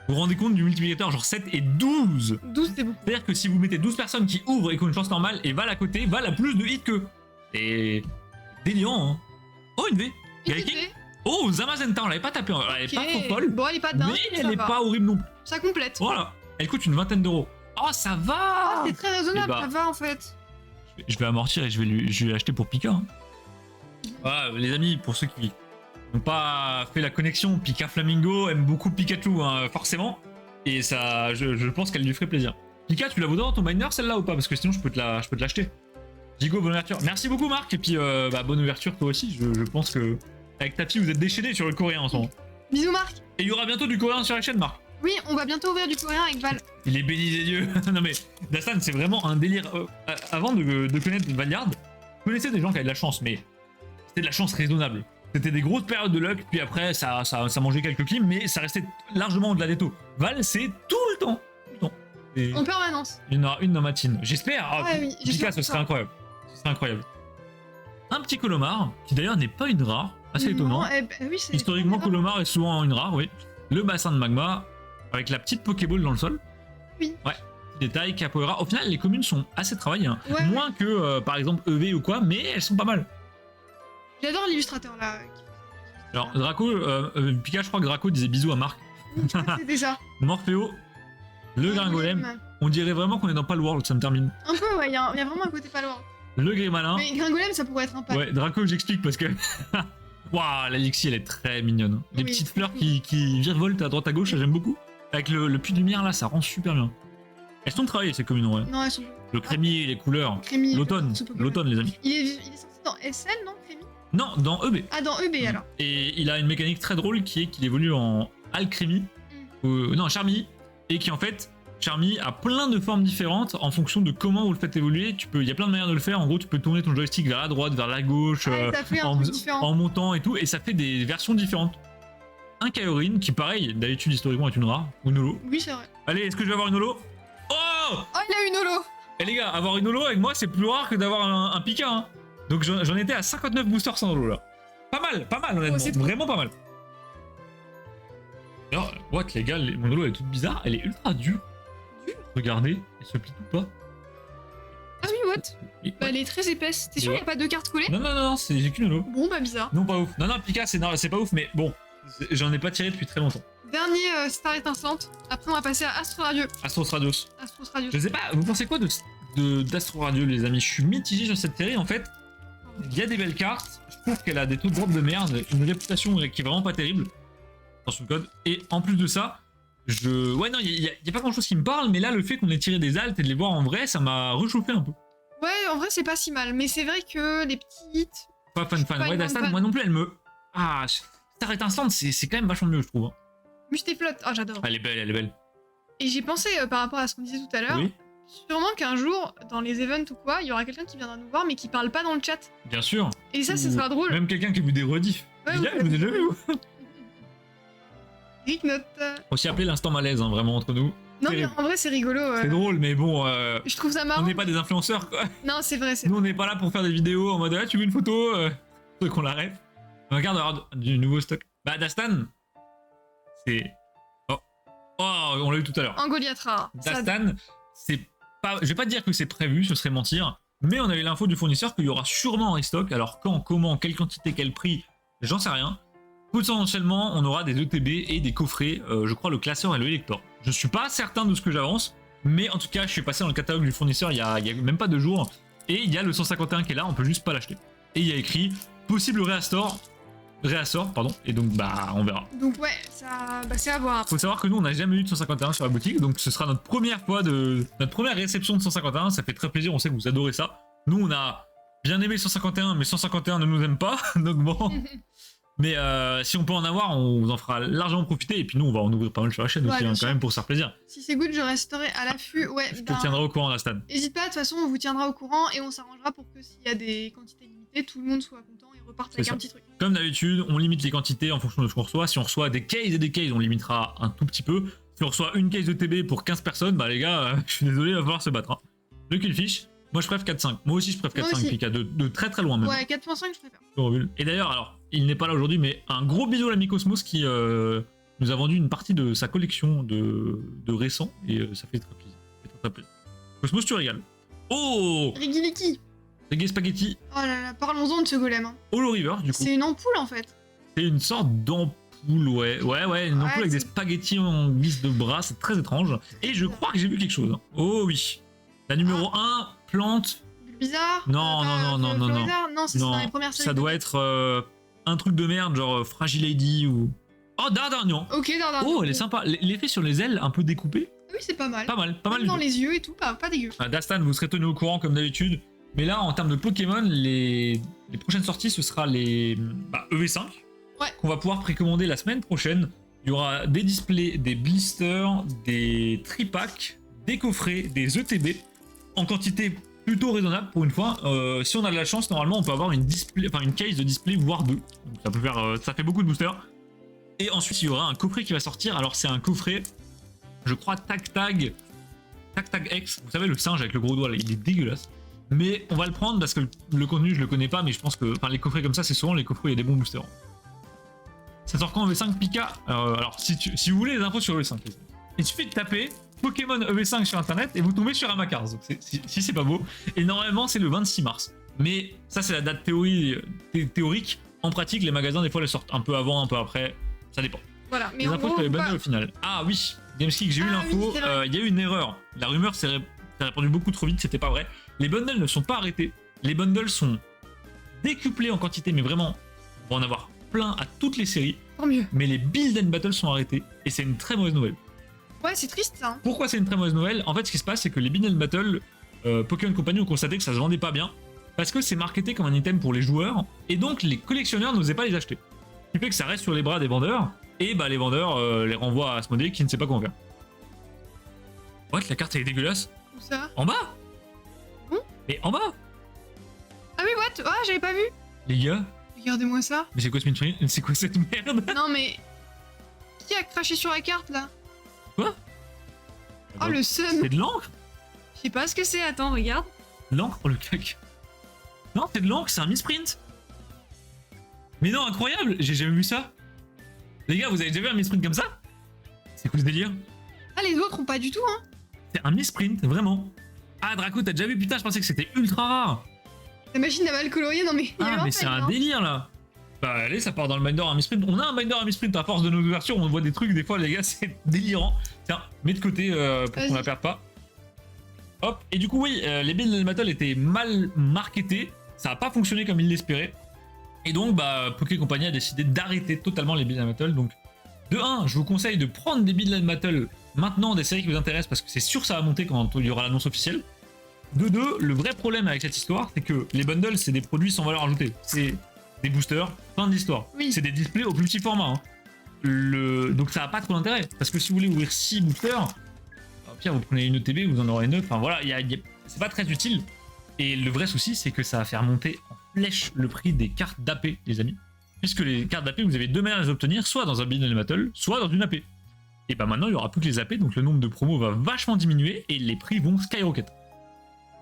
Vous vous rendez compte du multiplicateur, genre 7 et 12. 12, c'est beaucoup. C'est-à-dire que si vous mettez 12 personnes qui ouvrent et qui ont une chance normale et Val à côté, Val a plus de hits qu'eux. C'est délirant, hein. Oh, une V. Il Gaiking. était- Oh, Zamazenta, on l'avait pas tapé. Elle est Ok. pas trop folle. Bon, elle est pas dingue, Mais ça elle est va. pas horrible non plus. Ça complète. Voilà. Elle coûte une vingtaine d'euros. Oh, ça va. C'est très raisonnable, Eh bah. ça va en fait. Je vais amortir et je vais acheter pour Pika. Hein. Voilà, les amis, pour ceux qui n'ont pas fait la connexion, Pika Flamingo aime beaucoup Pikachu, hein, forcément. Et ça, je pense qu'elle lui ferait plaisir. Pika, tu la voudrais dans ton miner celle-là ou pas? Parce que sinon, je peux te l'acheter. Gigo, bonne ouverture. Merci beaucoup, Marc. Et puis, bonne ouverture toi aussi. Je pense que avec Tapi, vous êtes déchaînés sur le coréen en ce moment. Bisous, Marc. Et il y aura bientôt du coréen sur la chaîne, Marc. Oui, on va bientôt ouvrir du coréen avec Val. Il est béni des dieux. Non mais, Dastan, c'est vraiment un délire. Avant de connaître Valiard, je connaissais des gens qui avaient de la chance, mais c'était de la chance raisonnable. C'était des grosses périodes de luck, puis après, ça mangeait quelques clims, mais ça restait largement au-delà des taux. Val, c'est tout le temps. Tout le temps. Et En permanence. il y en aura une dans ma team. J'espère. Ah, Ouais, oui, Pika, j'espère ce serait ça. incroyable. Ce serait incroyable. Un petit Colomar, qui d'ailleurs n'est pas une rare. Assez étonnant. Non, eh ben, oui, c'est- Historiquement, Colomar est souvent une rare, oui. Le bassin de magma, avec la petite Pokéball dans le sol. Oui. Ouais. Petit détail, Capoeira. Au final, les communes sont assez travaillées. Hein. Ouais. Moins que, par exemple, EV ou quoi, mais elles sont pas mal. J'adore l'illustrateur là. Alors, Draco, Pika, je crois que Draco disait bisous à Marc. C'était ça. Morpheo, le Gringolem. On dirait vraiment qu'on est dans Palworld, ça me termine. Un peu, ouais, il y a vraiment un côté pas loin. Le Grimalin. Mais Gringolem, ça pourrait être un pack. Ouais, Draco, j'explique parce que. Waouh, l'Alexis, elle est très mignonne. Les Oui. petites fleurs qui virevoltent à droite à gauche, j'aime beaucoup. Avec le puits de lumière là, ça rend super bien. Elles sont travaillées ces communes, ouais. Non, elles sont Le crémier, les couleurs. Crémy. L'automne, l'automne les amis. Il est sorti dans SL, non, Crémy? Non, dans EB. Ah, dans EB alors. Et il a une mécanique très drôle qui est qu'il évolue en Alcrémy, non Charmy, et qui en fait, Charmy a plein de formes différentes en fonction de comment vous le faites évoluer. Il y a plein de manières de le faire. En gros, tu peux tourner ton joystick vers la droite, vers la gauche, Ouais, ça fait un truc différent. en montant et tout, et ça fait des versions différentes. Un Kaiorin qui, pareil, d'habitude historiquement est une rare, ou une holo. Oui, c'est vrai. Allez, est-ce que je vais avoir une holo? Oh! Oh, il a une holo. Eh les gars, avoir une holo avec moi, c'est plus rare que d'avoir un Pika. Hein. Donc j'en étais à 59 boosters sans holo là. Pas mal honnêtement, c'est vraiment pas mal. Alors, what les gars, mon holo elle est toute bizarre, elle est ultra dure. Regardez, elle se plie tout pas. Ah oui, what? Et- Bah, elle est très épaisse. T'es sûr qu'il n'y a pas deux cartes collées? Non, j'ai qu'une holo. Bon, bah, bizarre. Non, pas ouf. Non, Pika, c'est pas ouf, mais bon, j'en ai pas tiré depuis très longtemps. Dernier star étincelante. Après, on va passer à Astro Radieux. Astros Radios. Astro Radieux. Je sais pas, vous pensez quoi d'Astro Radio, les amis? Je suis mitigé sur cette série en fait. Il y a des belles cartes, je trouve qu'elle a des taux de drop de merde, une réputation qui est vraiment pas terrible dans son code. Et en plus de ça, ouais, non, il y a pas grand chose qui me parle, mais là, le fait qu'on ait tiré des altes et de les voir en vrai, ça m'a réchauffé un peu. Ouais, en vrai, c'est pas si mal. Mais c'est vrai que les petites. Pas fan. pas Ouais, une Dastan, fan. moi non plus, elle me. Ah, Star Instant, c'est quand même vachement mieux, je trouve. Hein. Must et flotte. Ah, j'adore. Elle est belle. Et j'ai pensé par rapport à ce qu'on disait tout à l'heure. Oui, Sûrement qu'un jour, dans les events ou quoi, il y aura quelqu'un qui viendra nous voir mais qui parle pas dans le chat. bien sûr. Et ça, ce Ou sera drôle. Même quelqu'un qui a vu des rediffs. Ouais, Je dis, ou ah, vous avez déjà vu, vous Rick note. Aussi appelé l'instant malaise, hein, vraiment, entre nous. Non, mais Terrible. en vrai, c'est rigolo. C'est drôle, mais bon, Je trouve ça on marrant. n'est pas des influenceurs, quoi. Non, c'est vrai, c'est Nous, on n'est pas là pour faire des vidéos en mode ah, tu veux une photo Truc qu'on l'arrête. Regarde du nouveau stock. Bah, Dastan, c'est. Oh, on l'a eu tout à l'heure. en Goliathra. Ça- Dastan, c'est pas. Je vais pas dire que c'est prévu, ce serait mentir. Mais on a eu l'info du fournisseur qu'il y aura sûrement en restock. Alors, quand, comment, quelle quantité, quel prix, j'en sais rien. Potentiellement, on aura des ETB et des coffrets, je crois le classeur et le lector. Je suis pas certain de ce que j'avance, mais en tout cas, je suis passé dans le catalogue du fournisseur il y a même pas 2 jours, et il y a le 151 qui est là, on peut juste pas l'acheter. Et il y a écrit possible réassort, pardon, et donc bah on verra. Donc, ouais, ça... bah, c'est à voir. Faut savoir que nous on n'a jamais eu de 151 sur la boutique, donc ce sera notre première fois notre première réception de 151, ça fait très plaisir, on sait que vous adorez ça. Nous on a bien aimé 151, mais 151 ne nous aime pas, donc bon. Mais si on peut en avoir, on vous en fera largement profiter. Et puis nous, on va en ouvrir pas mal sur la chaîne Ouais, aussi, bien hein, sûr. quand même, pour se faire plaisir. Si c'est good, je resterai à l'affût. Ouais, Je te tiendrai au courant, Dastan. N'hésite pas, de toute façon, on vous tiendra au courant et on s'arrangera pour que s'il y a des quantités limitées, tout le monde soit content et reparte avec C'est un ça. petit truc. Comme d'habitude, on limite les quantités en fonction de ce qu'on reçoit. Si on reçoit des cases et des cases, on limitera un tout petit peu. Si on reçoit une case de TB pour 15 personnes, bah les gars, je suis désolé, il va falloir se battre. Hein. Le killfish, moi je préfère 4-5. Moi aussi je préfère Moi 4-5, aussi. Pika, de très très loin même. Ouais, 4.5, je préfère. Et d'ailleurs, alors, il n'est pas là aujourd'hui, mais un gros bisou à l'ami Cosmos qui nous a vendu une partie de sa collection de récents, et ça fait très plaisir. Ça fait très plaisir. Cosmos, tu régales. Oh, Rigiliki. Reggae Spaghetti Oh là là, parlons-en de ce golem. Hein. Holo River, du coup. C'est une ampoule en fait. C'est une sorte d'ampoule, ouais, une ampoule Ouais, avec des c'est- spaghettis en guise de bras, c'est très étrange. Et je crois que j'ai vu quelque chose. Hein. Oh oui. La numéro 1, plante. Bizarre. Non, non. Non, c'est dans les premières séries. Ça doit être un truc de merde, genre Fragile Lady ou. Oh, Dardagnan. Ok, Dardar. Oh, elle est sympa. L'effet sur les ailes, un peu découpé. Oui, c'est pas mal. Pas mal Même du dans tout. les yeux et tout, pas dégueu. Ah, Dastan, vous serez tenu au courant comme d'habitude. Mais là, en termes de Pokémon, les prochaines sorties, ce sera les EV5. Ouais. Qu'on va pouvoir précommander la semaine prochaine. Il y aura des displays, des blisters, des tripacks, des coffrets, des ETB en quantité plutôt raisonnable pour une fois. Si on a de la chance, normalement, on peut avoir une case de display, voire 2. Donc ça peut faire, ça fait beaucoup de boosters. Et ensuite, il y aura un coffret qui va sortir. Alors, c'est un coffret, je crois, Tac Tag X. Vous savez, le singe avec le gros doigt, là, il est dégueulasse. Mais on va le prendre parce que le contenu, je le connais pas, mais je pense que les coffrets comme ça, c'est souvent les coffrets où il y a des bons boosters. Ça sort quand EV5 Pika? Alors, si vous voulez les infos sur EV5, il suffit de taper Pokémon EV5 sur internet et vous tombez sur Amakars. Donc, si c'est pas beau. Et normalement, c'est le 26 mars. Mais ça, c'est la date théorique. En pratique, les magasins, des fois, les sortent un peu avant, un peu après. Ça dépend. Voilà, mais Les en infos gros, sur les bah, bundles au final. Ah oui, Gamesgeek, j'ai eu Ah l'info. oui, c'est vrai. Il y a eu une erreur. La rumeur s'est répandue beaucoup trop vite, c'était pas vrai. Les bundles ne sont pas arrêtés. Les bundles sont décuplés en quantité, mais vraiment, on va en avoir plein à toutes les séries. tant mieux. Mais les build and battles sont arrêtés et c'est une très mauvaise nouvelle. Ouais, c'est triste ça. Hein. Pourquoi c'est une très mauvaise nouvelle? En fait, ce qui se passe, c'est que les Bean Battle, Pokémon Company ont constaté que ça se vendait pas bien, parce que c'est marketé comme un item pour les joueurs, et donc les collectionneurs n'osaient pas les acheter. Ce qui fait que ça reste sur les bras des vendeurs, et bah les vendeurs les renvoient à Asmodée qui ne sait pas comment faire. What? La carte elle est dégueulasse? Où ça? En bas? Bon. Mais en bas? Ah oui, what? Ah, j'avais pas vu. Les gars? Regardez-moi ça. Mais c'est quoi ce Mint? C'est quoi cette merde? Non mais... Qui a craché sur la carte là? Quoi? Oh le seum. C'est de l'encre? Je sais pas ce que c'est, attends, regarde. L'encre pour le cac. Non, c'est de l'encre, c'est un misprint. Mais non, incroyable, j'ai jamais vu ça. Les gars, vous avez déjà vu un misprint comme ça? C'est quoi ce délire? Ah, les autres ont pas du tout, hein. C'est un misprint, vraiment. Ah, Draco, t'as déjà vu? Putain, je pensais que c'était ultra rare. La machine a mal colorié, non mais... Ah, mais c'est un délire là. Bah, allez, ça part dans le binder à misprint. On a un binder à misprint à force de nos ouvertures, on voit des trucs, des fois, les gars, c'est délirant. Tiens, mets de côté pour qu'on la perde pas. Hop, et du coup, oui, les Bean Battle étaient mal marketés. Ça n'a pas fonctionné comme ils l'espéraient. Et donc, bah, Poké Company a décidé d'arrêter totalement les Bean Battle. Donc, de 1, je vous conseille de prendre des Bean Battle maintenant, des séries qui vous intéressent, parce que c'est sûr que ça va monter quand il y aura l'annonce officielle. De 2, le vrai problème avec cette histoire, c'est que les bundles, c'est des produits sans valeur ajoutée. C'est des boosters, fin d'histoire. Oui. C'est des displays au plus petit format. Hein. Donc ça n'a pas trop d'intérêt. Parce que si vous voulez ouvrir 6 boosters, au pire, vous prenez une ETB, vous en aurez 9. Enfin voilà, c'est pas très utile. Et le vrai souci, c'est que ça va faire monter en flèche le prix des cartes d'AP, les amis. Puisque les cartes d'AP, vous avez deux manières de les obtenir, soit dans un Bean Battle, soit dans une AP. Et bah maintenant, il n'y aura plus que les AP, donc le nombre de promos va vachement diminuer et les prix vont skyrocket.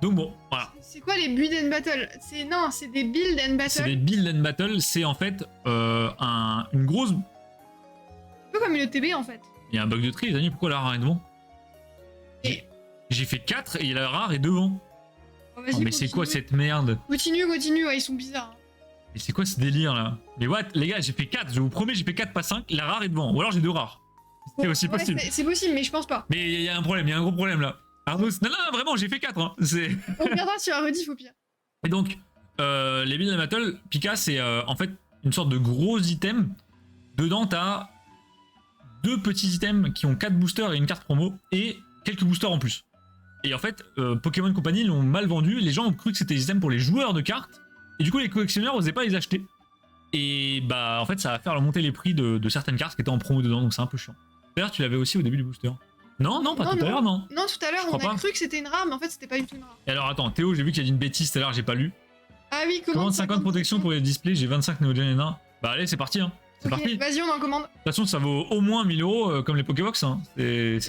Donc bon, voilà. C'est quoi les build and battle? Non, c'est des build and battle. C'est des build and battle, c'est en fait une grosse... Un peu comme une ETB en fait. Il y a un bug de tri, les amis, pourquoi la rare est devant? Et... J'ai fait 4 et la rare est devant. Oh, Oh, mais c'est quoi cette merde? Continue, ouais, ils sont bizarres. Hein. Mais c'est quoi ce délire là? Mais what? Les gars, j'ai fait 4, je vous promets, j'ai fait 4 pas 5, la rare est devant. Ou alors j'ai 2 rares. C'est aussi Ouais, possible. c'est possible, mais je pense pas. Mais il y a un problème, il y a un gros problème là. Arnaud, non, vraiment, j'ai fait 4. Hein. On regardera sur la rediff au pire. Et donc, les Bean Battle, Pika, c'est en fait une sorte de gros item. Dedans, t'as 2 petits items qui ont 4 boosters et une carte promo, et quelques boosters en plus. Et en fait, Pokémon Company l'ont mal vendu, les gens ont cru que c'était des items pour les joueurs de cartes, et du coup les collectionneurs n'osaient pas les acheter. Et bah en fait ça va faire monter les prix de certaines cartes qui étaient en promo dedans, donc c'est un peu chiant. D'ailleurs tu l'avais aussi au début du booster. Non, non, pas tout à l'heure, non. Non, tout à l'heure on a cru que c'était une rare, mais en fait c'était pas du tout une rare. Et alors attends, Théo, j'ai vu qu'il y a dit une bêtise tout à l'heure, j'ai pas lu. Ah oui, commande 50 protections pour les displays, j'ai 25 Neogen et nains. Bah allez, c'est parti, hein. C'est parti. Vas-y, on en commande. De toute façon, ça vaut au moins 1000 € comme les Pokébox. Hein. Et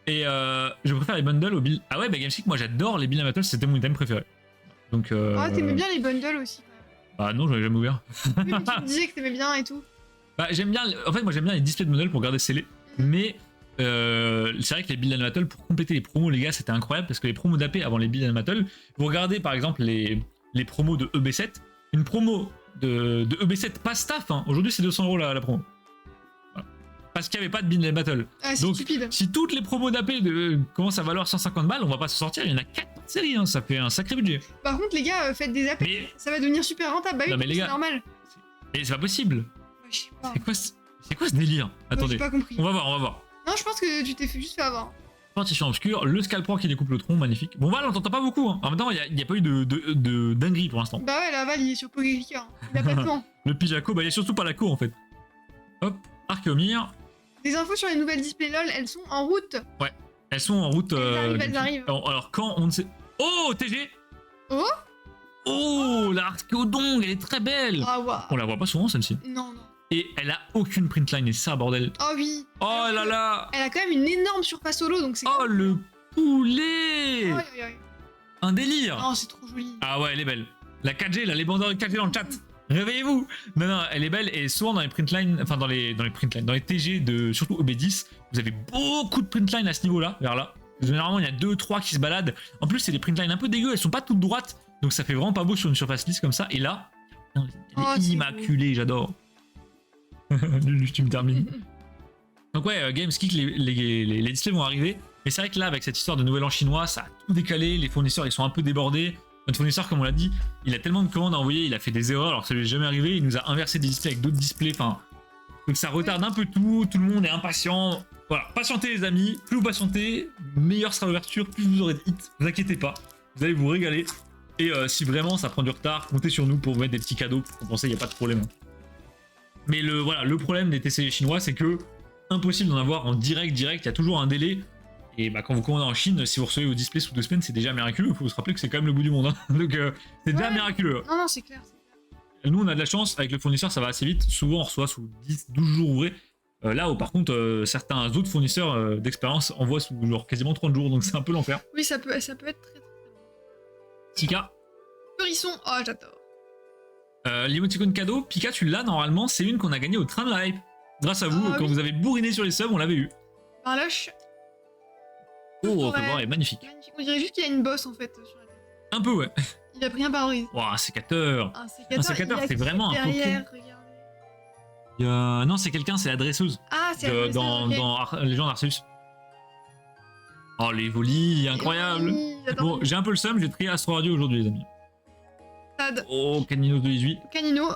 je préfère les bundles aux billes. Ah ouais, bah GameSpeak, moi j'adore les billes Battle, c'était mon item préféré. Donc. Ah, t'aimais bien les bundles aussi. Bah non, j'en ai jamais ouvert. Oui, mais tu me disais que t'aimais bien et tout. Bah j'aime bien. En fait, moi j'aime bien les displays de bundles pour garder scellés. Mais c'est vrai que les Build and Battle, pour compléter les promos, les gars, c'était incroyable parce que les promos d'AP avant les Build and Battle, vous regardez par exemple les promos de EB7, une promo de EB7 pas staff, hein. Aujourd'hui c'est 200 € la promo. Voilà. Parce qu'il n'y avait pas de Build and Battle. Ah, c'est donc stupide. si toutes les promos d'AP commencent à valoir 150 balles, on va pas se sortir, il y en a 4 par série, hein. Ça fait un sacré budget. Par contre, les gars, faites des AP, Mais... ça va devenir super rentable. Bah oui, Non, mais les c'est gars, normal. Mais c'est pas possible. Ouais, je sais pas. C'est quoi ce délire? Attendez, J'ai pas compris. on va voir. Non, je pense que tu t'es juste fait avoir. Partition obscure, le Scalpro qui découpe le tronc, magnifique. Bon, Val, on t'entend pas beaucoup. Hein. En même temps, il n'y a pas eu de dinguerie pour l'instant. Bah ouais, la Val, il est sur Pokégeek. Il a pas de temps. Le Pijaco, bah il est surtout pas la cour en fait. Hop, Archeomir. Des infos sur les nouvelles displays LOL, elles sont en route. Ouais, elles sont en route. Elles arrivent. Alors quand on ne sait. Oh, TG. Oh. Oh, la Archeodong, elle est très belle. Ah ouais. On la voit pas souvent celle-ci. Non. Et elle a aucune printline, et c'est ça, bordel. Oh oui. Oh là là. Elle a quand même une énorme surface solo, donc c'est... Oh le poulet. Un délire. Oh, c'est trop joli. Ah ouais, elle est belle. La 4G, là, les bandeurs de 4G dans le chat. Réveillez-vous. Non, elle est belle. Et souvent dans les printlines, enfin dans les printlines, dans les TG de surtout OB10, vous avez beaucoup de printlines à ce niveau-là, vers là. Généralement, il y a 2-3 qui se baladent. En plus, c'est des printlines un peu dégueu, elles sont pas toutes droites. Donc ça fait vraiment pas beau sur une surface lisse comme ça. Et là, elle est immaculée, j'adore. Lulu, tu me termines. Donc ouais, GameSpeak, les displays vont arriver. Mais c'est vrai que là, avec cette histoire de nouvel an chinois, ça a tout décalé. Les fournisseurs, ils sont un peu débordés. Notre fournisseur, comme on l'a dit, il a tellement de commandes à envoyer, il a fait des erreurs alors que ça lui est jamais arrivé. Il nous a inversé des displays avec d'autres displays. Enfin, donc ça retarde un peu tout. Tout le monde est impatient. Voilà, patientez les amis, plus vous patientez, meilleure sera l'ouverture, plus vous aurez de hits, vous inquiétez pas, vous allez vous régaler. Et si vraiment ça prend du retard, comptez sur nous pour vous mettre des petits cadeaux pour compenser, il n'y a pas de problème. Mais le problème des TCG chinois, c'est que impossible d'en avoir en direct, il y a toujours un délai. Et bah, quand vous commandez en Chine, si vous recevez vos displays sous 2 semaines, c'est déjà miraculeux. Il faut se rappeler que c'est quand même le bout du monde. Hein. Donc c'est déjà miraculeux. Non, c'est clair. Nous, on a de la chance, avec le fournisseur, ça va assez vite. Souvent, on reçoit sous 10-12 jours ouvrés. Là où par contre, certains autres fournisseurs d'expérience envoient sous genre, quasiment 30 jours, donc c'est un peu l'enfer. Oui, ça peut être très très très. Pika. Furisson, oh j'adore. L'emoticône cadeau, Pika, tu l'as normalement, c'est une qu'on a gagnée au train de la hype. Grâce à vous, quand vous avez bourriné sur les subs, on l'avait eu. Barloche. Oh, on est magnifique. On dirait juste qu'il y a une bosse en fait sur la tête. Un peu, ouais. Il a pris un pare-brise. Wow, un sécateur. Un sécateur, c'est vraiment un derrière, Pokémon. Non, c'est quelqu'un, c'est la dresseuse. Ah, c'est la dresseuse, dans les gens d'Arceus. Oh, les volis, incroyable. Bon, j'ai un peu le seum, j'ai trié Astro Radio aujourd'hui, les amis. Sad. Oh, Caninos de 18. Canino,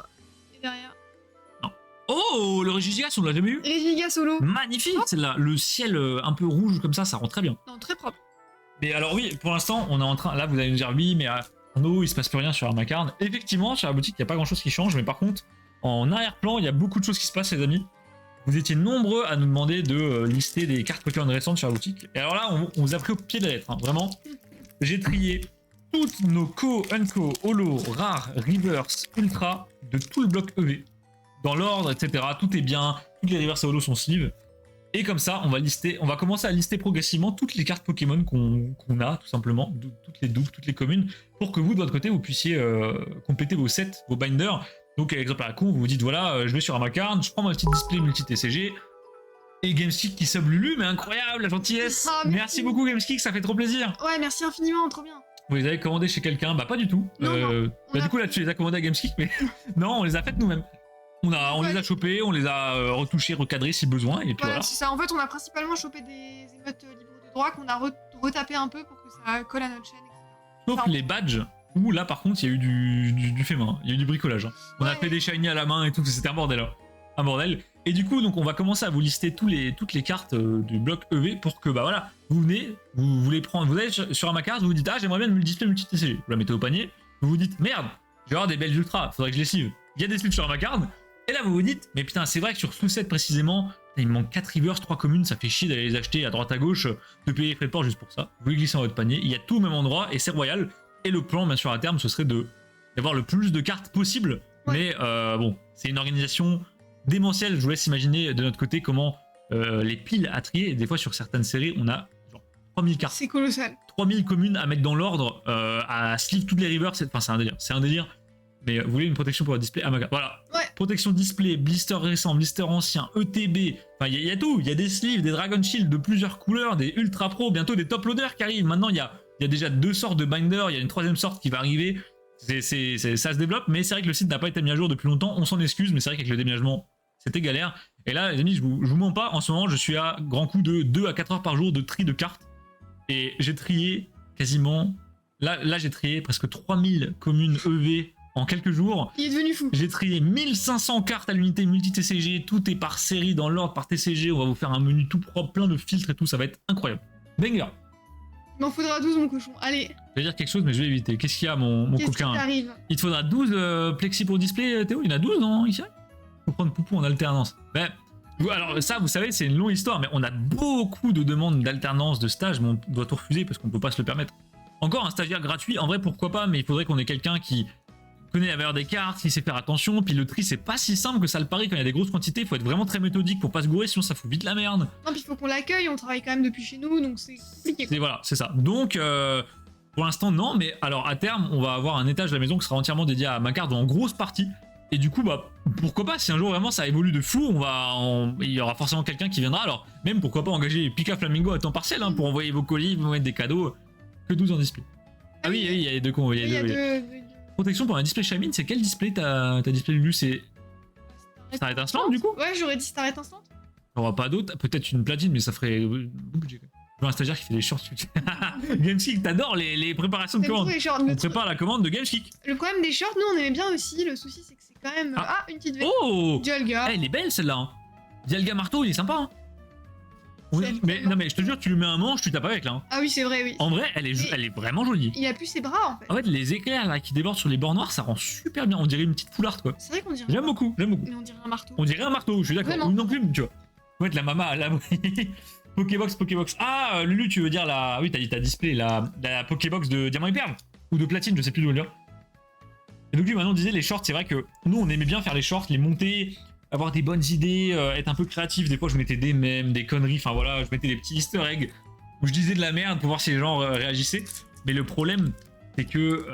et derrière. Non. Oh, le Regigigas, on l'a jamais eu. Regigigas solo. Magnifique, celle-là. Le ciel un peu rouge comme ça rend très bien. Non, très propre. Mais alors oui, pour l'instant, on est en train... Là, vous allez nous dire, oui, mais en eau, il se passe plus rien sur Armacarn. Effectivement, sur la boutique, il n'y a pas grand-chose qui change, mais par contre, en arrière-plan, il y a beaucoup de choses qui se passent, les amis. Vous étiez nombreux à nous demander de lister des cartes Pokémon récentes sur la boutique. Et alors là, on vous a pris au pied de la lettre, hein. Vraiment. J'ai trié toutes nos Co, Unco, Holo, Rare, Reverse, Ultra de tout le bloc EV. Dans l'ordre, etc. Tout est bien. Toutes les Reverse et Holo sont sleeve. Et comme ça, on va commencer à lister progressivement toutes les cartes Pokémon qu'on a, tout simplement. Toutes les doubles, toutes les communes. Pour que vous, de votre côté, vous puissiez compléter vos sets, vos binders. Donc, exemple à la con, vous vous dites, voilà, je vais sur Armacarn, je prends ma petite display multi-TCG. Et Gameskick qui sub Lulu, mais incroyable, la gentillesse. Ah, merci beaucoup Gameskick, ça fait trop plaisir. Ouais, merci infiniment, trop bien. Vous les avez commandés chez quelqu'un? Bah pas du tout. Non, du coup là tu les as commandés à Gameskick, mais non, on les a faites nous-mêmes. On les a chopés, on les a retouchés, recadrés si besoin, et puis voilà. C'est ça, en fait on a principalement chopé des émotes libres de droit qu'on a retapé un peu pour que ça colle à notre chaîne, etc. Sauf Enfin, les badges, où là par contre il y a eu du fait main, il y a eu du bricolage. Hein. On a fait des shiny à la main et tout, c'était un bordel. Hein. Un bordel. Et du coup, donc on va commencer à vous lister toutes les cartes du bloc EV pour que, bah voilà, vous venez, vous les prendre, vous allez sur Armacarn, vous vous dites, ah j'aimerais bien le display multi-TCG. Vous la mettez au panier, vous vous dites, merde, je vais avoir des belles ultras, faudrait que je les sleeve. Il y a des sleeves sur Armacarn, et là vous vous dites, mais putain, c'est vrai que sur sous-set précisément, il me manque 4 rivers, 3 communes, ça fait chier d'aller les acheter à droite à gauche, de payer les frais de port juste pour ça. Vous les glissez dans votre panier, il y a tout au même endroit, et c'est royal. Et le plan, bien sûr, à terme, ce serait d'avoir le plus de cartes possible, mais bon, c'est une organisation démentiel, je vous laisse imaginer de notre côté comment les piles à trier, et des fois sur certaines séries on a genre 3000 cartes. C'est colossal. 3000 communes à mettre dans l'ordre, à sleeve toutes les rivers, enfin c'est un délire. Mais vous voulez une protection pour le display Armacarn, voilà. Ouais. Protection display, blister récent, blister ancien, ETB, enfin il y a tout, il y a des sleeves, des Dragon Shield de plusieurs couleurs, des Ultra Pro, bientôt des Top Loaders qui arrivent. Maintenant il y a déjà 2 sortes de binders, il y a une 3ème sorte qui va arriver. Ça se développe, mais c'est vrai que le site n'a pas été mis à jour depuis longtemps, on s'en excuse, mais c'est vrai qu'avec le déménagement c'était galère. Et là, les amis, je vous mens pas, en ce moment, je suis à grand coup de 2 à 4 heures par jour de tri de cartes. Et j'ai trié quasiment... Là j'ai trié presque 3000 communes EV en quelques jours. Il est devenu fou. J'ai trié 1500 cartes à l'unité multi-TCG. Tout est par série, dans l'ordre, par TCG. On va vous faire un menu tout propre, plein de filtres et tout. Ça va être incroyable. Banger. Il m'en faudra 12, mon cochon. Allez. Je vais dire quelque chose, mais je vais éviter. Qu'est-ce qu'il y a, mon Qu'est-ce coquin? qui t'arrive? Il te faudra 12 plexi pour display, Théo? Il y en a 12, non, ici? Faut prendre Poupou en alternance. Ben, alors ça, vous savez, c'est une longue histoire, mais on a beaucoup de demandes d'alternance, de stage, mais on doit tout refuser parce qu'on peut pas se le permettre. Encore un stagiaire gratuit, en vrai, pourquoi pas, mais il faudrait qu'on ait quelqu'un qui connaît la valeur des cartes, qui sait faire attention, puis le tri, c'est pas si simple que ça le paraît quand il y a des grosses quantités, il faut être vraiment très méthodique pour pas se gourer, sinon ça fout vite la merde. Non, puis il faut qu'on l'accueille, on travaille quand même depuis chez nous, donc c'est compliqué. Et voilà, c'est ça. Donc, pour l'instant, non, mais alors à terme, on va avoir un étage de la maison qui sera entièrement dédié à ma carte en grosse partie. Et du coup, bah, pourquoi pas, si un jour vraiment ça évolue de fou, il y aura forcément quelqu'un qui viendra. Alors, même pourquoi pas engager Pika Flamingo à temps partiel hein, pour envoyer vos colis, vous mettre des cadeaux, que 12 en display. Ah oui, il y a les deux cons, il y a deux. Protection pour un display Shamin, c'est quel display ta display Lulu? C'est Star étincelante du coup? Ouais, j'aurais dit Star étincelante. Il n'y aura pas d'autre, peut-être une platine, mais ça ferait beaucoup budget quand même. Je vois un stagiaire qui fait des shorts. Gameskick, t'adores les préparations de commandes. On prépare la commande de Gameskick. Le problème des shorts, nous on aimait bien aussi. Le souci c'est que c'est quand même. Ah, une petite V. Oh, Dialga. elle est belle celle-là. Hein. Dialga marteau, il est sympa. Hein. Mais non, mais je te jure, tu lui mets un manche, tu tapes avec là. Hein. Ah oui, c'est vrai, oui. En vrai, elle est vraiment jolie. Il a plus ses bras en fait. En fait, les éclairs là qui débordent sur les bords noirs, ça rend super bien. On dirait une petite foularde quoi. C'est vrai qu'on dirait. J'aime beaucoup, j'aime beaucoup. Mais on dirait un marteau. On dirait un marteau, je suis d'accord. Vraiment. Ou non plus, tu vois. Ouais, la maman à l'abri. Pokébox. Ah, Lulu, tu veux dire la. Oui, t'as display, la Pokébox de Diamant et Perle. Ou de Platine, je sais plus d'où le dire. Et donc, lui, maintenant, on disait les shorts, c'est vrai que nous, on aimait bien faire les shorts, les monter, avoir des bonnes idées, être un peu créatif. Des fois, je mettais des mèmes, des conneries, enfin voilà, je mettais des petits easter eggs où je disais de la merde pour voir si les gens réagissaient. Mais le problème, c'est que.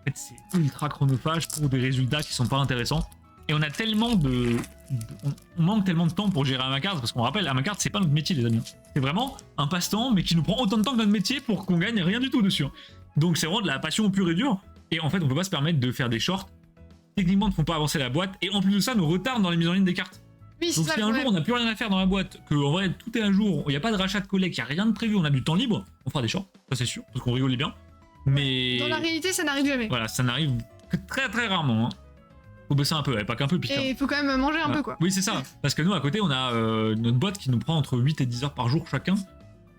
En fait, c'est ultra chronophage pour des résultats qui sont pas intéressants. Et on a tellement on manque tellement de temps pour gérer Amakart, parce qu'on rappelle, Amakart, c'est pas notre métier, les amis. C'est vraiment un passe-temps, mais qui nous prend autant de temps que notre métier pour qu'on gagne rien du tout dessus. Donc c'est vraiment de la passion pure et dure. Et en fait, on peut pas se permettre de faire des shorts. Techniquement, ne font pas avancer la boîte. Et en plus de ça, nous retardent dans les mises en ligne des cartes. Oui, c'est Donc ça. si un jour on n'a plus rien à faire dans la boîte, que en vrai tout est à jour, il n'y a pas de rachat de collecte, il n'y a rien de prévu, on a du temps libre, on fera des shorts, ça c'est sûr, parce qu'on rigolait bien. Mais. Dans la réalité, ça n'arrive jamais. Voilà, ça n'arrive que très très rarement. Hein. Faut bosser un peu, ouais, pas qu'un peu, pire. Et il faut quand même manger un peu, quoi. Oui, c'est ça. Parce que nous, à côté, on a notre boîte qui nous prend entre 8 et 10 heures par jour chacun.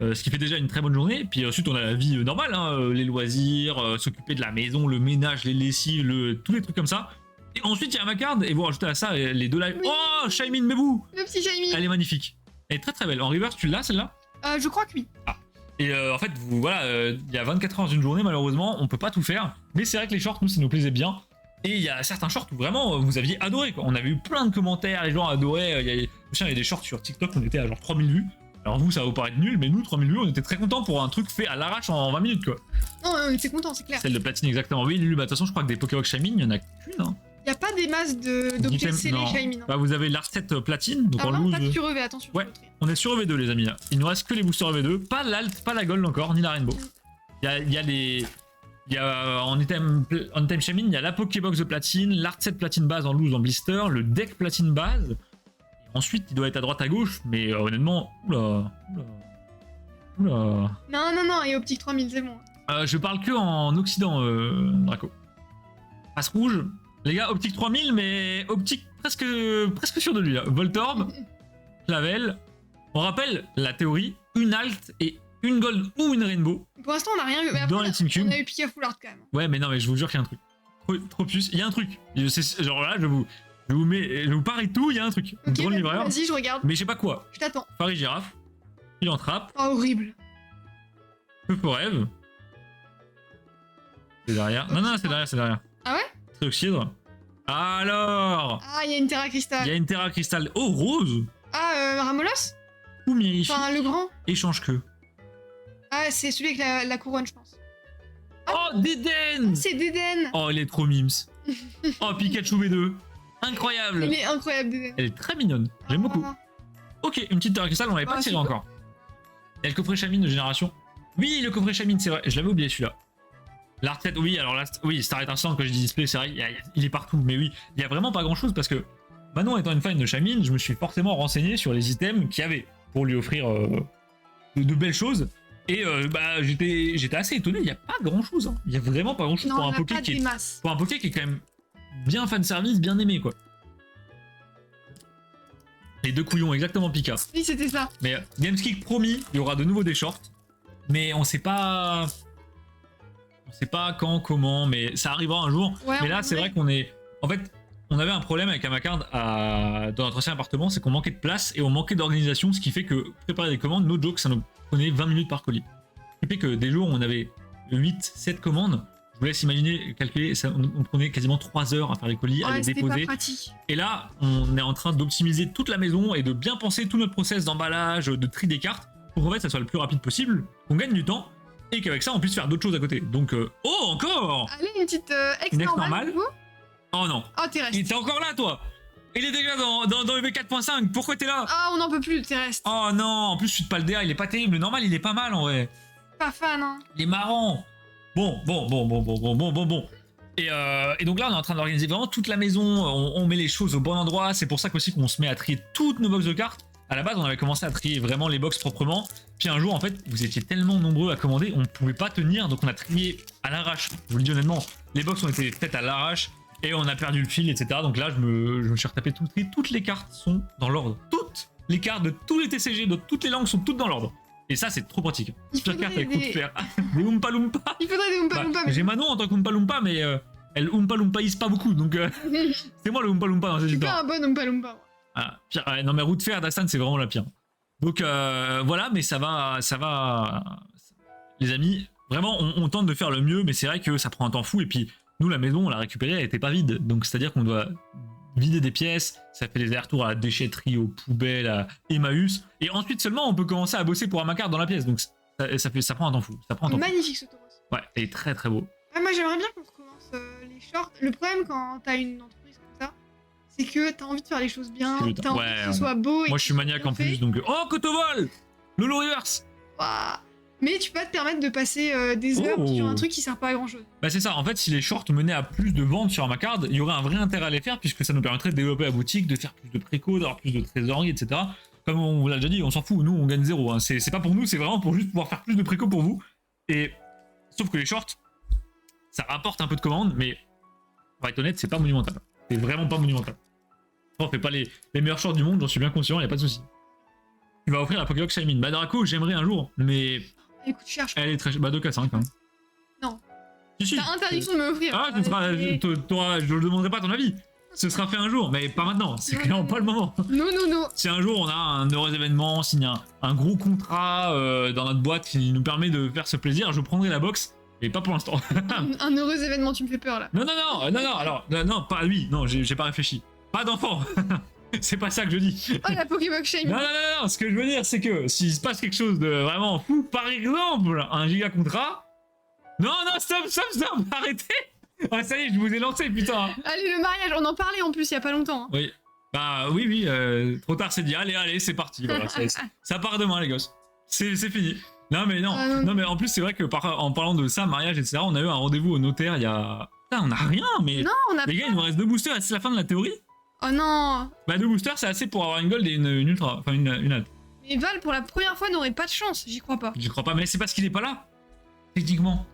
Ce qui fait déjà une très bonne journée. Puis ensuite, on a la vie normale, hein, les loisirs, s'occuper de la maison, le ménage, les lessives, tous les trucs comme ça. Et ensuite, il y a Amakart, et vous rajoutez à ça les deux lives. Oui. Oh, Shaimin, mais vous Le petit Jamie. Elle est magnifique. Elle est très très belle. En reverse, tu l'as celle-là? Je crois que oui. Et en fait, voilà, il y a 24 heures dans une journée, malheureusement, on peut pas tout faire. Mais c'est vrai que les shorts, nous, ça nous plaisait bien. Et il y a certains shorts où vraiment vous aviez adoré, quoi. On avait eu plein de commentaires, les gens adoraient. Il y a des shorts sur TikTok, on était à genre 3000 vues. Alors vous, ça va vous paraître nul, mais nous, 3000 vues, on était très contents pour un truc fait à l'arrache en 20 minutes, quoi. Non, on était contents, c'est clair. Celle de platine, exactement. Oui, Lulu, bah, de toute façon, je crois que des Pokébox Shaimin, il y en a qu'une. Hein. Y a pas des masses d'objets scellés Non. Shaimin. Bah, vous avez l'Arset platine, donc Ah en non, loose. pas de surevé, attention. Ouais. On est sur EV2, les amis. Là. Il nous reste que les boosters EV2, pas l'Alt, pas la Gold encore, ni la Rainbow. Il y a les. Il y a en item Shaimin, il y a la Pokébox de platine, l'Art7 platine base en loose en blister, le deck platine base. Et ensuite, il doit être à droite à gauche, mais honnêtement, oula. Non, et Optique 3000, c'est bon. Je parle que en Occident, Draco. Face rouge, les gars, Optique 3000, mais Optique presque sûr de lui là. Voltorb, Clavel. On rappelle la théorie, une Alt et une Gold ou une Rainbow. Pour l'instant, on a rien eu. Mais après, Dans les Team Cube. on a eu Pika Foulard quand même. Ouais, mais non, mais je vous jure qu'il y a un truc. Trop plus. Il y a un truc. Genre là, je vous parie tout, il y a un truc. Ok, Drone livreur. vas-y, je regarde. Mais je sais pas quoi. Je t'attends. Farid Girafe. Il en trappe. Oh, horrible. Feu pour rêve. C'est derrière. Non, c'est derrière. Ah ouais? Trioxydre. Alors, Ah, il y a une Terra il Cristal. y a une Terra Cristal. Oh, rose. Ah, Ramolos? Ou Mirifique. Enfin, le grand. Échange que. Ah, c'est celui avec la couronne, je pense. Oh, Dédenne. C'est Dédenne. Oh, il est trop mimes. Oh, Pikachu V2. Incroyable. Il est incroyable, Dédenne. Elle est très mignonne. J'aime beaucoup. Ok, une petite Terra Cristal, on l'avait pas tiré super. encore. Il y a le coffret Shaimin de génération. Oui, le coffret Shaimin, c'est vrai. Je l'avais oublié celui-là. L'Art 7, oui, alors là, oui, Star Instant, quand je dis display, c'est vrai, il est partout. Mais oui, il y a vraiment pas grand chose parce que Manon étant une fan de Shaimin, je me suis forcément renseigné sur les items qu'il y avait pour lui offrir de belles choses. Et bah, j'étais assez étonné, il n'y a pas grand chose. Hein. Il y a vraiment pas grand chose Non, pour on un a Poké pas qui des est. masses. Pour un Poké qui est quand même bien fan service, bien aimé quoi. Les deux couillons, exactement Pika. Oui, c'était ça. Mais Gameskick promis, il y aura de nouveau des shorts. Mais on sait pas. On sait pas quand, comment, mais ça arrivera un jour. Ouais, mais là, on c'est vrai qu'on est. En fait, on avait un problème avec Amakart dans notre ancien appartement, c'est qu'on manquait de place et on manquait d'organisation, ce qui fait que préparer des commandes, no joke, ça nous prenait 20 minutes par colis. Ce qui fait que des jours où on avait 8-7 commandes, je vous laisse imaginer, calculer, on prenait quasiment 3 heures à faire les colis, à Ouais, les c'était déposer. pas pratique. Et là, on est en train d'optimiser toute la maison et de bien penser tout notre process d'emballage, de tri des cartes, pour qu'en fait ça soit le plus rapide possible, qu'on gagne du temps, et qu'avec ça on puisse faire d'autres choses à côté. Donc, oh encore. Allez, une petite ex Une ex normale. normale. du coup. Oh non. Oh, Terrestre. Il était encore là, toi. Il est déjà dans EV 4.5, pourquoi t'es là? Ah, on n'en peut plus de Terrestre. Oh non, en plus je suis de Paldea, il est pas terrible, le normal il est pas mal en vrai. Pas fan, hein. Il est marrant. Bon. Et donc là, on est en train d'organiser vraiment toute la maison. On met les choses au bon endroit. C'est pour ça qu'aussi qu'on se met à trier toutes nos box de cartes. À la base, on avait commencé à trier vraiment les box proprement. Puis un jour, en fait, vous étiez tellement nombreux à commander, on ne pouvait pas tenir. Donc on a trié à l'arrache. Je vous le dis honnêtement, les box ont été faites à l'arrache et on a perdu le fil, etc. Donc là, je me suis retapé tout le tri. Toutes les cartes sont dans l'ordre. Toutes. cartes de tous les TCG, de toutes les langues sont toutes dans l'ordre. Et ça, c'est trop pratique. Il Chaque faudrait carte avec des- coup de fer. Des Oompa Loompa. Il faudrait des Oompa Loompa, mais J'ai Manon en tant qu'Oompa Loompa, mais elle Oompa Loompaise pas beaucoup, donc c'est moi le Oompa Loompa dans cette je suis histoire. pas un bon Oompa Loompa. moi. Ah, pire, ouais, non mais roue de fer d'Astan c'est vraiment la pire. Donc voilà, mais ça va, les amis. Vraiment, on tente de faire le mieux, mais c'est vrai que ça prend un temps fou. Et puis nous, la maison, on l'a récupérée, elle était pas vide. Donc c'est à dire qu'on doit vider des pièces. Ça fait des allers-retours à la déchetterie, aux poubelles, à Emmaüs. Et ensuite seulement, on peut commencer à bosser pour Amakar dans la pièce. Donc ça prend un temps fou. Ça prend un temps fou. Magnifique ce Tauros. Ouais, il est très très beau. Ah, moi j'aimerais bien qu'on recommence les shorts. Le problème quand t'as une entreprise comme ça, c'est que t'as envie de faire les choses bien, C'est le t'as temps. envie Ouais, que ce soit beau. Et Moi que je suis ce soit maniaque bien en plus, fait. donc oh Kotovol, Lolo Rivers. Ouah. Mais tu peux pas te permettre de passer des heures Oh. sur un truc qui sert pas à grand chose. Bah c'est ça, en fait si les shorts menaient à plus de ventes sur Amakard, il y aurait un vrai intérêt à les faire puisque ça nous permettrait de développer la boutique, de faire plus de préco, d'avoir plus de trésorerie, etc. Comme on vous l'a déjà dit, on s'en fout, nous on gagne zéro, hein. C'est pas pour nous, c'est vraiment pour juste pouvoir faire plus de préco pour vous. Et sauf que les shorts, ça rapporte un peu de commandes, mais pour être honnête, c'est pas monumental. C'est vraiment pas monumental. On fait pas les meilleurs shorts du monde, j'en suis bien conscient, y a pas de souci. Tu vas offrir la Pokébox Shaymin. Bah Draco, j'aimerais un jour, mais Elle coûte cher, je crois. elle est très... Bah 2K5 hein. Non. Si, si. T'as interdiction de me l'offrir. Ah, je le demanderai pas ton avis. Ce sera fait un jour, mais pas maintenant. C'est Ouais. clairement pas le moment. Non. Si un jour on a un heureux événement, signe un gros contrat dans notre boîte qui nous permet de faire ce plaisir, je prendrai la box, mais pas pour l'instant. Un heureux événement, tu me fais peur là. non, alors, non, pas lui, non, j'ai pas réfléchi. Pas d'enfant. C'est pas ça que je dis. Oh la Pokébox Shame. Non, ce que je veux dire, c'est que s'il se passe quelque chose de vraiment fou, par exemple, un giga contrat. Non, stop, arrêtez. Ah, ça y est, je vous ai lancé, putain. Allez, le mariage, on en parlait en plus il y a pas longtemps. hein. Oui. Bah oui, trop tard c'est dit. Allez, c'est parti. Voilà, ça part demain, les gosses. C'est fini. Non, mais non. Ah, non. Non, mais en plus, c'est vrai que en parlant de ça, mariage, etc., on a eu un rendez-vous au notaire il y a. Putain, on a rien, mais. Non, on a Les gars, il nous reste 2 boosters et c'est la fin de la théorie. Oh non. Bah, 2 boosters, c'est assez pour avoir une gold et une ultra. Enfin, une ad. Mais Val, pour la première fois, n'aurait pas de chance, j'y crois pas. J'y crois pas, mais c'est parce qu'il est pas là. Techniquement.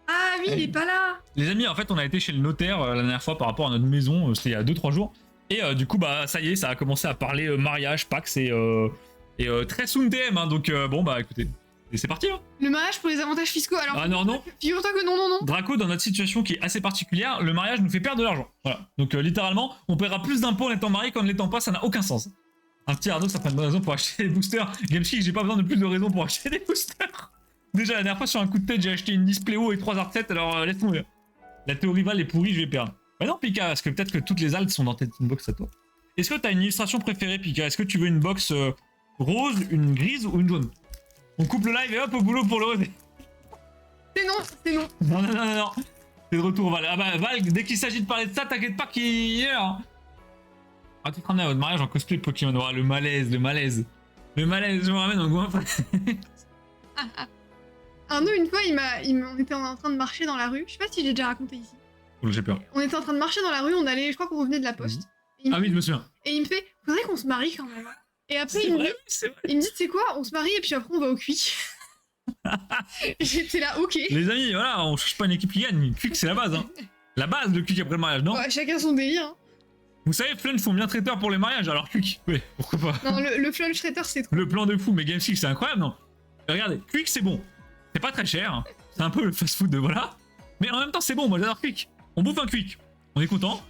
Ah oui, il est pas là. Les amis, en fait, on a été chez le notaire la dernière fois par rapport à notre maison, c'était il y a 2-3 jours. Et du coup, bah ça y est, ça a commencé à parler mariage, Pax et très soon TM. Hein, donc bon, bah écoutez, et c'est parti. Hein. Le mariage pour les avantages fiscaux, alors. Ah non. Figure-toi que non. Draco, dans notre situation qui est assez particulière, le mariage nous fait perdre de l'argent. Voilà. Donc littéralement, on paiera plus d'impôts en étant marié qu'en ne l'étant pas, ça n'a aucun sens. Un petit Arnaud, ça prend une bonne raison pour acheter des boosters. Gamespeak, j'ai pas besoin de plus de raisons pour acheter des boosters. Déjà, la dernière fois, sur un coup de tête, j'ai acheté une Displaywo et 3 Art-7, alors laisse tomber. La théorie Val est pourrie, je vais perdre. Bah non, Pika, parce que peut-être que toutes les altes sont dans une box à toi. Est-ce que t'as une illustration préférée, Pika? Est-ce que tu veux une box rose, une grise ou une jaune? On coupe le live et hop, au boulot pour le rose. C'est non. Non. C'est de retour, Val. Ah bah, Val, dès qu'il s'agit de parler de ça, t'inquiète pas qu'il y est là. Ah, tu te ramènes à votre mariage en cosplay Pokémon. Oh, le malaise. Le malaise, je me ramène en goin. Arnaud, une fois, on était en train de marcher dans la rue. Je sais pas si j'ai déjà raconté ici. Oh, j'ai peur. On était en train de marcher dans la rue, on allait, je crois qu'on revenait de la poste. Et il me Ah oui, je me souviens. Et il me fait, faudrait qu'on se marie quand même. Et après, C'est il me vrai, dit, c'est vrai. tu sais quoi, on se marie et puis après on va au Quick. J'étais là, ok. Les amis, voilà, on cherche pas une équipe qui gagne. Quick, c'est la base. Hein. La base de Quick après le mariage, non? Ouais, chacun son délire. hein. Vous savez, Flunch font bien traiteur pour les mariages, alors Quick, ouais, pourquoi pas. Non, le Flunch Traitor, c'est trop. Le plan de fou, mais Gamespeak, c'est incroyable, non? Regardez, Quick, c'est bon. C'est pas très cher. Hein. C'est un peu le fast-food de voilà. Mais en même temps, c'est bon, moi j'adore Quick. On bouffe un Quick. On est content.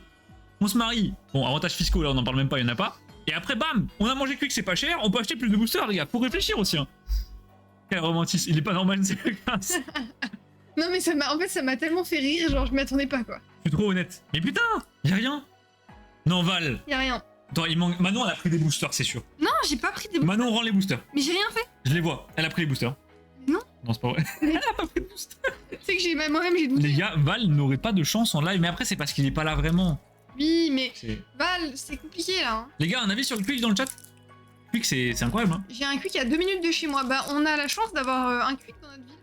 On se marie. Bon, avantages fiscaux, là, on en parle même pas, il y en a pas. Et après, bam, on a mangé Quick, c'est pas cher. On peut acheter plus de boosters, les gars. Faut réfléchir aussi. Hein. Quel romantisme. Il est pas normal, c'est le cas. Non, mais en fait, ça m'a tellement fait rire, genre, je m'y attendais pas, quoi. Je suis trop honnête. Mais putain, y'a rien. Non, Val. Y a rien. Attends, il manque. Manon, elle a pris des boosters, c'est sûr. Non, j'ai pas pris des. Manon rend les boosters. Mais j'ai rien fait. Je les vois. Elle a pris les boosters. Non. Non, c'est pas vrai. Elle a pas pris de boosters. Tu sais que moi-même, j'ai douté. Les gars, Val n'aurait pas de chance en live, mais après, c'est parce qu'il est pas là vraiment. Oui, mais C'est- Val, c'est compliqué là. hein. Les gars, un avis sur le Quick dans le chat? Quick, c'est incroyable. Hein. J'ai un Quick à 2 minutes de chez moi. Bah, on a la chance d'avoir un Quick dans notre ville.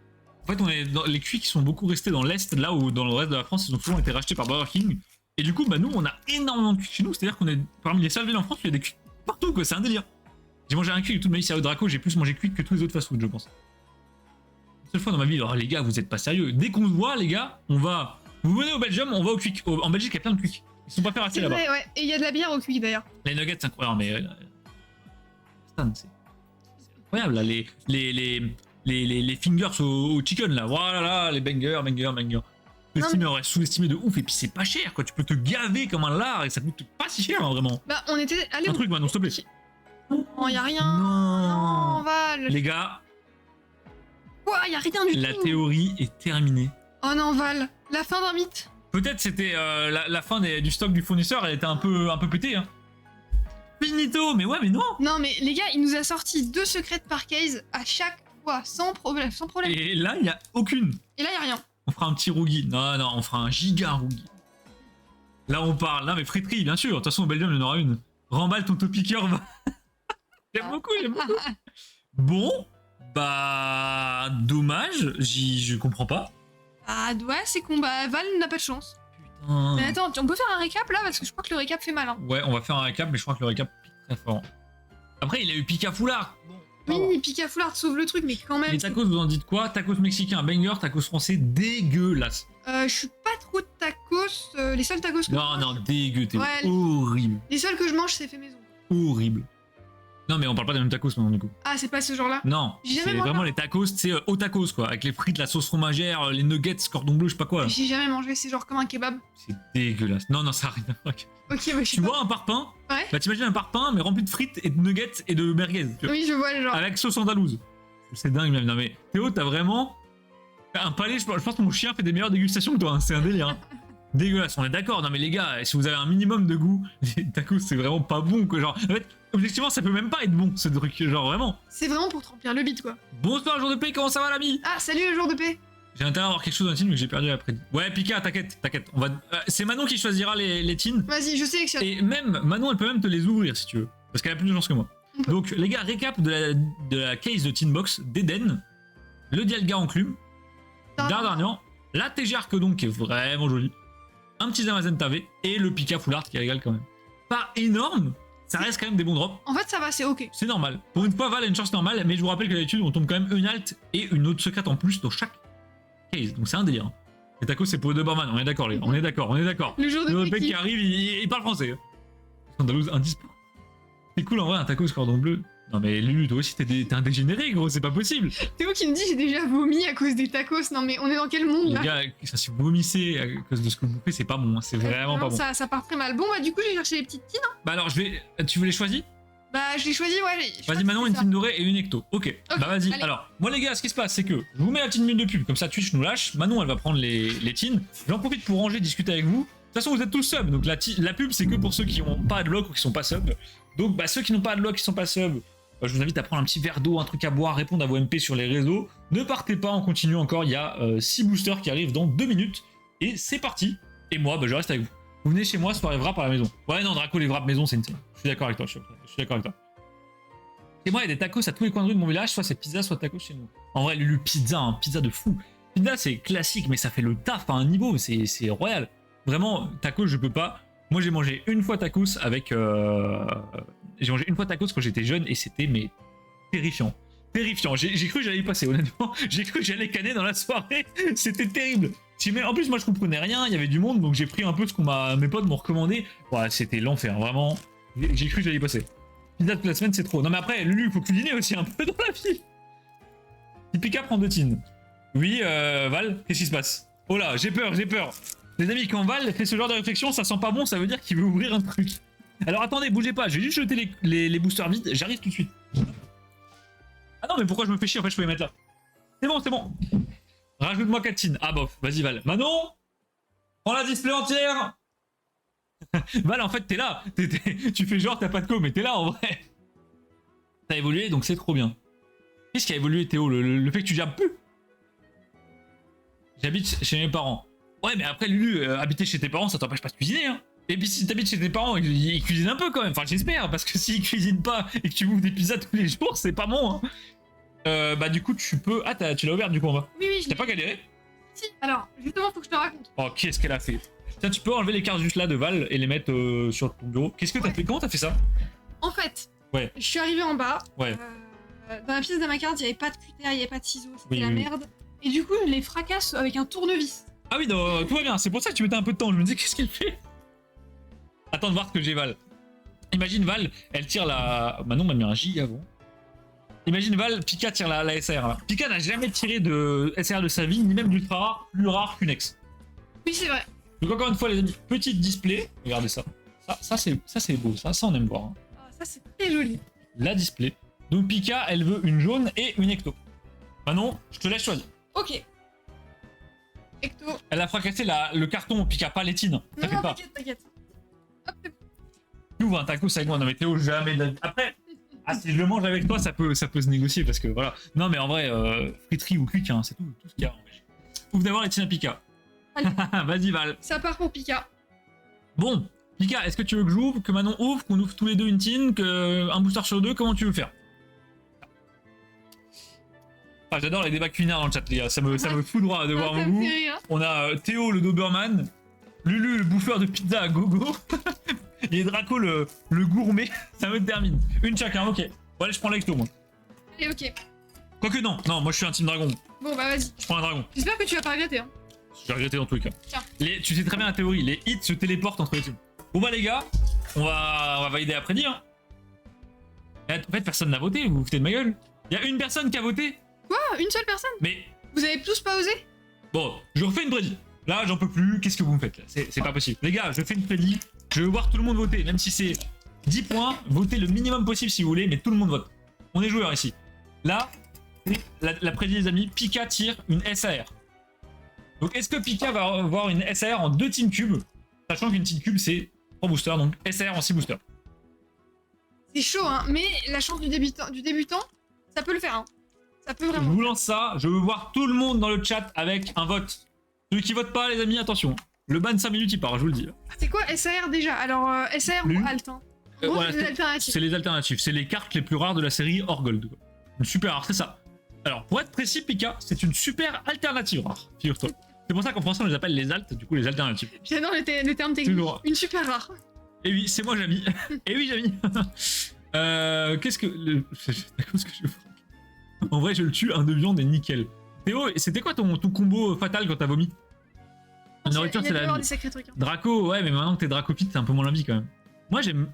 En fait, on est dans... les Quick sont beaucoup restés dans l'Est, là où dans le reste de la France, ils ont souvent été rachetés par Burger King. Et du coup, bah, nous, on a énormément de Quick chez nous. C'est-à-dire qu'on est parmi les seules villes en France où il y a des Quick partout, quoi. C'est un délire. J'ai mangé un Quick toute ma vie, sérieux Draco, j'ai plus mangé Quick que tous les autres fast-food, je pense. Une seule fois dans ma vie, oh, les gars, vous êtes pas sérieux. Dès qu'on se voit, les gars, on va. Vous venez au Belgium, on va au Quick. En Belgique, il y a plein de Quick. Ils sont pas fait racheter C'est là-bas. vrai, ouais. Et il y a de la bière au Quick d'ailleurs. Les nuggets, c'est incroyable, mais. Putain, c'est incroyable là, les fingers au chicken là, voilà là, les bangers. Sous-estimé de ouf, et puis c'est pas cher quoi, tu peux te gaver comme un lard et ça coûte pas si cher hein, vraiment. Bah, on était allé Un truc maintenant, s'il te plaît. Oh, y a rien. Non, Val. les gars, Quoi, y a rien du la tout. théorie est terminée. Oh non, Val. La fin d'un mythe. Peut-être c'était la fin du stock du fournisseur, elle était un peu pétée. Hein. Finito, mais ouais, mais non. Non, mais les gars, il nous a sorti 2 secrets de Parkcase à chaque fois, sans problème. Et là, il y a aucune. Et là, y a rien. On fera un petit Rugi. Non, on fera un giga Rugi. Là, on parle. Là, mais friterie, bien sûr. De toute façon, au Belgium, il y en aura une. Remballe ton topiqueur. J'aime beaucoup. Bon, bah. Dommage. Je comprends pas. Ah, ouais, c'est con. Bah, Val n'a pas de chance. Putain. Mais attends, on peut faire un récap là? Parce que je crois que le récap fait mal. Hein. Ouais, on va faire un récap, mais je crois que le récap pique très fort. Après, il a eu Pika Foulard. Bon, Oui, Pika Foulard sauve le truc, mais quand même. les tacos, vous en dites quoi? Tacos mexicains, banger, tacos français, dégueulasse. Je suis pas trop tacos. Les seuls tacos que Non, dégueu, t'es Ouais, horrible. les seuls que je mange, c'est fait maison. Horrible. Non, mais on parle pas des mêmes tacos maintenant, du coup. Ah, c'est pas ce genre-là? Non, J'ai c'est jamais mangé. vraiment les tacos, c'est au tacos, quoi. Avec les frites, la sauce fromagère, les nuggets, cordon bleu, je sais pas quoi. Là. J'ai jamais mangé, c'est genre comme un kebab. C'est dégueulasse. Non, ça a rien à voir. Ok, bah je Tu sais pas. vois un parpaing? Ouais. Bah, t'imagines un parpaing, mais rempli de frites et de nuggets et de merguez. Tu vois, Oui, je vois le genre. avec sauce andalouse. C'est dingue, même. Non, mais Théo, t'as vraiment un palais. Je pense que mon chien fait des meilleures dégustations que toi. Hein. C'est un délire. Hein. Dégueulasse, on est d'accord. Non, mais les gars, si vous avez un minimum de goût, les tacos, c'est vraiment pas bon, quoi. Genre, en fait, objectivement, ça peut même pas être bon, ce truc. Genre, vraiment. C'est vraiment pour te remplir le bide, quoi. Bonsoir, jour de paix, comment ça va, l'ami? Ah, salut le jour de paix. J'ai intérêt à avoir quelque chose dans le team, mais j'ai perdu après. Ouais, Pika, t'inquiète. On va. C'est Manon qui choisira les teams. Vas-y, je sélectionne. Et même, Manon, elle peut même te les ouvrir si tu veux. Parce qu'elle a plus de chance que moi. On peut. Donc, les gars, récap de la case de Tinbox d'Eden, le Dialga enclume, Dardarnian, la TG Arcodon qui est vraiment jolie, un petit Zamazen Tavé et le Pika Foulard qui régale quand même. Pas énorme, ça reste quand même des bons drops. En fait, ça va, c'est ok. C'est normal. Pour une fois, Val a une chance normale, mais je vous rappelle que d'habitude, on tombe quand même une alt et une autre secrète en plus dans chaque case. Donc, c'est un délire. Les tacos, c'est pour les deux barman. On est d'accord, les gars. On est d'accord. Le jour Le de mec paix qui arrive, il parle français. Scandalouse, indice. C'est cool en vrai, un tacos cordon bleu. Non mais Lulu, toi aussi t'es un dégénéré gros, c'est pas possible. Théo qui me dit j'ai déjà vomi à cause des tacos. Non mais on est dans quel monde Les là? gars, ça si vous vomissez à cause de ce que vous faites, c'est pas bon, hein, c'est vraiment pas bon. Ça part très mal. Bon bah du coup j'ai cherché les petites tines. Bah alors tu veux les choisir? Bah je l'ai choisi, ouais. Vas-y Manon, une tine dorée et une ecto. Ok, bah vas-y. allez. Alors, moi les gars, ce qui se passe, c'est que je vous mets la petite minute de pub, comme ça Twitch nous lâche. Manon, elle va prendre les tines. J'en profite pour ranger, discuter avec vous. De toute façon, vous êtes tous sub, donc la pub, c'est que pour ceux qui n'ont pas de lock ou qui sont pas sub. Donc, bah, ceux qui n'ont pas de lock, qui sont pas sub, je vous invite à prendre un petit verre d'eau, un truc à boire, répondre à vos MP sur les réseaux. Ne partez pas, on continue encore. Il y a 6 boosters qui arrivent dans 2 minutes. Et c'est parti. Et moi, bah, je reste avec vous. Vous venez chez moi, soirée wrap à la maison. Ouais, non, Draco, les wrap maison, c'est une scène. Je suis d'accord avec toi. Je suis d'accord avec toi. Chez moi, il y a des tacos à tous les coins de rue de mon village. Soit c'est pizza, soit tacos chez nous. En vrai, Lulu, pizza, hein, pizza de fou. Pizza, c'est classique, mais ça fait le taf à un niveau. C'est royal. Vraiment, tacos, je peux pas. Moi, j'ai mangé une fois tacos avec. J'ai mangé une fois tacos quand j'étais jeune et c'était mais terrifiant. Terrifiant. J'ai cru que j'allais y passer, honnêtement. J'ai cru que j'allais canner dans la soirée. C'était terrible. En plus, moi, je comprenais rien. Il y avait du monde, donc j'ai pris un peu ce qu'on mes potes m'ont recommandé. Ouais, c'était l'enfer, vraiment. J'ai cru que j'allais y passer. Pizza toute la semaine, c'est trop. Non, mais après, Lulu, il faut cuisiner aussi un peu dans la vie. Pika prend 2 tines. Oui, Val, qu'est-ce qui se passe? Oh là, j'ai peur. Les amis, quand Val fait ce genre de réflexion, ça sent pas bon, ça veut dire qu'il veut ouvrir un truc. Alors attendez, bougez pas, je vais juste jeter les boosters vides, j'arrive tout de suite. Ah non, mais pourquoi je me fais chier? En fait, je peux les mettre là. C'est bon. Rajoute-moi 4 tines. Ah bof, vas-y Val. Manon, prends la display entière. Val, en fait, t'es là. Tu fais genre, t'as pas de co, mais t'es là en vrai. T'as évolué, donc c'est trop bien. Qu'est-ce qui a évolué, Théo? Le fait que tu jappes plus? J'habite chez mes parents. Ouais, mais après, Lulu, habiter chez tes parents, ça t'empêche pas de cuisiner, hein. Et puis si t'habites chez tes parents, ils cuisinent un peu quand même. Enfin, j'espère, parce que s'ils cuisinent pas et que tu bouffes des pizzas tous les jours, c'est pas bon, hein. Bah, du coup, tu peux. Ah, tu l'as ouvert du coup en bas. Oui, je T'as l'ai. pas galéré? Si, alors, justement, faut que je te raconte. Oh, qu'est-ce qu'elle a fait? Tiens, tu peux enlever les cartes juste là de Val et les mettre sur ton bureau. Qu'est-ce que t'as fait? Comment t'as fait ça? En fait, Ouais. je suis arrivée en bas. Ouais. Dans la pièce de ma carte, il n'y avait pas de cutter, il n'y avait pas de ciseaux, c'était Oui, la oui. merde. Et du coup, je les fracasse avec un tournevis. Ah oui, non, tout va bien. C'est pour ça que tu mettais un peu de temps. Je me disais, qu'est-ce qu'elle fait? Attends de voir ce que j'ai, Val. Imagine Val, elle tire la... Manon m'a mis un J avant. Imagine Val, Pika tire la SR. Là. Pika n'a jamais tiré de SR de sa vie, ni même d'ultra rare, plus rare qu'une ex. Oui, c'est vrai. Donc encore une fois les amis, petite display, regardez ça. Ça c'est beau, ça on aime voir. Hein. Ah, ça, c'est très joli. La display. Donc Pika, elle veut une jaune et une ecto. Manon, je te laisse choisir. Ok. Ecto. Elle a fracassé le carton, Pika, pas l'étine. Non, T'inquiète non, pas. t'inquiète. Hop, c'est bon. Tu ouvres un taco avec moi, non mais Théo, jamais de la... Après, si je le mange avec toi, ça peut se négocier parce que voilà. Non mais en vrai, friterie ou quick, hein, c'est tout ce qu'il y a en Belgique. Ouvre d'abord l'étine à Pika. Vas-y Val. Ça part pour Pika. Bon, Pika, est-ce que tu veux que j'ouvre, que Manon ouvre, qu'on ouvre tous les deux une tin, un booster sur deux, comment tu veux faire? Ah, j'adore les débats culinaires dans le chat les gars, ça me foudroie de voir Ça vous. me fait rire. On a Théo le Doberman, Lulu le bouffeur de pizza à gogo, et Draco le gourmet, ça me termine. Une chacun, ok. Bon allez, je prends l'exto moi. Allez, ok. Quoique non, moi je suis un team dragon, Bon, bah vas-y. je prends un dragon. J'espère que tu vas pas regretter. Hein. J'ai regretté dans tous les cas. Tiens. Tu sais très bien la théorie, les hits se téléportent entre les teams. Bon bah les gars, on va valider après-midi hein. En fait personne n'a voté, vous vous foutez de ma gueule. Il y a une personne qui a voté. Quoi? Une seule personne? Mais Vous avez tous pas osé? bon, je refais une prédit. Là j'en peux plus, qu'est-ce que vous me faites là? C'est pas possible. Les gars, je fais une prédit, je veux voir tout le monde voter, même si c'est 10 points, votez le minimum possible si vous voulez, mais tout le monde vote. On est joueurs ici. Là, la prédit les amis, Pika tire une SAR. Donc est-ce que Pika va avoir une SAR en 2 team cubes, sachant qu'une team cube c'est 3 boosters, donc SAR en 6 boosters. C'est chaud, hein. Mais la chance du débutant, ça peut le faire. Hein. Ça peut Je vraiment. vous lance ça, je veux voir tout le monde dans le chat avec un vote. Ceux qui votent pas les amis, attention. Le ban 5 minutes il part, je vous le dis. C'est quoi SAR déjà? Alors, SAR Lu. ou Alt hein. En gros, Voilà, c'est des alternatives. c'est les alternatives, c'est les cartes les plus rares de la série hors gold. Quoi. Une super rare, c'est ça. Alors pour être précis, Pika, c'est une super alternative rare, figure-toi. C'est pour ça qu'en français on les appelle les altes, du coup les alternatives. J'adore le terme technique. Toujours. Une super rare. Et oui, c'est moi Jamy. Et oui Jamy. Qu'est-ce que... ce que je fais. En vrai je le tue, un de viande et nickel. Théo, c'était quoi ton combo fatal quand t'as vomi? La nourriture c'est la vie. Des sacrés trucs. Hein. Draco, ouais mais maintenant que t'es Dracopite, c'est un peu moins la vie quand même. Moi j'aime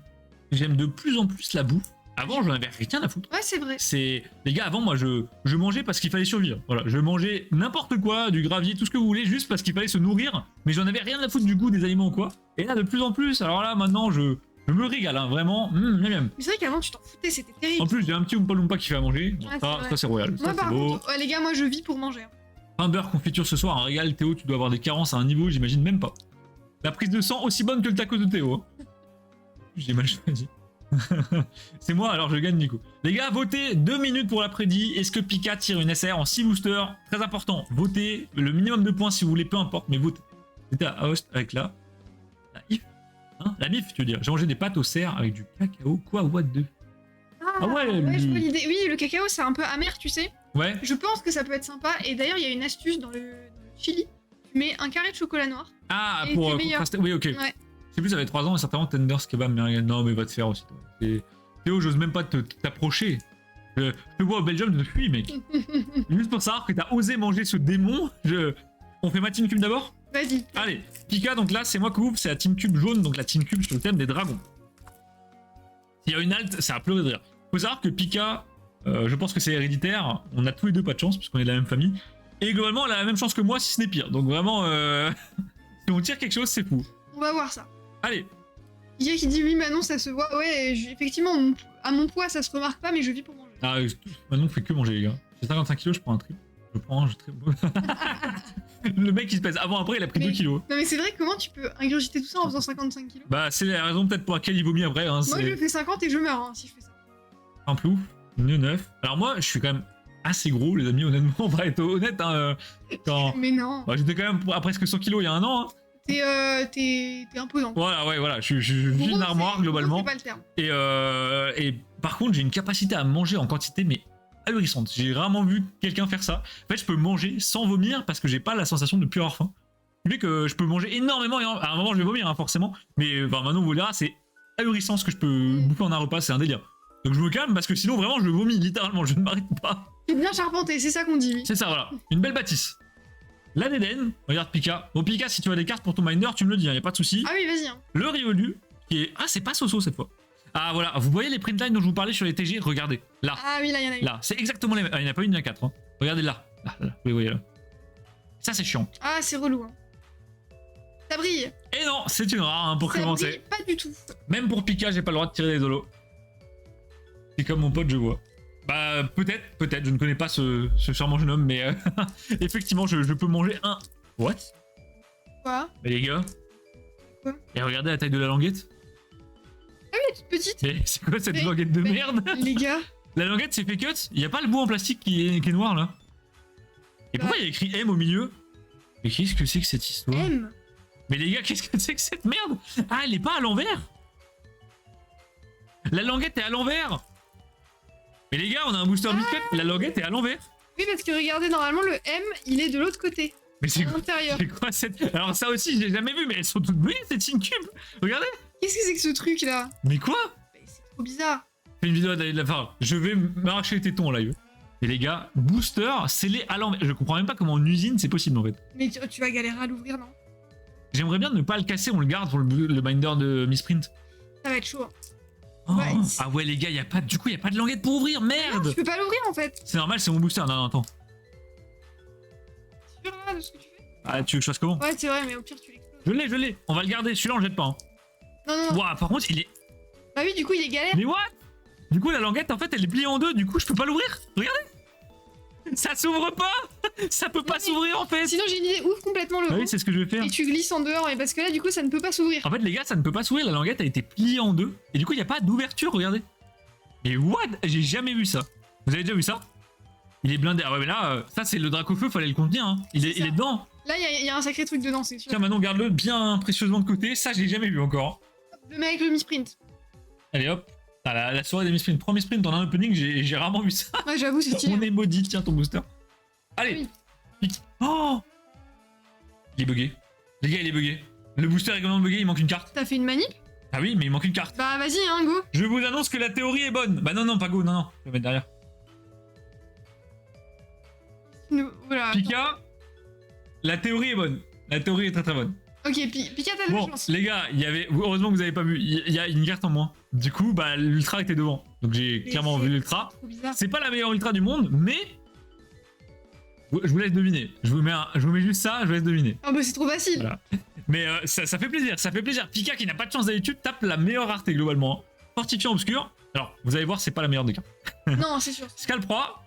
de plus en plus la bouffe. Avant j'en avais rien à foutre. Ouais, c'est vrai. C'est... Les gars, avant moi je mangeais parce qu'il fallait survivre. Voilà, je mangeais n'importe quoi, du gravier, tout ce que vous voulez, juste parce qu'il fallait se nourrir. Mais j'en avais rien à foutre du goût des aliments ou quoi. Et là de plus en plus, alors là maintenant je me régale, hein, vraiment. Miam, miam. Mais c'est vrai qu'avant tu t'en foutais, c'était terrible. En plus j'ai un petit Oompa Loompa qui fait à manger. Bon, Ouais, ça c'est royal, Moi ça c'est par beau. contre, ouais, les gars, moi je vis pour manger. Hein. Un beurre confiture ce soir, un régal. Théo, tu dois avoir des carences à un niveau, j'imagine même pas. La prise de sang aussi bonne que le taco de Théo. Hein. J'ai mal choisi. C'est moi, alors je gagne du coup. Les gars, votez 2 minutes pour la prédit. Est-ce que Pika tire une SR en 6 boosters? Très important, votez le minimum de points si vous voulez, peu importe, mais votez. C'était à host avec la IF. Hein, la MIF, tu veux dire. J'ai mangé des pâtes au cerf avec du cacao. Quoi, what de? Ah ouais, je vois l'idée. Oui, le cacao c'est un peu amer, tu sais. Ouais. Je pense que ça peut être sympa. Et d'ailleurs, il y a une astuce dans le chili. Tu mets un carré de chocolat noir. Ah, Et pour c'est meilleur. contraster. Oui, ok. Ouais. C'est plus, ça avait 3 ans et certainement Tenders Kebab, mais non, mais va te faire aussi. Toi. Théo, j'ose même pas t'approcher. Je te vois au Belgium, je te fuis, mec. Juste pour savoir que t'as osé manger ce démon. On fait ma team cube d'abord? Vas-y. Allez, Pika, donc là, c'est moi qui ouvre, c'est la team cube jaune, donc la team cube sur le thème des dragons. S'il y a une halte, ça a pleuré de rire. Faut savoir que Pika, je pense que c'est héréditaire, on a tous les deux pas de chance, puisqu'on est de la même famille. Et globalement, elle a la même chance que moi, si ce n'est pire. Donc vraiment, si on tire quelque chose, c'est fou. On va voir ça. Allez. Il y a qui dit oui, Manon, ça se voit. Ouais, effectivement, à mon poids, ça se remarque pas, mais je vis pour manger. Ah, maintenant, on fait que manger, les gars. J'ai 55 kilos, je prends un trip. Je prends un, je triple. Le mec, il se pèse avant, après, il a pris 2 kilos. Non, mais c'est vrai, comment tu peux ingurgiter tout ça en faisant 55 kilos? Bah, c'est la raison peut-être pour laquelle il vomit après. Hein, moi, je fais 50 et je meurs hein, si je fais ça. Un plouf, 9. Alors, moi, je suis quand même assez gros, les amis, honnêtement. On va être honnête. Hein, quand... Mais non. Bah, j'étais quand même à presque 100 kilos il y a un an. Hein. T'es imposant. Voilà, ouais, voilà. Je suis une armoire, globalement. C'est pas le terme. Et par contre, j'ai une capacité à manger en quantité, mais ahurissante. J'ai rarement vu quelqu'un faire ça. En fait, je peux manger sans vomir parce que j'ai pas la sensation de plus avoir faim. Ce qui fait que je peux manger énormément. À un moment, je vais vomir, hein, forcément. Mais enfin, maintenant, vous verrez, c'est ahurissant ce que je peux bouffer en un repas. C'est un délire. Donc, je me calme parce que sinon, vraiment, je vomis littéralement. Je ne m'arrête pas. C'est bien charpenté, c'est ça qu'on dit. Oui. C'est ça, voilà. Une belle bâtisse. La Dédène, regarde Pika. Bon, Pika, si tu as des cartes pour ton miner, tu me le dis, hein, y a pas de souci. Ah oui, vas-y. Hein. Le Riolu, qui est. Ah, c'est pas Soso cette fois. Ah voilà, vous voyez les printlines dont je vous parlais sur les TG? Regardez, là, Ah oui, là, il y en a eu. là, c'est exactement les mêmes. Ah, il n'y en a pas une, il y en a 4. Hein. Regardez là, là, vous les voyez là. Ça c'est chiant. Ah, c'est relou. Hein. Ça brille. Et non, c'est une rare hein, pour Ça commencer. brille pas du tout. Même pour Pika, j'ai pas le droit de tirer des dolos. C'est comme mon pote, je vois. Bah peut-être, je ne connais pas ce charmant jeune homme, mais effectivement, je peux manger un... What? Quoi? Mais les gars... Quoi? Et regardez la taille de la languette. Ah oui, elle est toute petite. Mais c'est quoi cette Mais- languette de mais- merde? Les gars. La languette c'est fait cut? Il y a pas le bout en plastique qui est noir là? Et pourquoi il y a écrit M au milieu? Mais qu'est-ce que c'est que cette histoire? M. Mais les gars, qu'est-ce que c'est que cette merde? Ah, elle est pas à l'envers? La languette est à l'envers! Mais les gars, on a un booster biscuit, la languette est à l'envers! Oui, parce que regardez, normalement, le M, il est de l'autre côté. Mais c'est À quoi, l'intérieur. c'est quoi cette... Alors ça aussi, j'ai jamais vu, mais elles sont toutes brillées ces Team Cube! Regardez! Qu'est-ce que c'est que ce truc là? Mais quoi? C'est trop bizarre. Fais une vidéo d'aller de la part. Je vais m'arracher les tétons en live. Et les gars, booster scellé à l'envers. Je comprends même pas comment en usine c'est possible en fait. Mais tu vas galérer à l'ouvrir, non? J'aimerais bien ne pas le casser, on le garde pour le binder de Misprint. Ça va être chaud. Oh. Ouais. Ah ouais les gars, du coup y a pas de languette pour ouvrir, merde! Tu peux pas l'ouvrir en fait. C'est normal, c'est mon booster. Non, non, attends. Tu sûr là de ce que tu fais? Ah, tu veux que je fasse comment? Ouais, c'est vrai, mais au pire, tu l'exploses. Je l'ai. On va le garder. Celui-là, on le jette pas. Hein. Non, non, non. Ouah, par contre, il est. Bah oui, du coup, il est galère. Mais what? Du coup, la languette, en fait, elle est pliée en deux. Du coup, je peux pas l'ouvrir. Regardez. Ça s'ouvre pas. Ça peut pas mais- s'ouvrir en fait. Sinon, j'ai une idée, ouvre complètement le Ah haut oui, c'est ce que je vais faire. et tu glisses en dehors, et parce que là, du coup, ça ne peut pas s'ouvrir. En fait, les gars, ça ne peut pas s'ouvrir. La languette a été pliée en deux. Et du coup, il n'y a pas d'ouverture. Regardez. Mais what? J'ai jamais vu ça. Vous avez déjà vu ça? Il est blindé. Ah ouais, mais là, ça, c'est le Dracofeu. Fallait le contenir. Hein. Il C'est est ça. dedans. Là, il y a un sacré truc dedans, c'est sûr. Tiens, maintenant, garde-le bien précieusement de côté. Ça, je l'ai jamais vu encore. Le mec avec le mi-sprint. Allez, hop. Ah, la soirée des Misprint. Premier sprint en un opening, j'ai rarement vu ça. Ouais, j'avoue, c'est stylé. On est maudit. Tiens, ton booster. Allez. Oui. Pique. Oh. Il est bugué. Les gars, il est bugué. Le booster est complètement bugué. Il manque une carte. T'as fait une manip? Ah oui, mais il manque une carte. Bah, vas-y, hein, go. Je vous annonce que la théorie est bonne. Bah non, non, pas go. Non, non. Je vais mettre derrière. Voilà. Pika, la théorie est bonne. La théorie est très très bonne. Ok, Pika, t'as de la Bon, chance. les gars, il y avait. Heureusement que vous avez pas vu. Il y a une carte en moins. Du coup, bah l'ultra était devant. Donc j'ai Mais clairement c'est vu l'ultra. Trop bizarre. C'est pas la meilleure ultra du monde, mais. Je vous laisse deviner. Je vous mets juste ça, je vous laisse deviner. Ah, bah, c'est trop facile. Voilà. Mais ça fait plaisir, ça fait plaisir. Pika qui n'a pas de chance d'habitude tape la meilleure rareté globalement. Hein. Fortifiant obscur. Alors, vous allez voir, c'est pas la meilleure des cartes. Non, c'est sûr. Scalp Roi.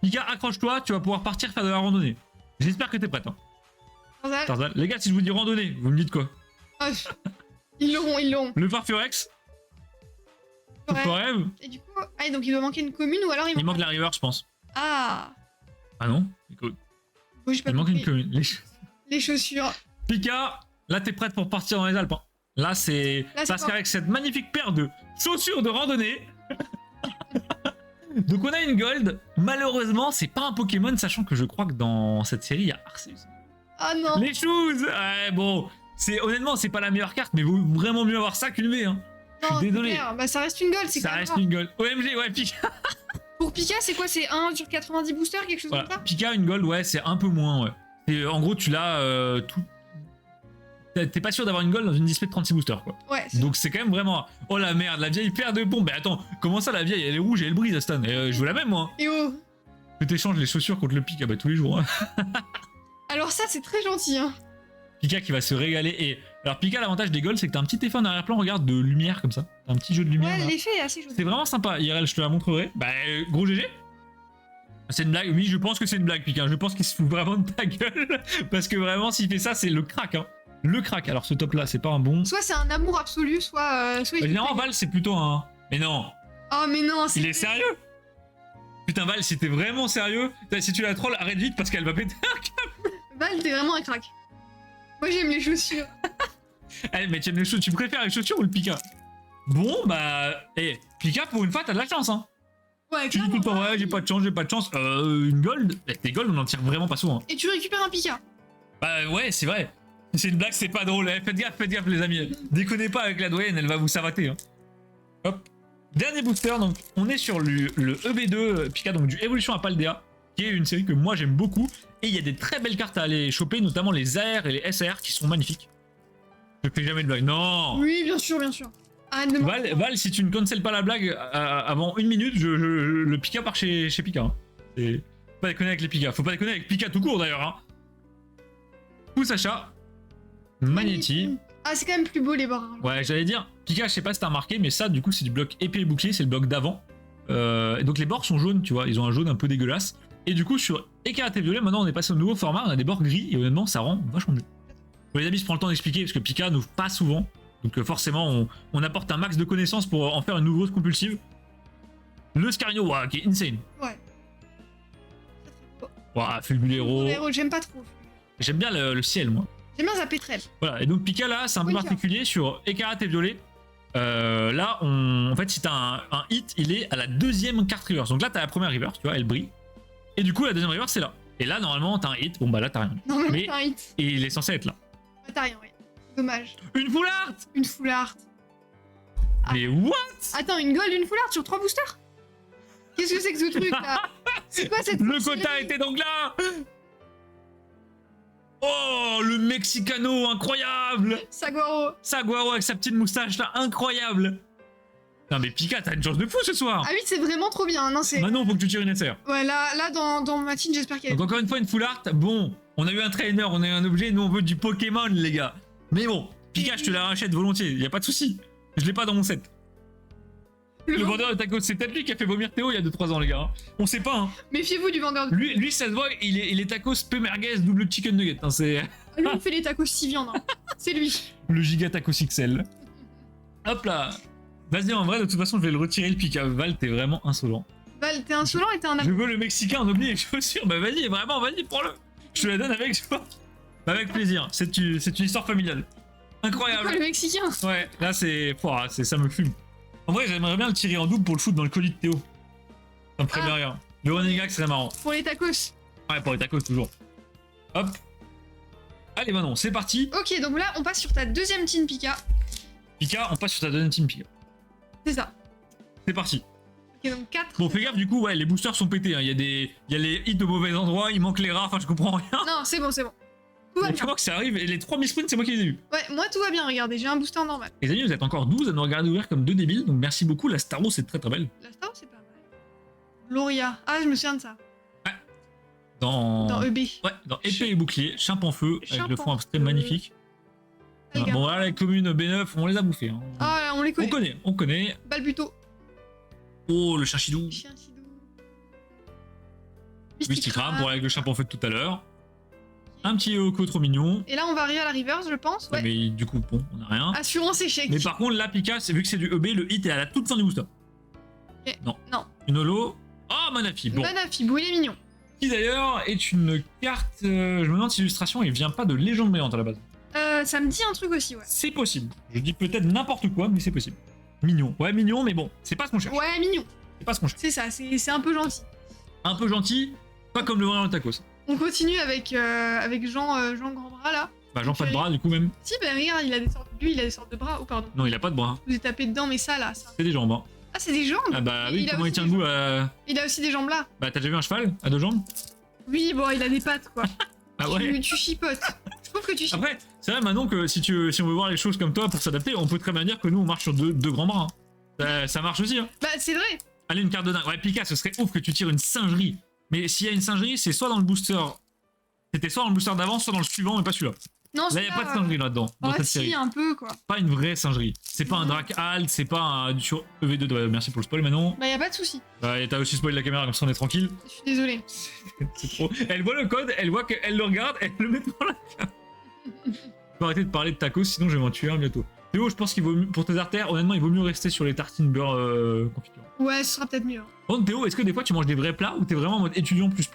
Pika, accroche-toi, tu vas pouvoir partir faire de la randonnée. J'espère que t'es prête. Hein. Tarzan. Tarzan. Les gars, si je vous dis randonnée, vous me dites quoi? Ah, ils l'auront, ils l'auront. Le Farfurex, le Ouais. Forever. Et du coup, ah, donc il doit manquer une commune ou alors il Il manque la river, je pense. Ah, Ah non? Écoute, bon, j'ai pas il manque une compris. commune. Les chaussures. Pika, là t'es prête pour partir dans les Alpes. Hein. Là c'est Là, c'est parce pas- qu'avec cette magnifique paire de chaussures de randonnée. Donc on a une gold. Malheureusement, c'est pas un Pokémon, sachant que je crois que dans cette série il y a Arceus. Ah non. Les shoes. Ouais, bon, honnêtement c'est pas la meilleure carte, mais vaut vraiment mieux avoir ça qu'une V. Hein. Je Non, suis désolé. c'est clair. Bah, ça reste une gold, c'est Ça quand même reste rare. une gold. OMG, ouais, Pika. Pour Pika, c'est quoi? C'est 1 sur 90 boosters, quelque chose Voilà. comme ça? Pika, une gold, ouais, c'est un peu moins, ouais. Et, en gros, tu l'as tout. T'es pas sûr d'avoir une gold dans une display de 36 boosters, quoi. Ouais. Donc c'est quand même vraiment. Oh la merde, la vieille paire de bombes. Mais attends, comment ça la vieille? Elle est rouge et elle brille, Aston. Je veux la même, moi. Et oh. Je t'échange les chaussures contre le Pika, bah tous les jours. Hein. Alors ça, c'est très gentil, hein. Pika qui va se régaler. Et alors, Pika, l'avantage des golds, c'est que t'as un petit effet en arrière-plan, regarde, de lumière comme ça. T'as un petit jeu de lumière. Ouais, là. l'effet est assez joli. C'est vraiment sympa. IRL, je te la montrerai. Bah, gros GG. C'est une blague. Oui, je pense que c'est une blague, Pika. Je pense qu'il se fout vraiment de ta gueule. Parce que vraiment, s'il fait ça, c'est le crack. Hein. Le crack. Alors, ce top là, c'est pas un bon. Soit c'est un amour absolu, soit il Généralement, Val, c'est plutôt un. Mais non, Oh mais non, il est sérieux. Putain, Val, si t'es vraiment sérieux, si tu la trolls, arrête vite parce qu'elle va péter. Val, t'es vraiment un crack. Moi j'aime les chaussures. Eh, mais tu aimes les chaussures, tu préfères les chaussures ou le Pika? Bon, bah. Eh, Pika, pour une fois, t'as de la chance, hein. Ouais, Tu dis tout le temps, ouais, j'ai pas de chance, j'ai pas de chance. Une gold? Des gold, on en tire vraiment pas souvent. Hein. Et tu récupères un Pika. Bah ouais, c'est vrai. C'est une blague, c'est pas drôle. Eh, faites gaffe les amis. Déconnez pas avec la doyenne, elle va vous savater. Hein. Hop. Dernier booster, donc on est sur le EB2 Pika, donc du Evolution à Paldea, qui est une série que moi j'aime beaucoup. Et il y a des très belles cartes à aller choper, notamment les AR et les SR qui sont magnifiques. Je fais jamais de blague. Non. Oui, bien sûr, bien sûr. Arrête de mentir. Val, si tu ne cancelles pas la blague avant 1 minute, le Pika part chez Pika. Hein. Faut pas déconner avec les Pika. Faut pas déconner avec Pika tout court d'ailleurs. Hein. Pouce achat. Magnéti. Ah, c'est quand même plus beau les barrages. Ouais, j'allais dire, Pika, je sais pas si t'as remarqué, mais ça, du coup, c'est du bloc épée et bouclier, c'est le bloc d'avant. Et donc les bords sont jaunes, tu vois, ils ont un jaune un peu dégueulasse. Et du coup, sur Écarté Violet, maintenant on est passé au nouveau format, on a des bords gris, et honnêtement, ça rend vachement mieux. Bon, les amis, je prends le temps d'expliquer, parce que Pika n'ouvre pas souvent. Donc forcément, on apporte un max de connaissances pour en faire une nouveuse compulsive. Le Scarino, ouais, qui est insane. Ouais. Ouais, Fulgulero. J'aime pas trop. J'aime bien le ciel, moi. J'aime bien zapper très. Voilà, et donc Pika là, c'est un peu particulier sur Écarté Violet. Là, en fait, si t'as un hit, il est à la deuxième carte reverse. Donc là, t'as la première reverse, tu vois, elle brille. Et du coup, la deuxième reverse, c'est là. Et là, normalement, t'as un hit. Bon, bah là, t'as rien. Non, mais t'as un hit. Et il est censé être là. Ah, t'as rien, ouais. Dommage. Une full art. Une full art. Ah. Mais what? Attends, une gold, une full art sur 3 boosters? Qu'est-ce que c'est que ce truc là? C'est quoi cette Le quota était donc là. Oh, le Mexicano, incroyable. Saguaro avec sa petite moustache là, incroyable. Non mais Pika, t'as une chance de fou ce soir. Ah oui, c'est vraiment trop bien. Non, c'est... Maintenant, faut que tu tires une SR. Ouais, là dans ma team, j'espère qu'elle... Donc encore une fois, une full art. Bon, on a eu un trainer, on a eu un objet, nous on veut du Pokémon, les gars. Mais bon, Pika, je te la rachète volontiers, y a pas de souci. Je l'ai pas dans mon set. Le vendeur de tacos, c'est peut-être lui qui a fait vomir Théo il y a 2-3 ans, les gars. Hein. On sait pas, hein. Méfiez-vous du vendeur de... Lui, ça se voit, il est tacos peu merguez, double chicken nugget. Hein, c'est... Lui, il fait les tacos 6 viandes. Hein. C'est lui. Le giga tacos XL. Hop là. Vas-y, en vrai, de toute façon, je vais le retirer, le Pika. Val, t'es vraiment insolent. Val, t'es insolent et t'es un... Je veux le Mexicain en oublie les chaussures. Bah vas-y, vraiment, vas-y, prends-le. Je te la donne avec joie. Avec plaisir. C'est une histoire familiale. Incroyable. Quoi, le Mexicain? Ouais, là, ça me fume. En vrai, j'aimerais bien le tirer en double pour le foutre dans le colis de Théo. Ça me ferait bien rire. Le running gag serait marrant. Pour les tacos. Ouais, pour les tacos, toujours. Hop. Allez, Manon, c'est parti. Ok, donc là, on passe sur ta deuxième team Pika. Pika, on passe sur ta deuxième team Pika. C'est ça. C'est parti. Ok, donc 4. Bon, fais gaffe, du coup, ouais, les boosters sont pétés. Hein. Il y a les hits au mauvais endroit, il manque les rats, enfin, je comprends rien. Non, c'est bon. Tout va Je bien. crois que ça arrive, et les 3 misprints, c'est moi qui les ai eus. Ouais, moi, tout va bien, regardez, j'ai un booster normal. Les amis, vous êtes encore 12 à nous regarder ouvrir comme 2 débiles, donc merci beaucoup. La Star Wars, c'est très très belle. La Star, c'est pas mal. Gloria. Ah, je me souviens de ça. Dans EB. Ouais, dans épée et bouclier, chimp en feu, avec Chimp le fond en abstrait feu. magnifique. Ah, Voilà. Bon, voilà, les communes B9, on les a bouffées. Hein. Ah, là, on les connaît. On connaît. Balbuto. Oh, le Chachidou. Chien Sidou. Mysticram, pour avec le chimp en feu de tout à l'heure. Un petit Yoko trop mignon. Et là, on va arriver à la reverse, je pense. Ouais. Mais du coup, bon, on a rien. Assurance échec. Mais par contre, là, Pika, vu que c'est du EB, le hit est à la toute fin du booster. Ok. Non. Non. Une holo. Oh, Manafi. Bon. Manafibou, il est mignon. Qui d'ailleurs est une carte. Je me demande si l'illustration, il vient pas de Légende Brillante à la base. Ça me dit un truc aussi, ouais. C'est possible. Je dis peut-être n'importe quoi, mais c'est possible. Mignon. Ouais, mignon, mais bon, c'est pas ce qu'on cherche. Ouais, mignon. C'est pas ce qu'on cherche. C'est ça, c'est un peu gentil. Un peu gentil, pas comme le vendeur de tacos. On continue avec Jean Grandbras, là. Bah, Jean, pas de bras, du coup, même. Si, bah regarde, lui, il a des sortes de bras. Oh, pardon. Non, il a pas de bras. Je vous ai tapé dedans, mais ça, là. C'est des jambes. Hein. Ah, c'est des jambes. Ah, bah oui, Il a comment il aussi tient des debout à. Il a aussi des jambes là. Bah, t'as déjà vu un cheval à 2 jambes? Oui, bon, il a des pattes, quoi. Ah ouais. Tu chipotes. Je trouve que tu chipotes. Après, c'est vrai maintenant que si on veut voir les choses comme toi pour s'adapter, on peut très bien dire que nous on marche sur deux grands bras. Hein. Ça marche aussi. Hein. Bah, c'est vrai. Allez, une carte de dingue. Ouais, Pika, ce serait ouf que tu tires une singerie. Mais s'il y a une singerie, c'est soit dans le booster. C'était soit dans le booster d'avant, soit dans le suivant, mais pas celui-là. Non, Là, il n'y a pas de singerie là-dedans, dans cette série. Si, un peu, quoi. Pas une vraie singerie. C'est pas un Drac Alt, c'est pas un sur EV2. Ouais, merci pour le spoil, Manon. Bah, y a pas de souci. Bah, et t'as aussi spoilé la caméra, comme ça on est tranquille. Je suis désolée. C'est trop. Elle voit le code, elle voit qu'elle le regarde, elle le met dans la carte. Je peux arrêter de parler de tacos, sinon je vais m'en tuer un bientôt. Théo, je pense qu'il vaut mieux, pour tes artères, honnêtement, il vaut mieux rester sur les tartines beurre confiture. Ouais, ce sera peut-être mieux. Bon, Théo, est-ce que des fois tu manges des vrais plats ou t'es vraiment en mode étudiant plus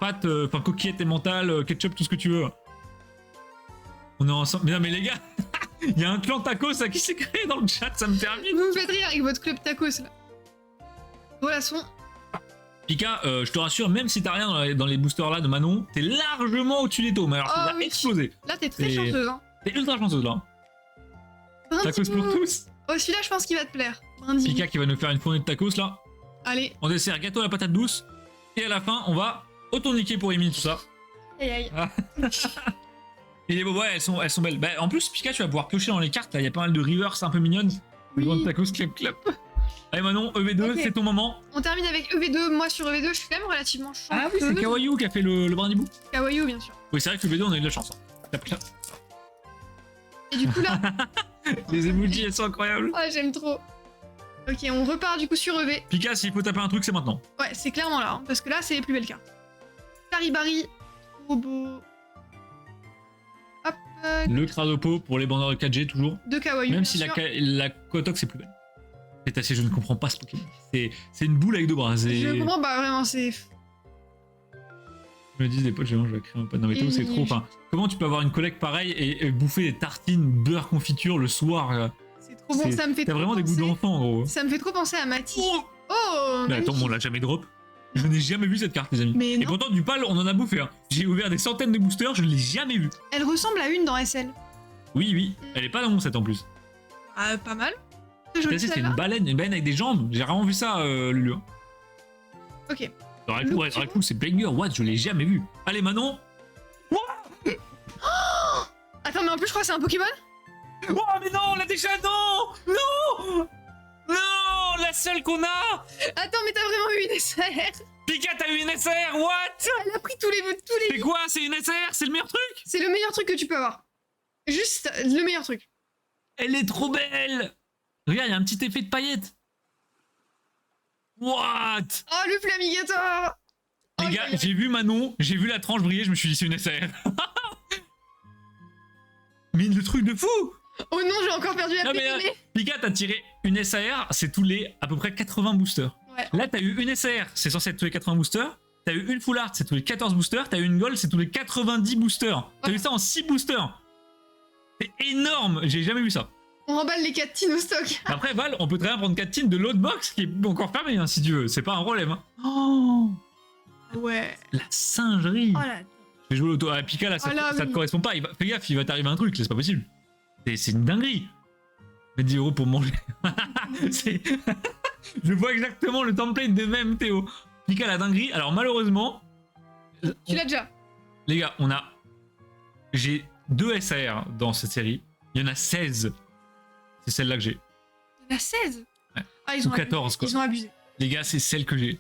pâtes, enfin coquillettes et mentales, ketchup, tout ce que tu veux? On est ensemble. Mais non, mais les gars, il y a un clan tacos là, qui s'est créé dans le chat, ça me termine. Vous me faites rire avec votre club tacos là. Voilà son. Pika, je te rassure, même si t'as rien dans les boosters là de Manon, t'es largement au-dessus des taux. Mais alors, tu vas oui. exploser. Là, t'es très chanceuse, hein. T'es ultra chanceuse là. Tacos pour tous. Oh, celui-là, je pense qu'il va te plaire. Brindille. Pika qui va nous faire une fournée de tacos là. Allez. En dessert, gâteau à la patate douce. Et à la fin, on va auto-niquer pour Emile tout ça. Aïe aïe. Ah. Et les ouais, elles sont belles. Bah, en plus, Pika, tu vas pouvoir piocher dans les cartes. Là, il y a pas mal de reverse un peu mignonnes. Le grand Oui. tacos clap clap. Allez Manon, EV2, Ok. c'est ton moment. On termine avec EV2. Moi, sur EV2, je suis quand même relativement chanceuse. Ah oui, c'est Kawaii qui a fait le brindibou. Kawaii, bien sûr. Oui, c'est vrai que EV2, on a eu de la chance. Hein. Clap clap. Et du coup, là, Les emojis, elles sont incroyables. ah, j'aime trop. Ok, on repart du coup sur EV. Pika, s'il faut taper un truc, c'est maintenant. Ouais, c'est clairement là, hein, parce que là, c'est les plus belles cartes. Charibari, trop beau. Hop, Le Cradopo pour les bandeurs de 4G, toujours. de Kawaii. Même bien si sûr. la Kotox est plus belle. C'est assez, je ne comprends pas ce Pokémon. C'est une boule avec deux bras. Je comprends pas vraiment, c'est. Je me dis des potes, je vais créer un pas de Naruto, Et- c'est trop. Enfin, comment tu peux avoir une collecte pareille et bouffer des tartines beurre confiture le soir C'est trop bon, ça me fait T'as trop vraiment des goûts penser- d'enfant, gros. Ça me fait trop penser à Matisse. Oh Oh Mais attends, magnifique. on l'a jamais drop. Je n'ai jamais vu cette carte, les amis. Mais Et non. pourtant, du pal, on en a bouffé. Hein. J'ai ouvert des centaines de boosters, je ne l'ai jamais vu. Elle ressemble à une dans SL. Oui, oui, elle est pas dans mon set en plus. Ah, pas mal. C'est joli C'est celle-là. une baleine avec des jambes. J'ai vraiment vu ça, Lulu. Ok. Dans la coup, c'est banger. What? Je l'ai jamais vu. Allez, Manon. Attends, mais en plus, je crois que c'est un Pokémon. Oh, mais non, on l'a déjà. Non! Non! Non! La seule qu'on a! Attends, mais t'as vraiment eu une SR. Pika, t'as eu une SR, what? Elle a pris tous les. C'est quoi? C'est une SR? C'est le meilleur truc? C'est le meilleur truc que tu peux avoir. Juste le meilleur truc. Elle est trop belle! Regarde, il y a un petit effet de paillettes. What? Oh, le Flamigator. Les Oh, gars, j'ai vu Manon, j'ai vu la tranche briller, je me suis dit c'est une SR. Mais le truc de fou! Oh non, j'ai encore perdu la Non, mais, périnée. Pika, t'as tiré une SAR, c'est tous les à peu près 80 boosters. Ouais. Là, t'as eu une SAR, c'est censé être tous les 80 boosters. T'as eu une Full Art, c'est tous les 14 boosters. T'as eu une Gold, c'est tous les 90 boosters. T'as Ouais. eu ça en 6 boosters. C'est énorme, j'ai jamais vu ça. On remballe les 4 tines au stock. Après, Val, on peut très bien prendre 4 teams de l'autre box qui est encore fermé, hein, si tu veux. C'est pas un problème. Hein. Oh, Ouais. la singerie. Oh là. Je vais jouer l'auto. Ah, Pika, là, ça, Oh là, ça oui. te correspond pas. Fais gaffe, il va t'arriver un truc, là, c'est pas possible. C'est une dinguerie. Mais 10 € pour manger. C'est- Je vois exactement le template de même, Théo. Pika, la dinguerie. Alors, malheureusement, Tu l'as déjà. les gars, j'ai 2 SAR dans cette série. Il y en a 16. C'est celle-là que j'ai. Il y en a 16. Ouais. Ah, ils Ou ont 14, abusé. quoi. Ils ont abusé. Les gars, c'est celle que j'ai.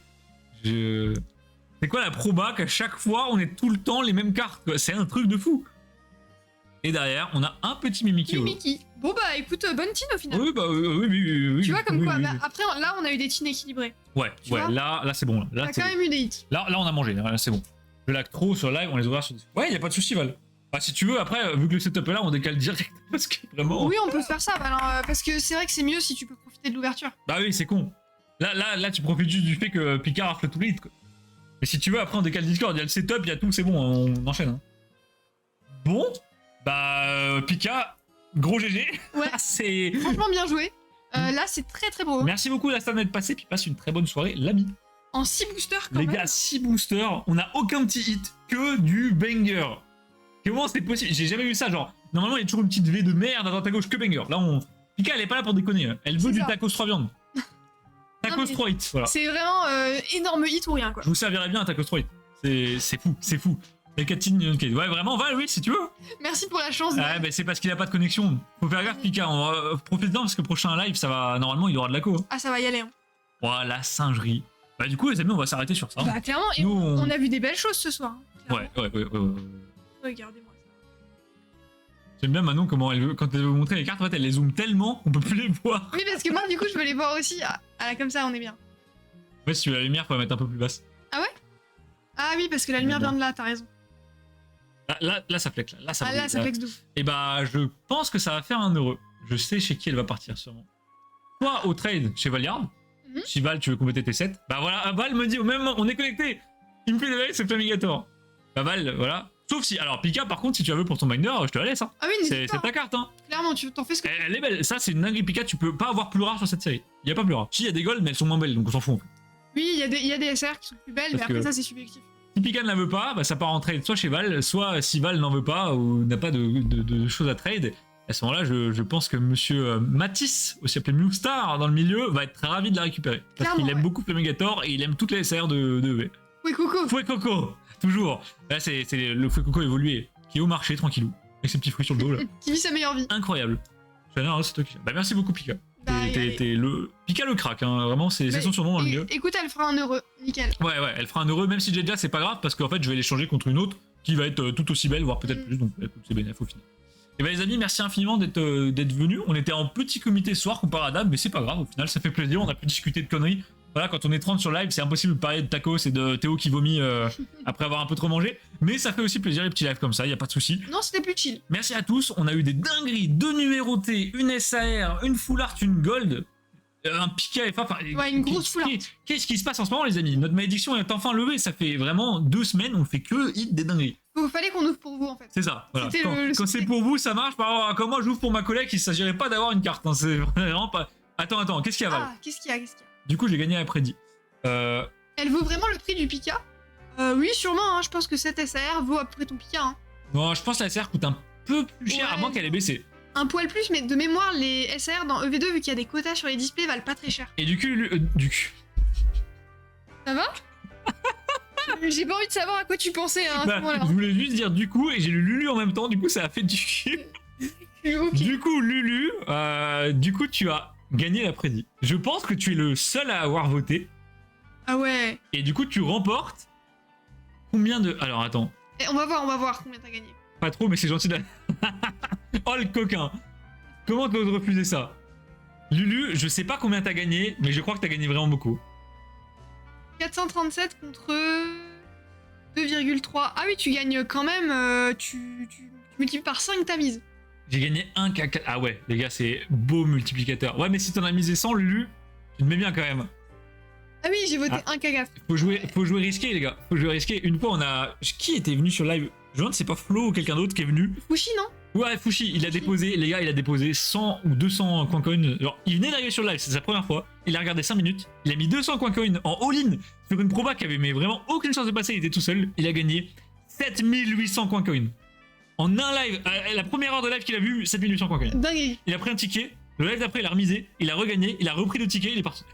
C'est quoi la proba qu'à chaque fois, on est tout le temps les mêmes cartes, quoi. C'est un truc de fou. Et derrière, on a un petit Mimikyu. Mickey. Bon bah écoute, bonne tine au final. Oui, bah oui. Tu vois comme oui, quoi. oui, Bah, oui. après là on a eu des tines équilibrées. Ouais, tu ouais, vois là c'est bon. Là, T'as c'est- quand même eu des hits. là, on a mangé, là, c'est bon. Le lac trop sur live, on les ouvre sur. Ouais, y a pas de souci, Val. Bah, si tu veux, après, vu que le setup est là, on décale direct. Parce que vraiment. Oui, on peut faire ça, alors, parce que c'est vrai que c'est mieux si tu peux profiter de l'ouverture. Bah oui, c'est con. Là, tu profites juste du fait que Picard rafle tout vite, quoi. Mais si tu veux, après, on décale Discord, il y a le setup, il y a tout, c'est bon, on enchaîne. Hein. Bon, bah, Pika, gros GG. Ouais. C'est. Franchement, bien joué. Là, c'est très très beau. Merci beaucoup, la star d'être passé, puis passe une très bonne soirée, l'ami. En 6 boosters quand Les même. gars, 6 boosters, on a aucun petit hit, que du banger. Comment c'est possible? J'ai jamais vu ça, genre, normalement il y a toujours une petite V de merde à droite à gauche, que banger. Là, Pika, elle est pas là pour déconner, hein. Elle veut C'est du ça. tacos 3 viandes. Tacos mais 3 hits, voilà. C'est vraiment énorme hit ou rien quoi. Je vous servirai bien un tacos 3 hits. C'est fou. La catine, ok. Ouais, vraiment, Val, oui, si tu veux. Merci pour la chance. Ouais, bah, c'est parce qu'il a pas de connexion. Faut faire gaffe, Pika, on va profiter parce que prochain live, ça va, normalement, il y aura de la co. Hein. Ah, ça va y aller. Hein. Voilà, la singerie. Bah, du coup, les amis, on va s'arrêter sur ça. Bah, clairement, et Nous, on a vu des belles choses ce soir. hein, clairement. Ouais. Regardez-moi ça. J'aime bien Manon comment elle veut, quand elle veut montrer les cartes, en fait, elle les zoome tellement qu'on peut plus les voir. Oui, parce que moi, du coup, je veux les voir aussi. Ah, là, comme ça, on est bien. Ouais, si tu veux la lumière, faut la mettre un peu plus basse. Ah oui, parce que la lumière vient de là, t'as raison. Là, ça flex. Là, ça Ah brille, là, ça flex de ouf. Et bah, je pense que ça va faire un heureux. Je sais chez qui elle va partir, sûrement. Soit au trade chez Valiard. Mhm. Si Val, tu veux compléter tes sets. Bah voilà, Val me dit au même moment, on est connecté. Il me fait des veilles, c'est Flamigator. Bah Val, voilà. Sauf si, alors Pika, par contre, si tu la veux pour ton binder, je te la laisse. Hein. Ah oui, C'est n'hésite pas. ta carte. Hein. Clairement, tu t'en fais ce que tu Elle est belle. Ça, c'est une dinguerie Pika. Tu peux pas avoir plus rare sur cette série. Il y a pas plus rare. Si, il y a des golds, mais elles sont moins belles, donc on s'en fout. En fait. Oui, il y a des SR qui sont plus belles, mais Parce après que- ça, c'est subjectif. Si Pika ne la veut pas, bah, ça part en trade soit chez Val, soit si Val n'en veut pas ou n'a pas de choses à trade. À ce moment-là, je pense que monsieur Matisse, aussi appelé Mewstar dans le milieu, va être très ravi de la récupérer. Parce Clairement, qu'il aime ouais. beaucoup Flamigator et il aime toutes les SR de EV. Oui, coucou. Fouet Coco, toujours. Là, c'est le Fouet Coco évolué, qui est au marché tranquillou, avec ses petits fruits sur le dos là. Qui vit sa meilleure vie. Incroyable. C'est toi qui. Bah, merci beaucoup, Pika. Bah, t'es le... Pika le crack, hein. Vraiment, c'est son surnom dans le milieu. Écoute, elle fera un heureux, nickel. Ouais, elle fera un heureux, même si Jedja, c'est pas grave, parce qu'en fait, je vais l'échanger contre une autre qui va être tout aussi belle, voire peut-être plus, donc écoute, c'est bénéf au final. Et bah les amis, merci infiniment d'être venus. On était en petit comité ce soir comparé à d'hab, mais c'est pas grave, au final, ça fait plaisir, on a pu discuter de conneries. Voilà, quand on est 30 sur live, c'est impossible de parler de tacos et de Théo qui vomit après avoir un peu trop mangé. Mais ça fait aussi plaisir les petits lives comme ça, y a pas de souci. Non, c'était plus chill. Merci à tous, on a eu des dingueries, 2 numérotés, une SAR, une full art, une gold, un Pika FA. Enfin, ouais, une grosse full art. Qu'est-ce qui se passe en ce moment les amis? Notre malédiction est enfin levée, ça fait vraiment 2 semaines, on fait que hit des dingueries. Il fallait qu'on ouvre pour vous en fait. C'est ça, voilà. Quand c'est pour vous, ça marche. Par rapport à quand moi j'ouvre pour ma collègue, il s'agirait pas d'avoir une carte, hein. C'est vraiment pas... Attends, qu'est-ce qu'il y a Val? Ah, qu'est-ce qu'il y a Du coup j'ai gagné après 10. Elle vaut vraiment le prix du Pika? Oui, sûrement, hein. Je pense que cette SAR vaut à peu près ton Pika. Hein. Non, je pense que la SR coûte un peu plus cher, à moins qu'elle ait baissé. Un poil plus, mais de mémoire, les SAR dans EV2, vu qu'il y a des quotas sur les displays, valent pas très cher. Et du cul, Ça va? J'ai pas envie de savoir à quoi tu pensais hein, à ce moment-là. Je voulais juste dire du coup, et j'ai lu Lulu en même temps, du coup ça a fait du cul. Okay. Du coup, Lulu, tu as gagné l'après-midi. Je pense que tu es le seul à avoir voté. Ah ouais. Et du coup, tu remportes combien de... Alors, attends. Et on va voir combien t'as gagné. Pas trop, mais c'est gentil de... Oh, le coquin. Comment t'oses refuser ça? Lulu, je sais pas combien t'as gagné, mais je crois que t'as gagné vraiment beaucoup. 437 contre 2,3. Ah oui, tu gagnes quand même... tu multiplies par 5 ta mise. J'ai gagné 1 K4. Ah ouais, les gars, c'est beau multiplicateur. Ouais, mais si t'en as misé 100, Lulu, tu te mets bien quand même. Ah oui, j'ai voté 1 K4. Faut jouer risqué, les gars. Faut jouer risqué. Une fois, on a... Qui était venu sur live? Je me demande, c'est pas Flo ou quelqu'un d'autre qui est venu. Fushi, non? Ouais, Fushi, il a déposé, les gars, il a déposé 100 ou 200 coin coin. Genre, il venait d'arriver sur le live, c'est sa première fois. Il a regardé 5 minutes. Il a mis 200 coin coin en all-in sur une proba qui avait mais vraiment aucune chance de passer. Il était tout seul. Il a gagné 7800 coin coin. En un live, la première heure de live qu'il a vu, 7800 coin coin. Dingue. Il a pris un ticket. Le live d'après, il a remisé. Il a regagné. Il a repris le ticket. Il est parti.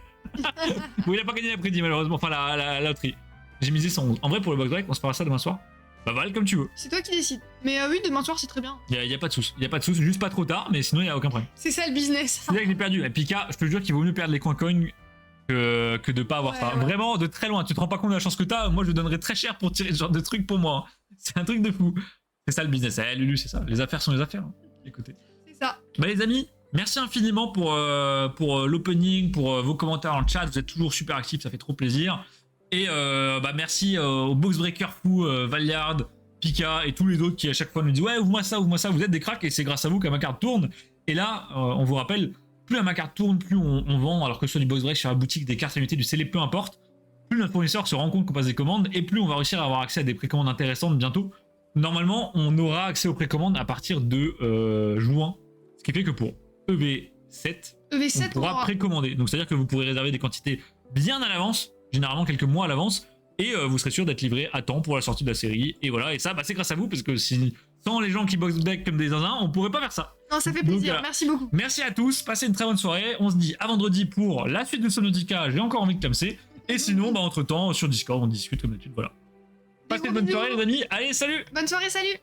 Bon, il a pas gagné l'après-midi, malheureusement. Enfin, la loterie. J'ai misé 111. En vrai, pour le box break, on se fera ça demain soir. Bah, Val, comme tu veux. C'est toi qui décides. Mais oui, demain soir, c'est très bien. Y a pas de soucis. Y a pas de soucis. Juste pas trop tard, mais sinon, y a aucun problème. C'est ça le business. C'est là que j'ai perdu. Et Pika, je te jure qu'il vaut mieux perdre les coin coin que de pas avoir ça. Ouais. Vraiment, de très loin. Tu te rends pas compte de la chance que t'as. Moi, je donnerais très cher pour tirer ce genre de truc pour moi. C'est un truc de fou. C'est ça le business. Lulu, c'est ça. Les affaires sont les affaires. Hein. Écoutez. C'est ça. Bah, les amis, merci infiniment pour l'opening, pour vos commentaires en chat. Vous êtes toujours super actifs. Ça fait trop plaisir. Et bah, merci aux Boxbreaker fous, Valiard, Pika et tous les autres qui à chaque fois nous disent ouais, ouvre-moi ça, vous êtes des cracks et c'est grâce à vous que ma carte tourne. Et là, on vous rappelle, plus ma carte tourne, plus on vend, alors que ce soit du box break sur la boutique, des cartes limitées, du CL, peu importe, plus notre fournisseur se rend compte qu'on passe des commandes et plus on va réussir à avoir accès à des précommandes intéressantes bientôt. Normalement, on aura accès aux précommandes à partir de juin, ce qui fait que pour EV7, on pourra précommander. Donc c'est-à-dire que vous pourrez réserver des quantités bien à l'avance, généralement quelques mois à l'avance, et vous serez sûr d'être livré à temps pour la sortie de la série. Et voilà, et ça, bah, c'est grâce à vous, parce que sans les gens qui box deck comme des zinzins, on pourrait pas faire ça. Non, ça fait plaisir, donc, merci beaucoup. Merci à tous, passez une très bonne soirée. On se dit à vendredi pour la suite de Subnautica. J'ai encore envie de clamser. Et sinon, bah, entre temps, sur Discord, on discute comme d'habitude. Voilà. Passez une bonne soirée, les amis. Allez, salut! Bonne soirée, salut!